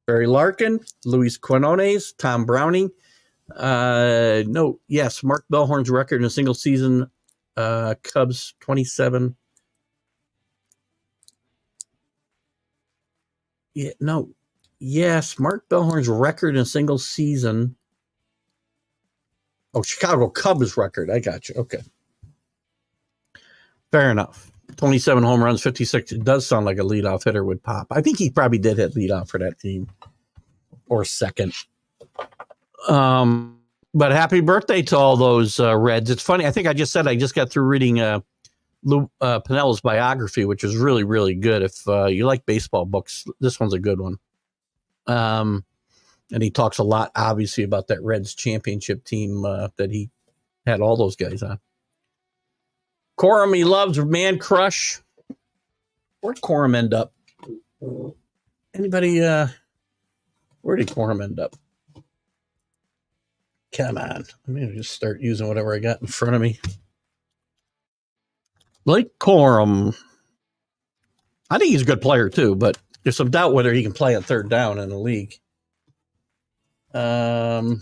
Barry Larkin, Luis Quinones, Tom Browning. Mark Bellhorn's record in a single season. Cubs 27. Yes, Mark Bellhorn's record in a single season. Oh, Chicago Cubs record. I got you. Okay. Fair enough. 27 home runs, 56. It does sound like a leadoff hitter would pop. I think he probably did hit leadoff for that team. Or second. But happy birthday to all those Reds. It's funny. I think I just got through reading Lou Pinella's biography, which is really, really good. If you like baseball books, this one's a good one. And he talks a lot, obviously, about that Reds championship team that he had all those guys on. Corum, he loves Man Crush. Where'd Corum end up? Anybody? Where did Corum end up? Come on. Let me just start using whatever I got in front of me. Blake Corum. I think he's a good player too, but there's some doubt whether he can play on third down in the league. Come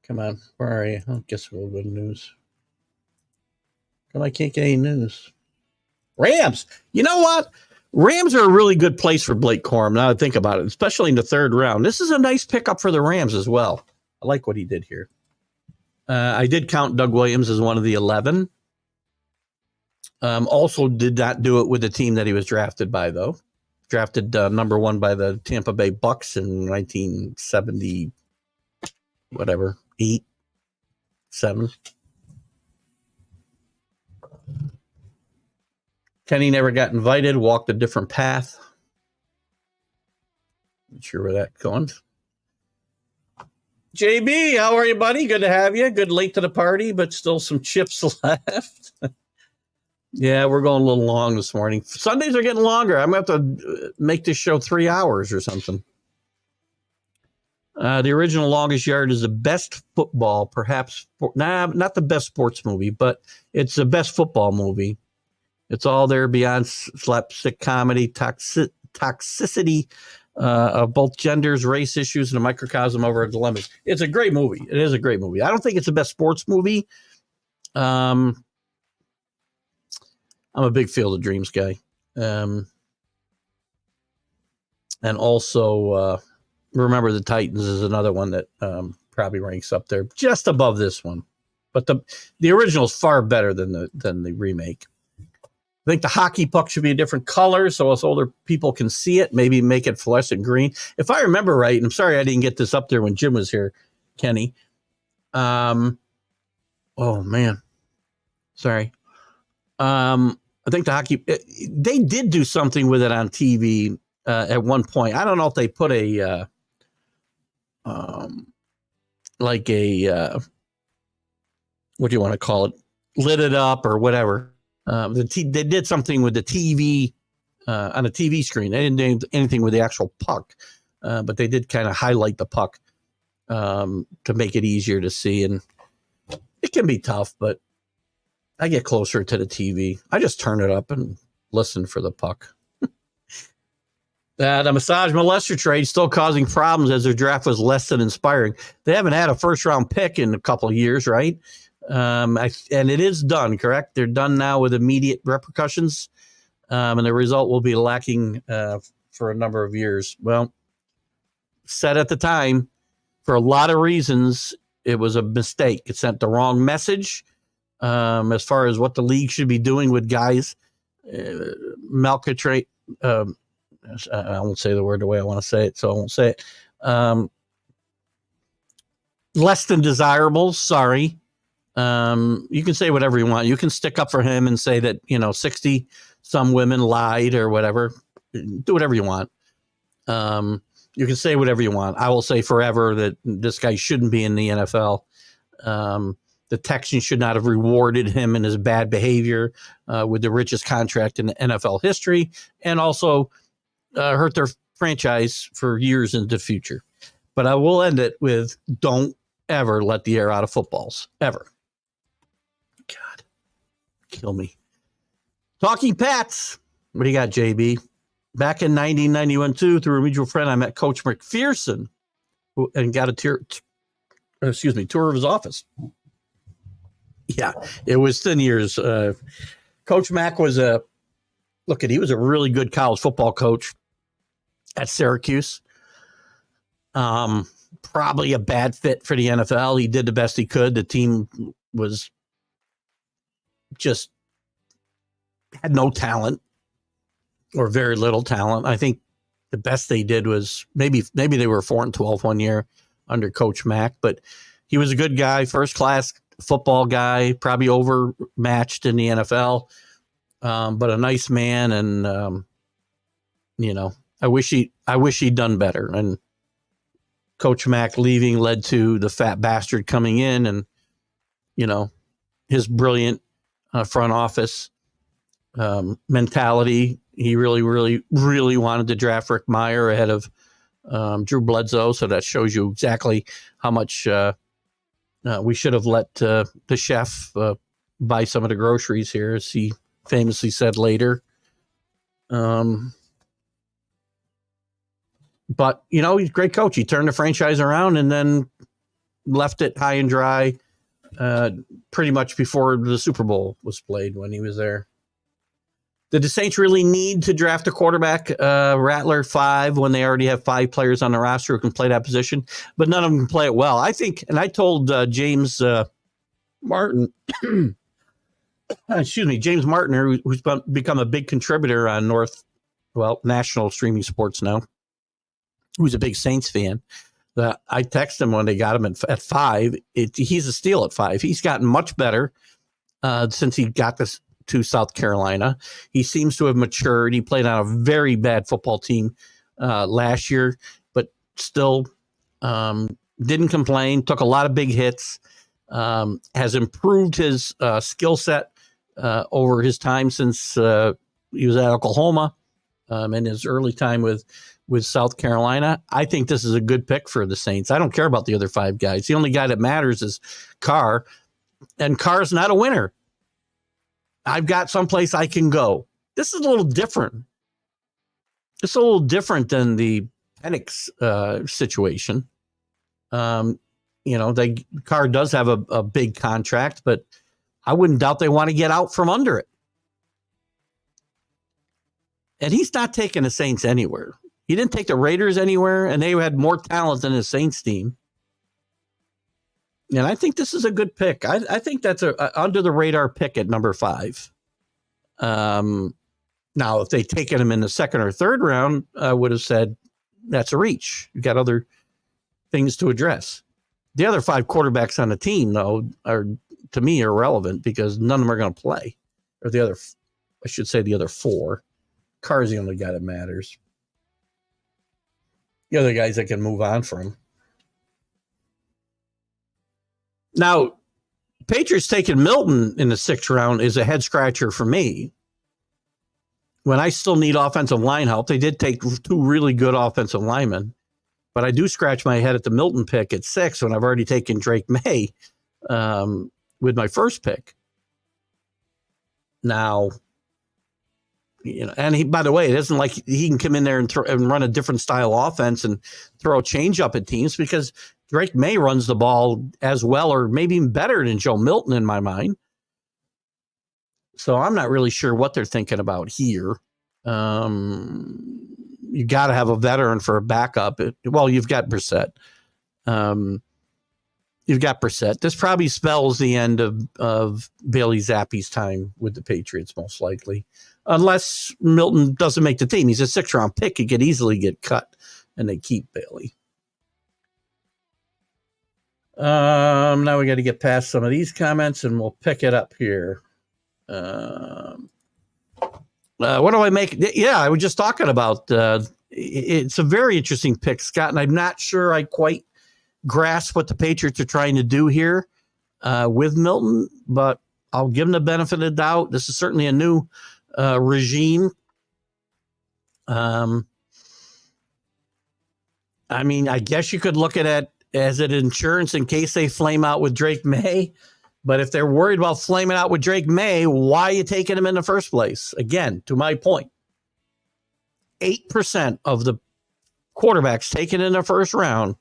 on. Where are you? I guess we'll go to news. Come on, I can't get any news. Rams. You know what? Rams are a really good place for Blake Corum, now that I think about it, especially in the third round. This is a nice pickup for the Rams as well. I like what he did here. I did count Doug Williams as one of the 11. Also did not do it with the team that he was drafted by, though. Drafted number 1 by the Tampa Bay Bucks in 1970. whatever, 8, 7. Kenny never got invited, walked a different path. Not sure where that's going. JB, how are you, buddy? Good to have you. Good late to the party, but still some chips left. Yeah, we're going a little long this morning. Sundays are getting longer. I'm going to have to make this show 3 hours or something. The original Longest Yard is the best football, perhaps. Not the best sports movie, but it's the best football movie. It's all there beyond slapstick comedy, toxicity of both genders, race issues, and a microcosm over dilemmas. It's a great movie. It is a great movie. I don't think it's the best sports movie. I'm a big Field of Dreams guy. And also, Remember the Titans is another one that probably ranks up there just above this one. But the original is far better than the remake. I think the hockey puck should be a different color so us older people can see it. Maybe make it fluorescent green. If I remember right, and I'm sorry I didn't get this up there when Jim was here, Kenny. Oh, man. Sorry. I think the hockey, they did do something with it on TV at one point. I don't know if they put a, what do you want to call it? Lit it up or whatever. They did something with the TV on a TV screen. They didn't do anything with the actual puck, but they did kind of highlight the puck to make it easier to see. And it can be tough, but I get closer to the TV. I just turn it up and listen for the puck. The massage molester trade still causing problems as their draft was less than inspiring. They haven't had a first-round pick in a couple of years, right? And it is done, correct? They're done now with immediate repercussions, and the result will be lacking for a number of years. Well, said at the time, for a lot of reasons, it was a mistake. It sent the wrong message as far as what the league should be doing with guys. Malcontrate. I won't say the word the way I want to say it, so I won't say it. Less than desirable. Sorry. You can say whatever you want. You can stick up for him and say that, 60 some women lied or whatever. Do whatever you want. You can say whatever you want. I will say forever that this guy shouldn't be in the NFL. The Texans should not have rewarded him in his bad behavior with the richest contract in the NFL history, and also hurt their franchise for years into the future. But I will end it with, don't ever let the air out of footballs. Ever. God, kill me. Talking Pats. What do you got, JB? Back in 1991, too, through a mutual friend, I met Coach McPherson and got a tour of his office. Yeah, it was thin years. Coach Mack was he was a really good college football coach at Syracuse. Probably a bad fit for the NFL. He did the best he could. The team was just had no talent or very little talent. I think the best they did was maybe they were 4-12 one year under Coach Mack, but he was a good guy, first class football guy, probably overmatched in the NFL, but a nice man. And, I wish he'd done better. And Coach Mack leaving led to the fat bastard coming in, and, his brilliant front office mentality. He really, really, really wanted to draft Rick Meyer ahead of Drew Bledsoe. So that shows you exactly how much we should have let the chef buy some of the groceries here, as he famously said later. But, he's a great coach. He turned the franchise around and then left it high and dry pretty much before the Super Bowl was played when he was there. Did the Saints really need to draft a quarterback, Rattler 5, when they already have 5 players on the roster who can play that position? But none of them can play it well. I think, and I told James Martin, James Martin, who's become a big contributor on national streaming sports now, who's a big Saints fan. I texted him when they got him at 5. He's a steal at 5. He's gotten much better since he got this to South Carolina. He seems to have matured. He played on a very bad football team last year, but still didn't complain, took a lot of big hits, has improved his skill set over his time since he was at Oklahoma in his early time with South Carolina. I think this is a good pick for the Saints. I don't care about the other 5 guys. The only guy that matters is Carr, and Carr's not a winner. I've got someplace I can go. This is a little different. It's a little different than the Penix situation. Carr does have a big contract, but I wouldn't doubt they want to get out from under it. And he's not taking the Saints anywhere. He didn't take the Raiders anywhere, and they had more talent than the Saints team. And I think this is a good pick. I think that's a under the radar pick at number 5. Now, if they taken him in the 2nd or 3rd round, I would have said that's a reach. You've got other things to address. The other 5 quarterbacks on the team, though, are to me irrelevant because none of them are going to play. Or the other 4. Carr's the only guy that matters. The other guys that can move on for him. Now, Patriots taking Milton in the 6th round is a head scratcher for me. When I still need offensive line help, they did take 2 really good offensive linemen, but I do scratch my head at the Milton pick at 6 when I've already taken Drake May with my first pick. Now, and he, by the way, it isn't like he can come in there and run a different style offense and throw a change up at teams because Drake May runs the ball as well or maybe even better than Joe Milton in my mind. So I'm not really sure what they're thinking about here. You got to have a veteran for a backup. You've got Brissett. This probably spells the end of Bailey Zappe's time with the Patriots, most likely. Unless Milton doesn't make the team. He's a 6th-round pick. He could easily get cut, and they keep Bailey. Now we got to get past some of these comments, and we'll pick it up here. What do I make? Yeah, I was just talking about it's a very interesting pick, Scott, and I'm not sure I quite grasp what the Patriots are trying to do here with Milton, but I'll give them the benefit of the doubt. This is certainly a new regime. I mean, I guess you could look at it as an insurance in case they flame out with Drake May. But if they're worried about flaming out with Drake May, why are you taking him in the first place? Again, to my point, 8% of the quarterbacks taken in the first round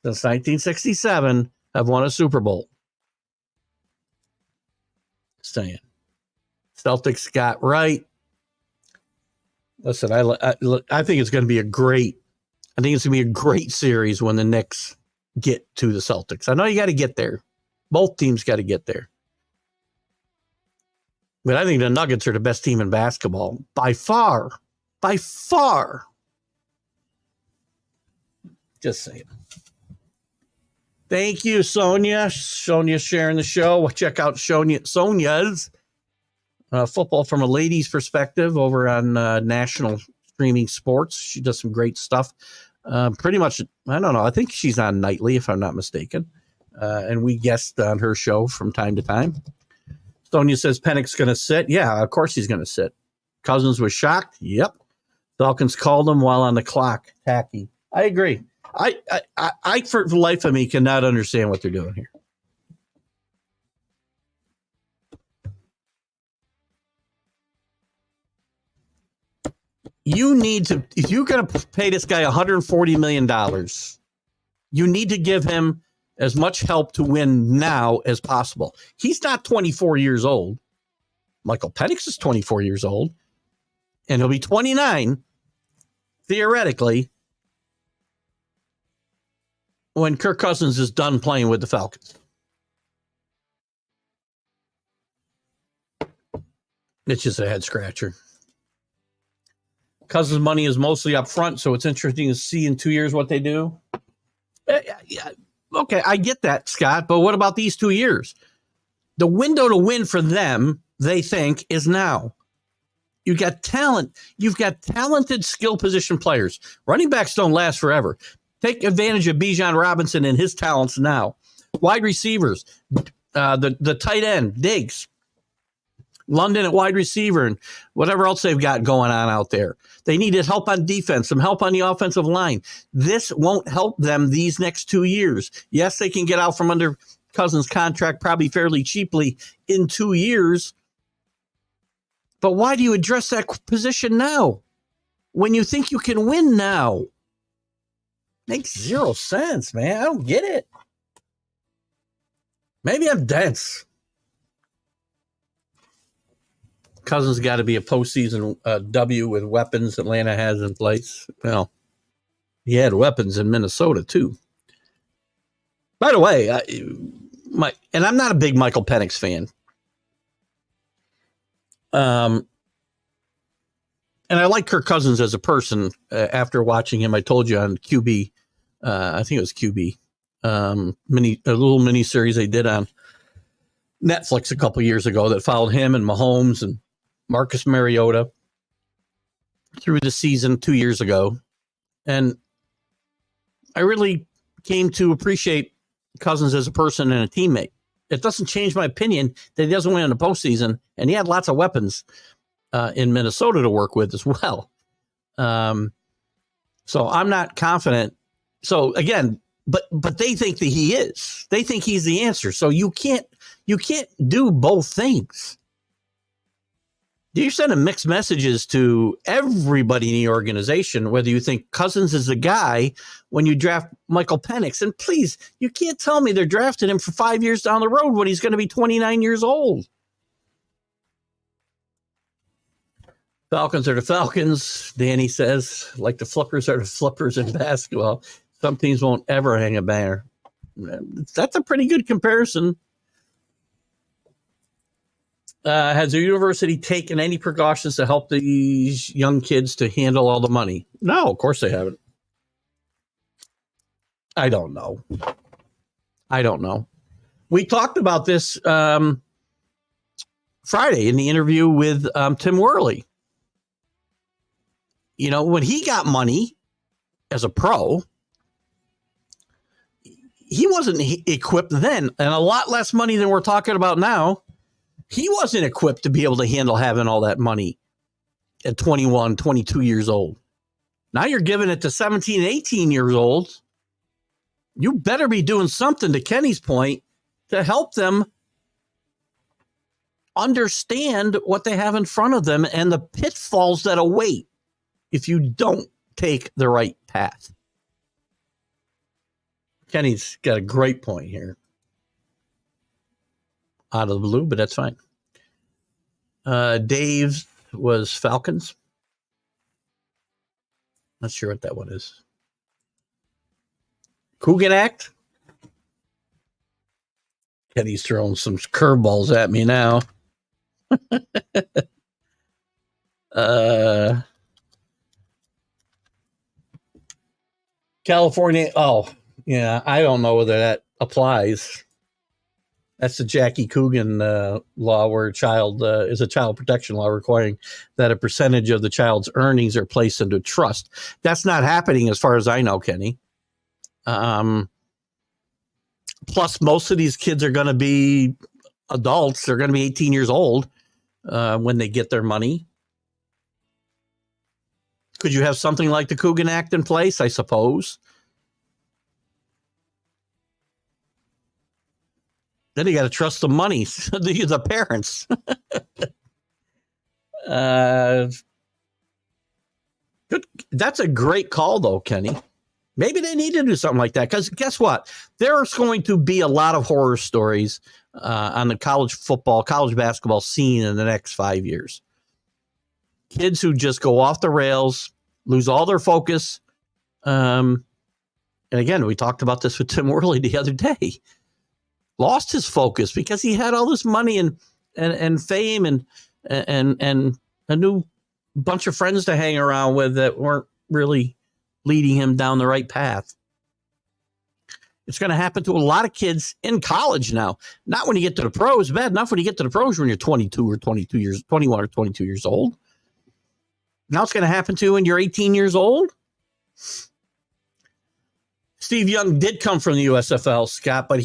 since 1967 have won a Super Bowl. Saying. Celtics got right. Listen, I think it's going to be a great series when the Knicks get to the Celtics. I know you got to get there. Both teams got to get there. But I think the Nuggets are the best team in basketball by far. By far. Just saying. Thank you, Sonia. Sonia's sharing the show. Check out Sonia's football from a lady's perspective over on National Streaming Sports. She does some great stuff. Pretty much, I don't know. I think she's on nightly, if I'm not mistaken. And we guest on her show from time to time. Sonia says Penix going to sit. Yeah, of course he's going to sit. Cousins was shocked. Yep. Falcons called him while on the clock. Tacky. I agree. I for the life of me, cannot understand what they're doing here. You need to, if you're going to pay this guy $140 million, you need to give him as much help to win now as possible. He's not 24 years old. Michael Penix is 24 years old, and he'll be 29, theoretically, when Kirk Cousins is done playing with the Falcons. It's just a head scratcher. Cousins' money is mostly up front, so it's interesting to see in 2 years what they do. Yeah, okay, I get that, Scott, but what about these 2 years? The window to win for them, they think, is now. You've got talent. You've got talented skill position players. Running backs don't last forever. Take advantage of Bijan Robinson and his talents now. Wide receivers, the tight end, Diggs, London at wide receiver, and whatever else they've got going on out there. They needed help on defense, some help on the offensive line. This won't help them these next 2 years. Yes, they can get out from under Cousins' contract probably fairly cheaply in 2 years. But why do you address that position now when you think you can win now? Makes zero sense, man. I don't get it. Maybe I'm dense. Cousins got to be a postseason W with weapons Atlanta has in place. Well, he had weapons in Minnesota, too. By the way, and I'm not a big Michael Penix fan. And I like Kirk Cousins as a person after watching him. I told you on QB, I think it was QB, a little mini series they did on Netflix a couple years ago that followed him and Mahomes and Marcus Mariota through the season 2 years ago. And I really came to appreciate Cousins as a person and a teammate. It doesn't change my opinion that he doesn't win in the postseason, and he had lots of weapons in Minnesota to work with as well. So I'm not confident. So again, but they think that he is. They think he's the answer. So you can't do both things. You're sending mixed messages to everybody in the organization, whether you think Cousins is the guy when you draft Michael Penix. And please, you can't tell me they're drafting him for 5 years down the road when he's going to be 29 years old. Falcons are the Falcons, Danny says, like the Flippers are the Flippers in basketball. Some teams won't ever hang a banner. That's a pretty good comparison. Has the university taken any precautions to help these young kids to handle all the money? No, of course they haven't. I don't know. We talked about this Friday in the interview with Tim Worley. You know, when he got money as a pro, he wasn't equipped then, and a lot less money than we're talking about now. He wasn't equipped to be able to handle having all that money at 21, 22 years old. Now you're giving it to 17, 18 years old. You better be doing something, to Kenny's point, to help them understand what they have in front of them and the pitfalls that await if you don't take the right path. Kenny's got a great point here. Out of the blue, but that's fine. Dave was Falcons. Not sure what that one is. Coogan Act. Kenny's throwing some curveballs at me now. California. Oh, yeah. I don't know whether that applies. That's the Jackie Coogan law, where a child is a child protection law requiring that a percentage of the child's earnings are placed into trust. That's not happening as far as I know, Kenny. Plus, most of these kids are going to be adults. They're going to be 18 years old when they get their money. Could you have something like the Coogan Act in place? I suppose. Then you got to trust the money, the parents. Good. That's a great call, though, Kenny. Maybe they need to do something like that, because guess what? There's going to be a lot of horror stories on the college football, college basketball scene in the next 5 years. Kids who just go off the rails, lose all their focus. And again, we talked about this with Tim Worley the other day. Lost his focus because he had all this money and fame and a new bunch of friends to hang around with that weren't really leading him down the right path. It's going to happen to a lot of kids in college now. Not when you get to the pros. Bad enough when you get to the pros when you're 21 or 22 years old. Now it's going to happen to you when you're 18 years old. Steve Young did come from the USFL, Scott, but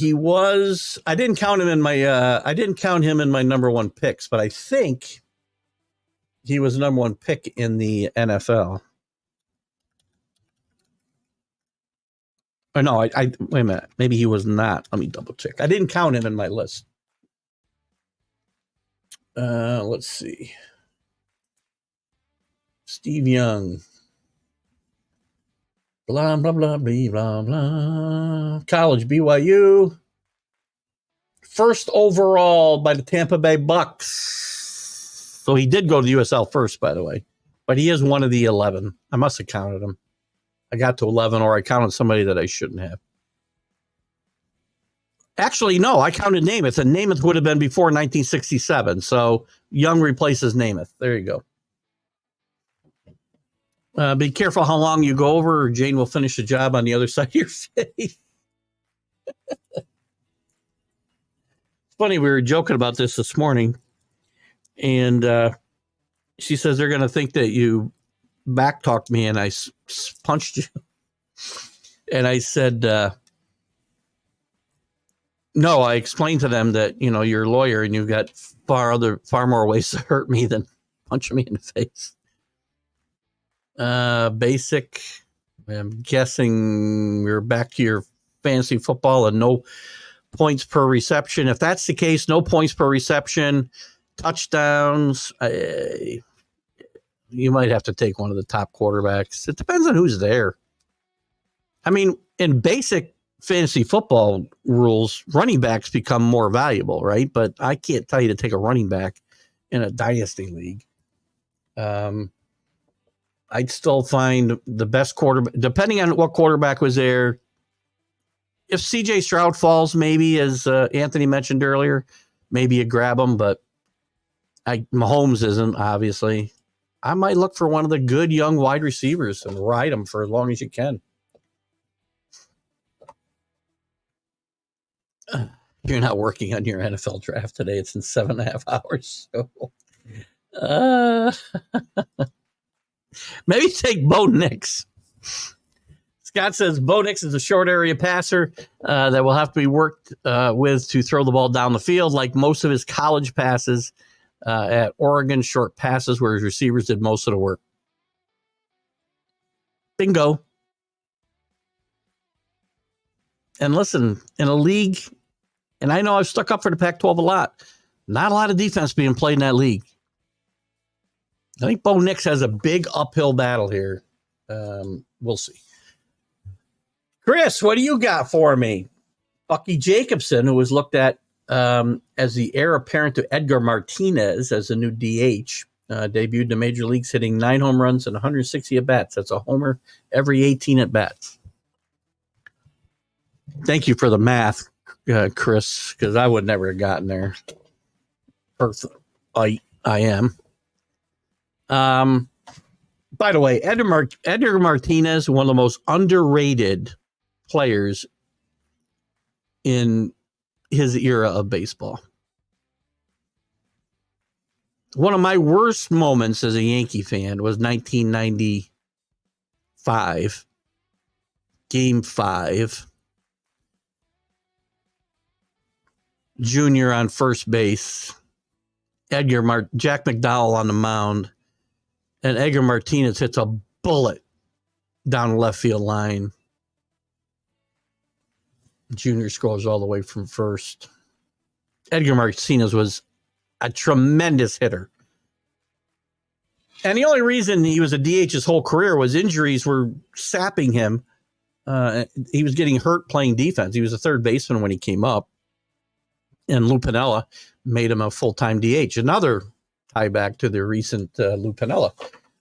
I didn't count him in my number one picks, but I think he was the number one pick in the NFL. Or no, I wait a minute. Maybe he was not. Let me double check. I didn't count him in my list. Let's see. Steve Young. Blah, blah, blah, blah, blah, blah. College, BYU. First overall by the Tampa Bay Bucks. So he did go to the USL first, by the way. But he is one of the 11. I must have counted him. I got to 11, or I counted somebody that I shouldn't have. Actually, no, I counted Namath, and Namath would have been before 1967. So Young replaces Namath. There you go. Be careful how long you go over, or Jane will finish the job on the other side of your face. It's funny, we were joking about this morning, and she says they're going to think that you backtalked me and I punched you. And I said, no, I explained to them that, you're a lawyer and you've got far more ways to hurt me than punching me in the face. Basic. I'm guessing we're back to your fantasy football and no points per reception. If that's the case, no points per reception, touchdowns. You might have to take one of the top quarterbacks. It depends on who's there. I mean, in basic fantasy football rules, running backs become more valuable, right? But I can't tell you to take a running back in a dynasty league. I'd still find the best quarterback, depending on what quarterback was there. If CJ Stroud falls, maybe, as Anthony mentioned earlier, maybe you grab him, but Mahomes isn't, obviously. I might look for one of the good young wide receivers and ride them for as long as you can. You're not working on your NFL draft today. It's in 7.5 hours. So, maybe take Bo Nix. Scott says Bo Nix is a short area passer that will have to be worked with to throw the ball down the field, like most of his college passes at Oregon, short passes where his receivers did most of the work. Bingo. And listen, in a league, and I know I've stuck up for the Pac-12 a lot, not a lot of defense being played in that league. I think Bo Nix has a big uphill battle here. We'll see. Chris, what do you got for me? Bucky Jacobson, who was looked at as the heir apparent to Edgar Martinez as a new DH, debuted in the major leagues hitting 9 home runs and 160 at-bats. That's a homer every 18 at-bats. Thank you for the math, Chris, because I would never have gotten there. I am. By the way, Edgar Martinez, one of the most underrated players in his era of baseball. One of my worst moments as a Yankee fan was 1995, Game 5. Junior on first base, Jack McDowell on the mound, and Edgar Martinez hits a bullet down the left field line. Junior scores all the way from first. Edgar Martinez was a tremendous hitter. And the only reason he was a DH his whole career was injuries were sapping him. He was getting hurt playing defense. He was a third baseman when he came up. And Lou Piniella made him a full-time DH. Another tie back to the recent Lou Piniella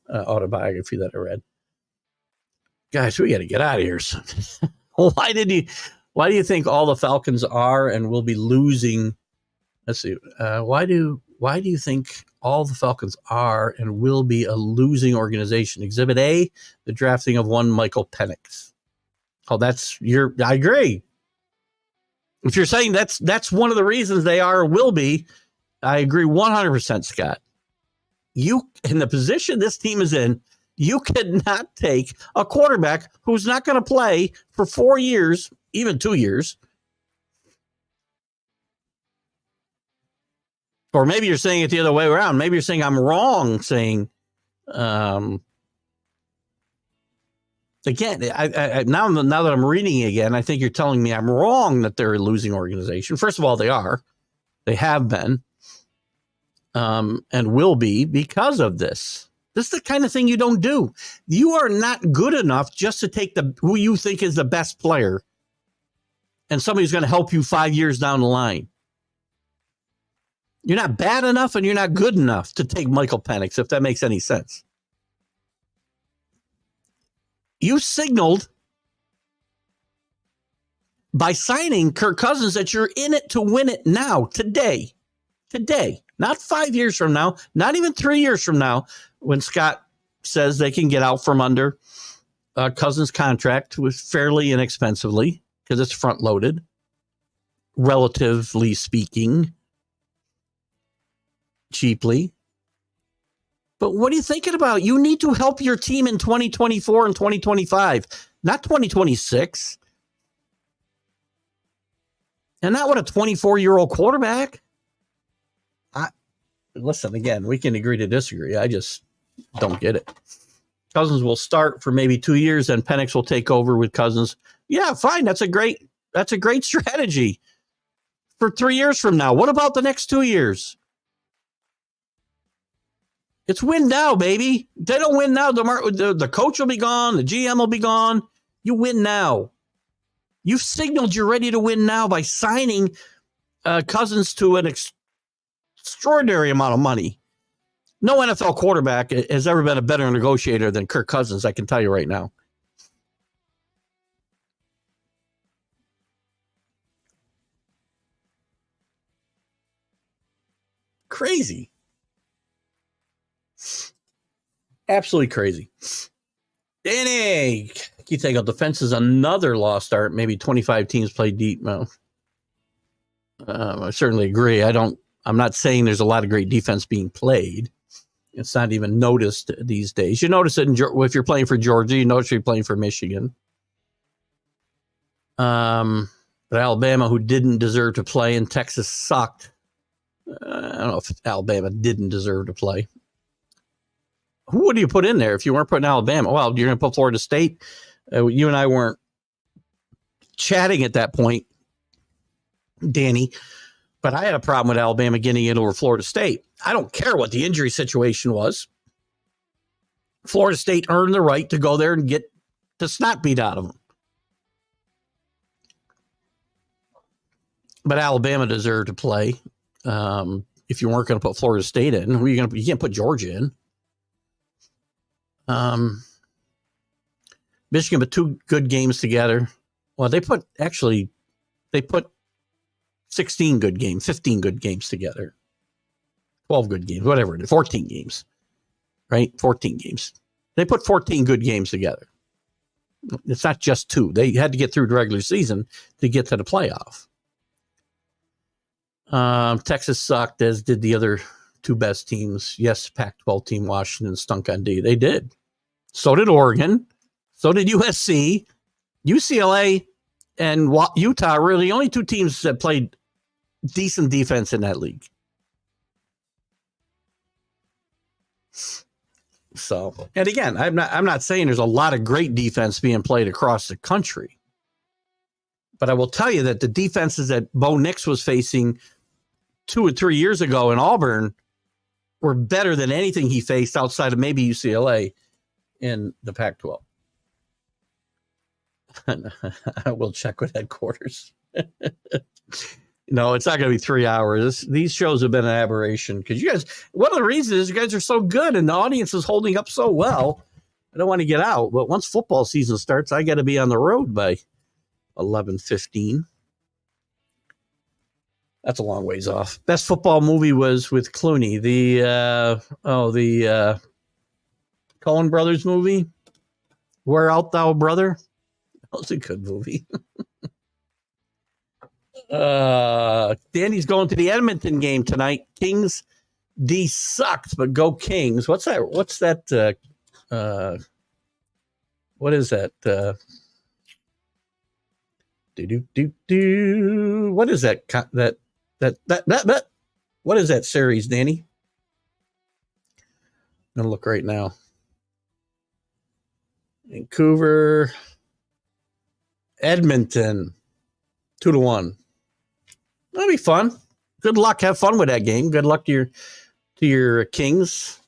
autobiography that I read. Guys, we got to get out of here. Why do you think all the Falcons are and will be losing? Let's see. Why do you think all the Falcons are and will be a losing organization? Exhibit A, the drafting of one Michael Penix. Oh, I agree. If you're saying that's one of the reasons they are or will be, I agree 100%, Scott. You, in the position this team is in, you cannot take a quarterback who's not going to play for 4 years, even 2 years. Or maybe you're saying it the other way around. Maybe you're saying I'm wrong saying, again, I now that I'm reading again, I think you're telling me I'm wrong that they're a losing organization. First of all, they are. They have been and will be because of this. This is the kind of thing you don't do. You are not good enough just to take who you think is the best player and somebody's going to help you 5 years down the line. You're not bad enough and you're not good enough to take Michael Penix, if that makes any sense. You signaled by signing Kirk Cousins that you're in it to win it now, today, not 5 years from now, not even 3 years from now, when Scott says they can get out from under Cousins' contract with fairly inexpensively because it's front loaded, relatively speaking, cheaply. But what are you thinking about? You need to help your team in 2024 and 2025, not 2026. And not with a 24-year-old quarterback. Listen, again, we can agree to disagree. I just don't get it. Cousins will start for maybe 2 years, then Penix will take over with Cousins. Yeah, fine. That's a great strategy for 3 years from now. What about the next 2 years? It's win now, baby. If they don't win now, the coach will be gone. The GM will be gone. You win now. You've signaled you're ready to win now by signing Cousins to an extraordinary amount of money. No NFL quarterback has ever been a better negotiator than Kirk Cousins, I can tell you right now. Crazy. Absolutely crazy. Danny, you take out defense is another lost start. Maybe 25 teams play deep. No. I certainly agree. I'm not saying there's a lot of great defense being played. It's not even noticed these days. You notice it if you're playing for Georgia. You notice you're playing for Michigan. But Alabama, who didn't deserve to play, and Texas sucked. I don't know if Alabama didn't deserve to play. Who would you put in there if you weren't putting Alabama? Well, you're going to put Florida State. You and I weren't chatting at that point, Danny, but I had a problem with Alabama getting it over Florida State. I don't care what the injury situation was. Florida State earned the right to go there and get the snot beat out of them. But Alabama deserved to play. If you weren't going to put Florida State in, you can't put Georgia in. Michigan put 2 good games together. Well, they put 16 good games, 15 good games together. 12 good games, whatever it is, 14 games, right? 14 games. They put 14 good games together. It's not just 2. They had to get through the regular season to get to the playoff. Texas sucked, as did the other 2 best teams. Yes, Pac-12 team Washington stunk on D. They did. So did Oregon. So did USC. UCLA and Utah were the only 2 teams that played decent defense in that league. So, and again, I'm not saying there's a lot of great defense being played across the country. But I will tell you that the defenses that Bo Nix was facing 2 or 3 years ago in Auburn were better than anything he faced outside of maybe UCLA in the Pac-12. I will check with headquarters. No, it's not going to be 3 hours. These shows have been an aberration because you guys, one of the reasons is you guys are so good and the audience is holding up so well. I don't want to get out, but once football season starts, I got to be on the road by 11:15. That's a long ways off. Best football movie was with Clooney. The Coen Brothers movie. Where Art Thou Brother? That was a good movie. Danny's going to the Edmonton game tonight. Kings D sucks, but go Kings. What's that? What is that? What is that? That what is that series, Danny? I'm gonna look right now. Vancouver, Edmonton, 2-1. That'll be fun. Good luck. Have fun with that game. Good luck to your Kings.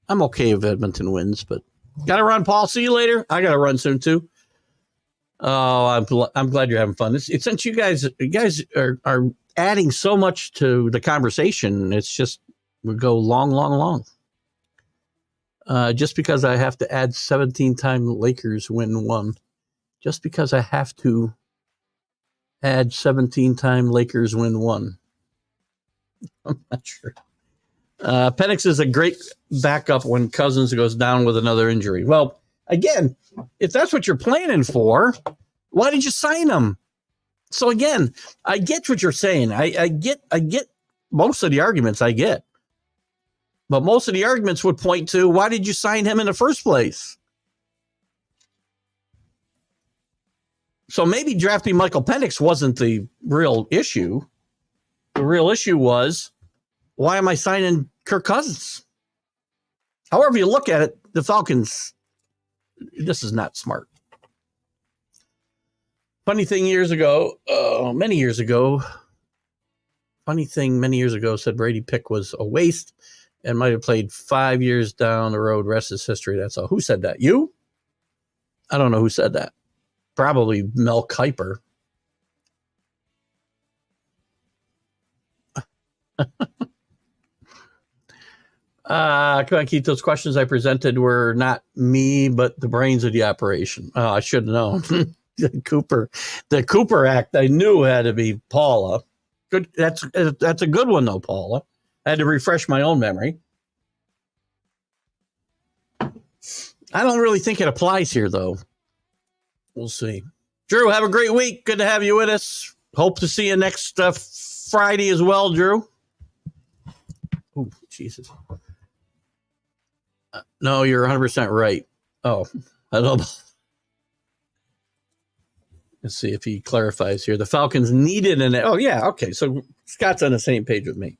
I'm okay if Edmonton wins, but gotta run, Paul. See you later. I gotta run soon too. Oh, I'm glad you're having fun. It's since you guys are adding so much to the conversation. It's just we go long. Just because I have to add 17-time Lakers win one. Just because I have to add 17-time Lakers win one. I'm not sure. Penix is a great backup when Cousins goes down with another injury. Well, again, if that's what you're planning for, why did you sign him? So again, I get what you're saying. I get most of the arguments I get. But most of the arguments would point to, why did you sign him in the first place? So maybe drafting Michael Penix wasn't the real issue. The real issue was, why am I signing Kirk Cousins? However you look at it, the Falcons, this is not smart. Many years ago, said Brady pick was a waste and might have played 5 years down the road. Rest is history. That's all. Who said that? You? I don't know who said that. Probably Mel Kiper. Come on, Keith. Those questions I presented were not me, but the brains of the operation. Oh, I should have known. The Cooper Act, I knew had to be Paula. Good. That's a good one, though, Paula. I had to refresh my own memory. I don't really think it applies here, though. We'll see. Drew, have a great week. Good to have you with us. Hope to see you next Friday as well, Drew. Oh, Jesus. No, you're 100% right. Oh, I don't know. Let's see if he clarifies here. The Falcons needed an... Oh, yeah, okay. So Scott's on the same page with me.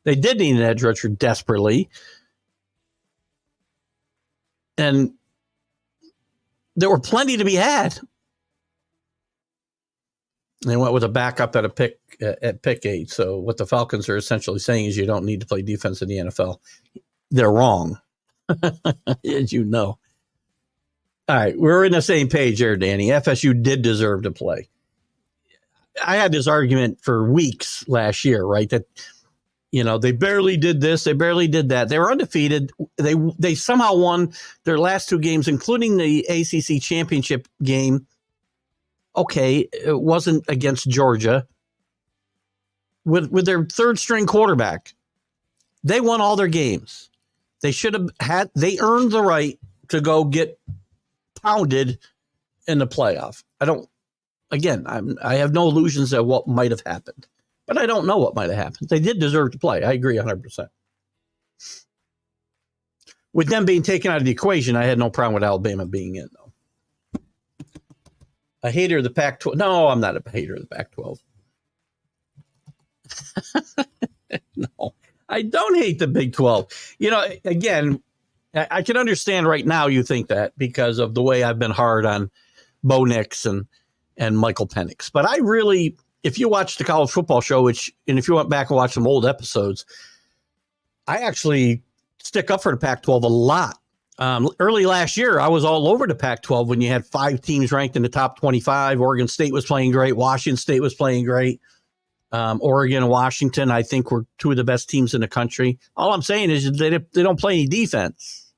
They did need an edge rusher desperately. And there were plenty to be had. They went with a backup at pick 8. So what the Falcons are essentially saying is you don't need to play defense in the NFL. They're wrong, as you know. All right, we're in the same page there, Danny. FSU did deserve to play. I had this argument for weeks last year, right? That, you know, they barely did this, they barely did that. They were undefeated. They somehow won their last 2 games, including the ACC championship game. Okay, it wasn't against Georgia. With their third string quarterback, they won all their games. They should have had. They earned the right to go get pounded in the playoff. I have no illusions at what might have happened, but I don't know what might have happened. They did deserve to play. I agree 100%. With them being taken out of the equation, I had no problem with Alabama being in, though. A hater of the Pac-12. No, I'm not a hater of the Pac-12. No, I don't hate the Big 12. You know, again, I can understand right now you think that because of the way I've been hard on Bo Nix and Michael Penix. But I really, if you watch the college football show, and if you went back and watch some old episodes, I actually stick up for the Pac-12 a lot. Early last year, I was all over the Pac-12 when you had 5 teams ranked in the top 25. Oregon State was playing great. Washington State was playing great. Oregon and Washington, I think, were 2 of the best teams in the country. All I'm saying is they don't play any defense.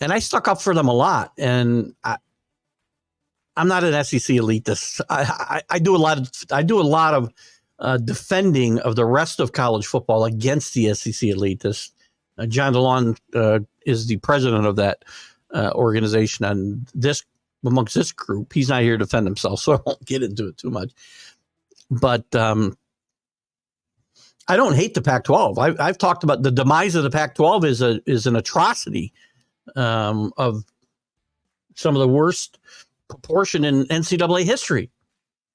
And I stuck up for them a lot. And I'm not an SEC elitist. I do a lot of defending of the rest of college football against the SEC elitists. John DeLon is the president of that organization on this amongst this group. He's not here to defend himself, so I won't get into it too much. But I don't hate the Pac-12. I've talked about the demise of the Pac-12 is an atrocity of some of the worst proportion in NCAA history.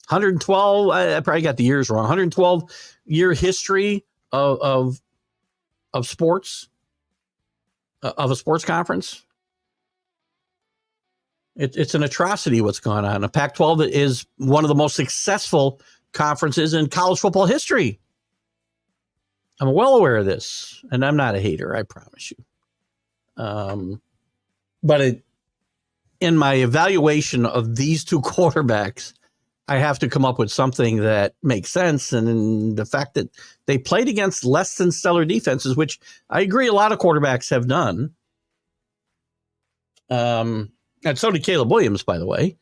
112, I probably got the years wrong. 112-year history of sports, of a sports conference. It's an atrocity what's going on. The Pac-12 is one of the most successful conferences in college football history. I'm well aware of this, and I'm not a hater, I promise you. But in my evaluation of these two quarterbacks, I have to come up with something that makes sense. And the fact that they played against less than stellar defenses, which I agree a lot of quarterbacks have done. And so did Caleb Williams, by the way.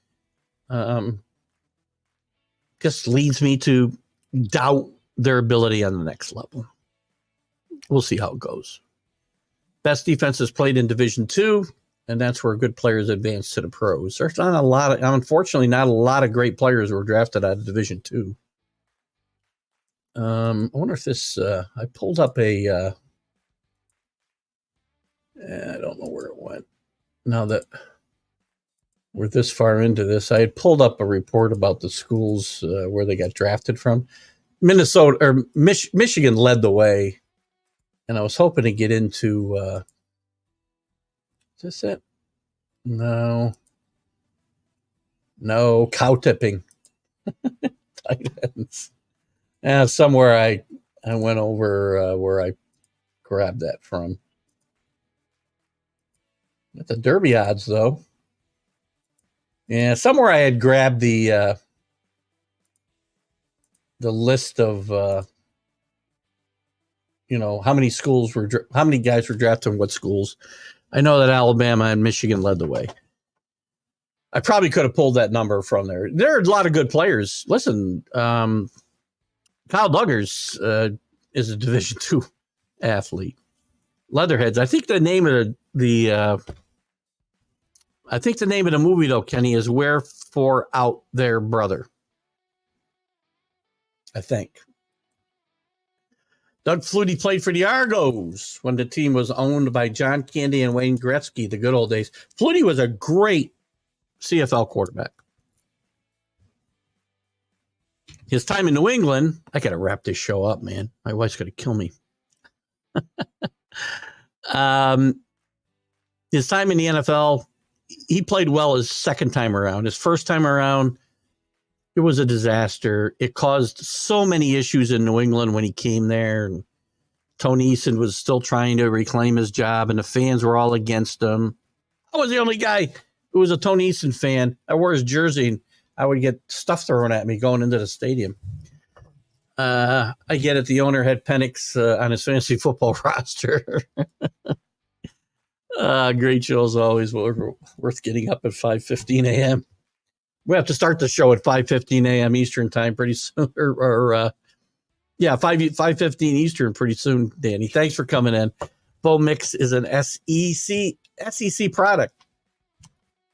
Just leads me to doubt their ability on the next level. We'll see how it goes. Best defenses played in Division II, and that's where good players advance to the pros. There's not a lot of, unfortunately, not a lot of great players who were drafted out of Division II. I wonder if this, I pulled up I don't know where it went. Now that we're this far into this, I had pulled up a report about the schools where they got drafted from. Minnesota or Michigan led the way. And I was hoping to get into, is this it? No, cow tipping. Tight ends. Somewhere I went over where I grabbed that from. At the Derby odds, though. Yeah, somewhere I had grabbed the list of, how many guys were drafted in what schools. I know that Alabama and Michigan led the way. I probably could have pulled that number from there. There are a lot of good players. Listen, Kyle Duggars is a Division II athlete. Leatherheads. I think the name of the movie, though, Kenny, is Wherefore Out There, Brother. I think. Doug Flutie played for the Argos when the team was owned by John Candy and Wayne Gretzky, the good old days. Flutie was a great CFL quarterback. His time in New England, I got to wrap this show up, man. My wife's going to kill me. His time in the NFL, he played well his second time around. His first time around, it was a disaster. It caused so many issues in New England when he came there. And Tony Eason was still trying to reclaim his job, and the fans were all against him. I was the only guy who was a Tony Eason fan. I wore his jersey, and I would get stuff thrown at me going into the stadium. I get it. The owner had Penix on his fantasy football roster. Great shows always. Worth getting up at 5:15 a.m. We have to start the show at 5:15 a.m. Eastern time pretty soon, 5:15 Eastern pretty soon, Danny. Thanks for coming in. Bo Nix is an SEC product.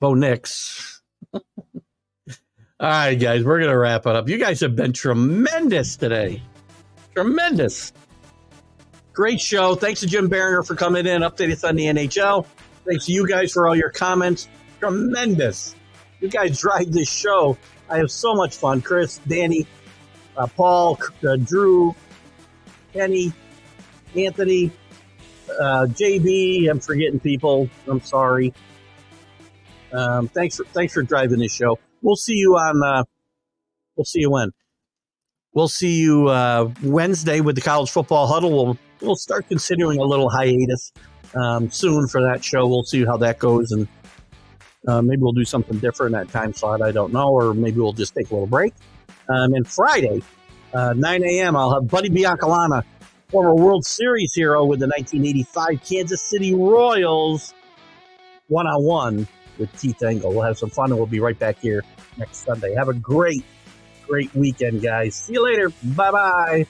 Bo Nix. All right, guys, we're going to wrap it up. You guys have been tremendous today. Tremendous. Great show. Thanks to Jim Biringer for coming in, update us on the NHL. Thanks to you guys for all your comments. Tremendous. You guys drive this show. I have so much fun. Chris, Danny, Paul, Drew, Kenny, Anthony, JB. I'm forgetting people. I'm sorry. Thanks for driving this show. We'll see you on. We'll see you when. We'll see you Wednesday with the College Football Huddle. We'll start considering a little hiatus soon for that show. We'll see how that goes, and maybe we'll do something different in that time slot. I don't know, or maybe we'll just take a little break. And Friday, 9 a.m., I'll have Buddy Biancalana, former World Series hero with the 1985 Kansas City Royals, one-on-one with Keith Engle. We'll have some fun, and we'll be right back here next Sunday. Have a great weekend, guys. See you later. Bye-bye.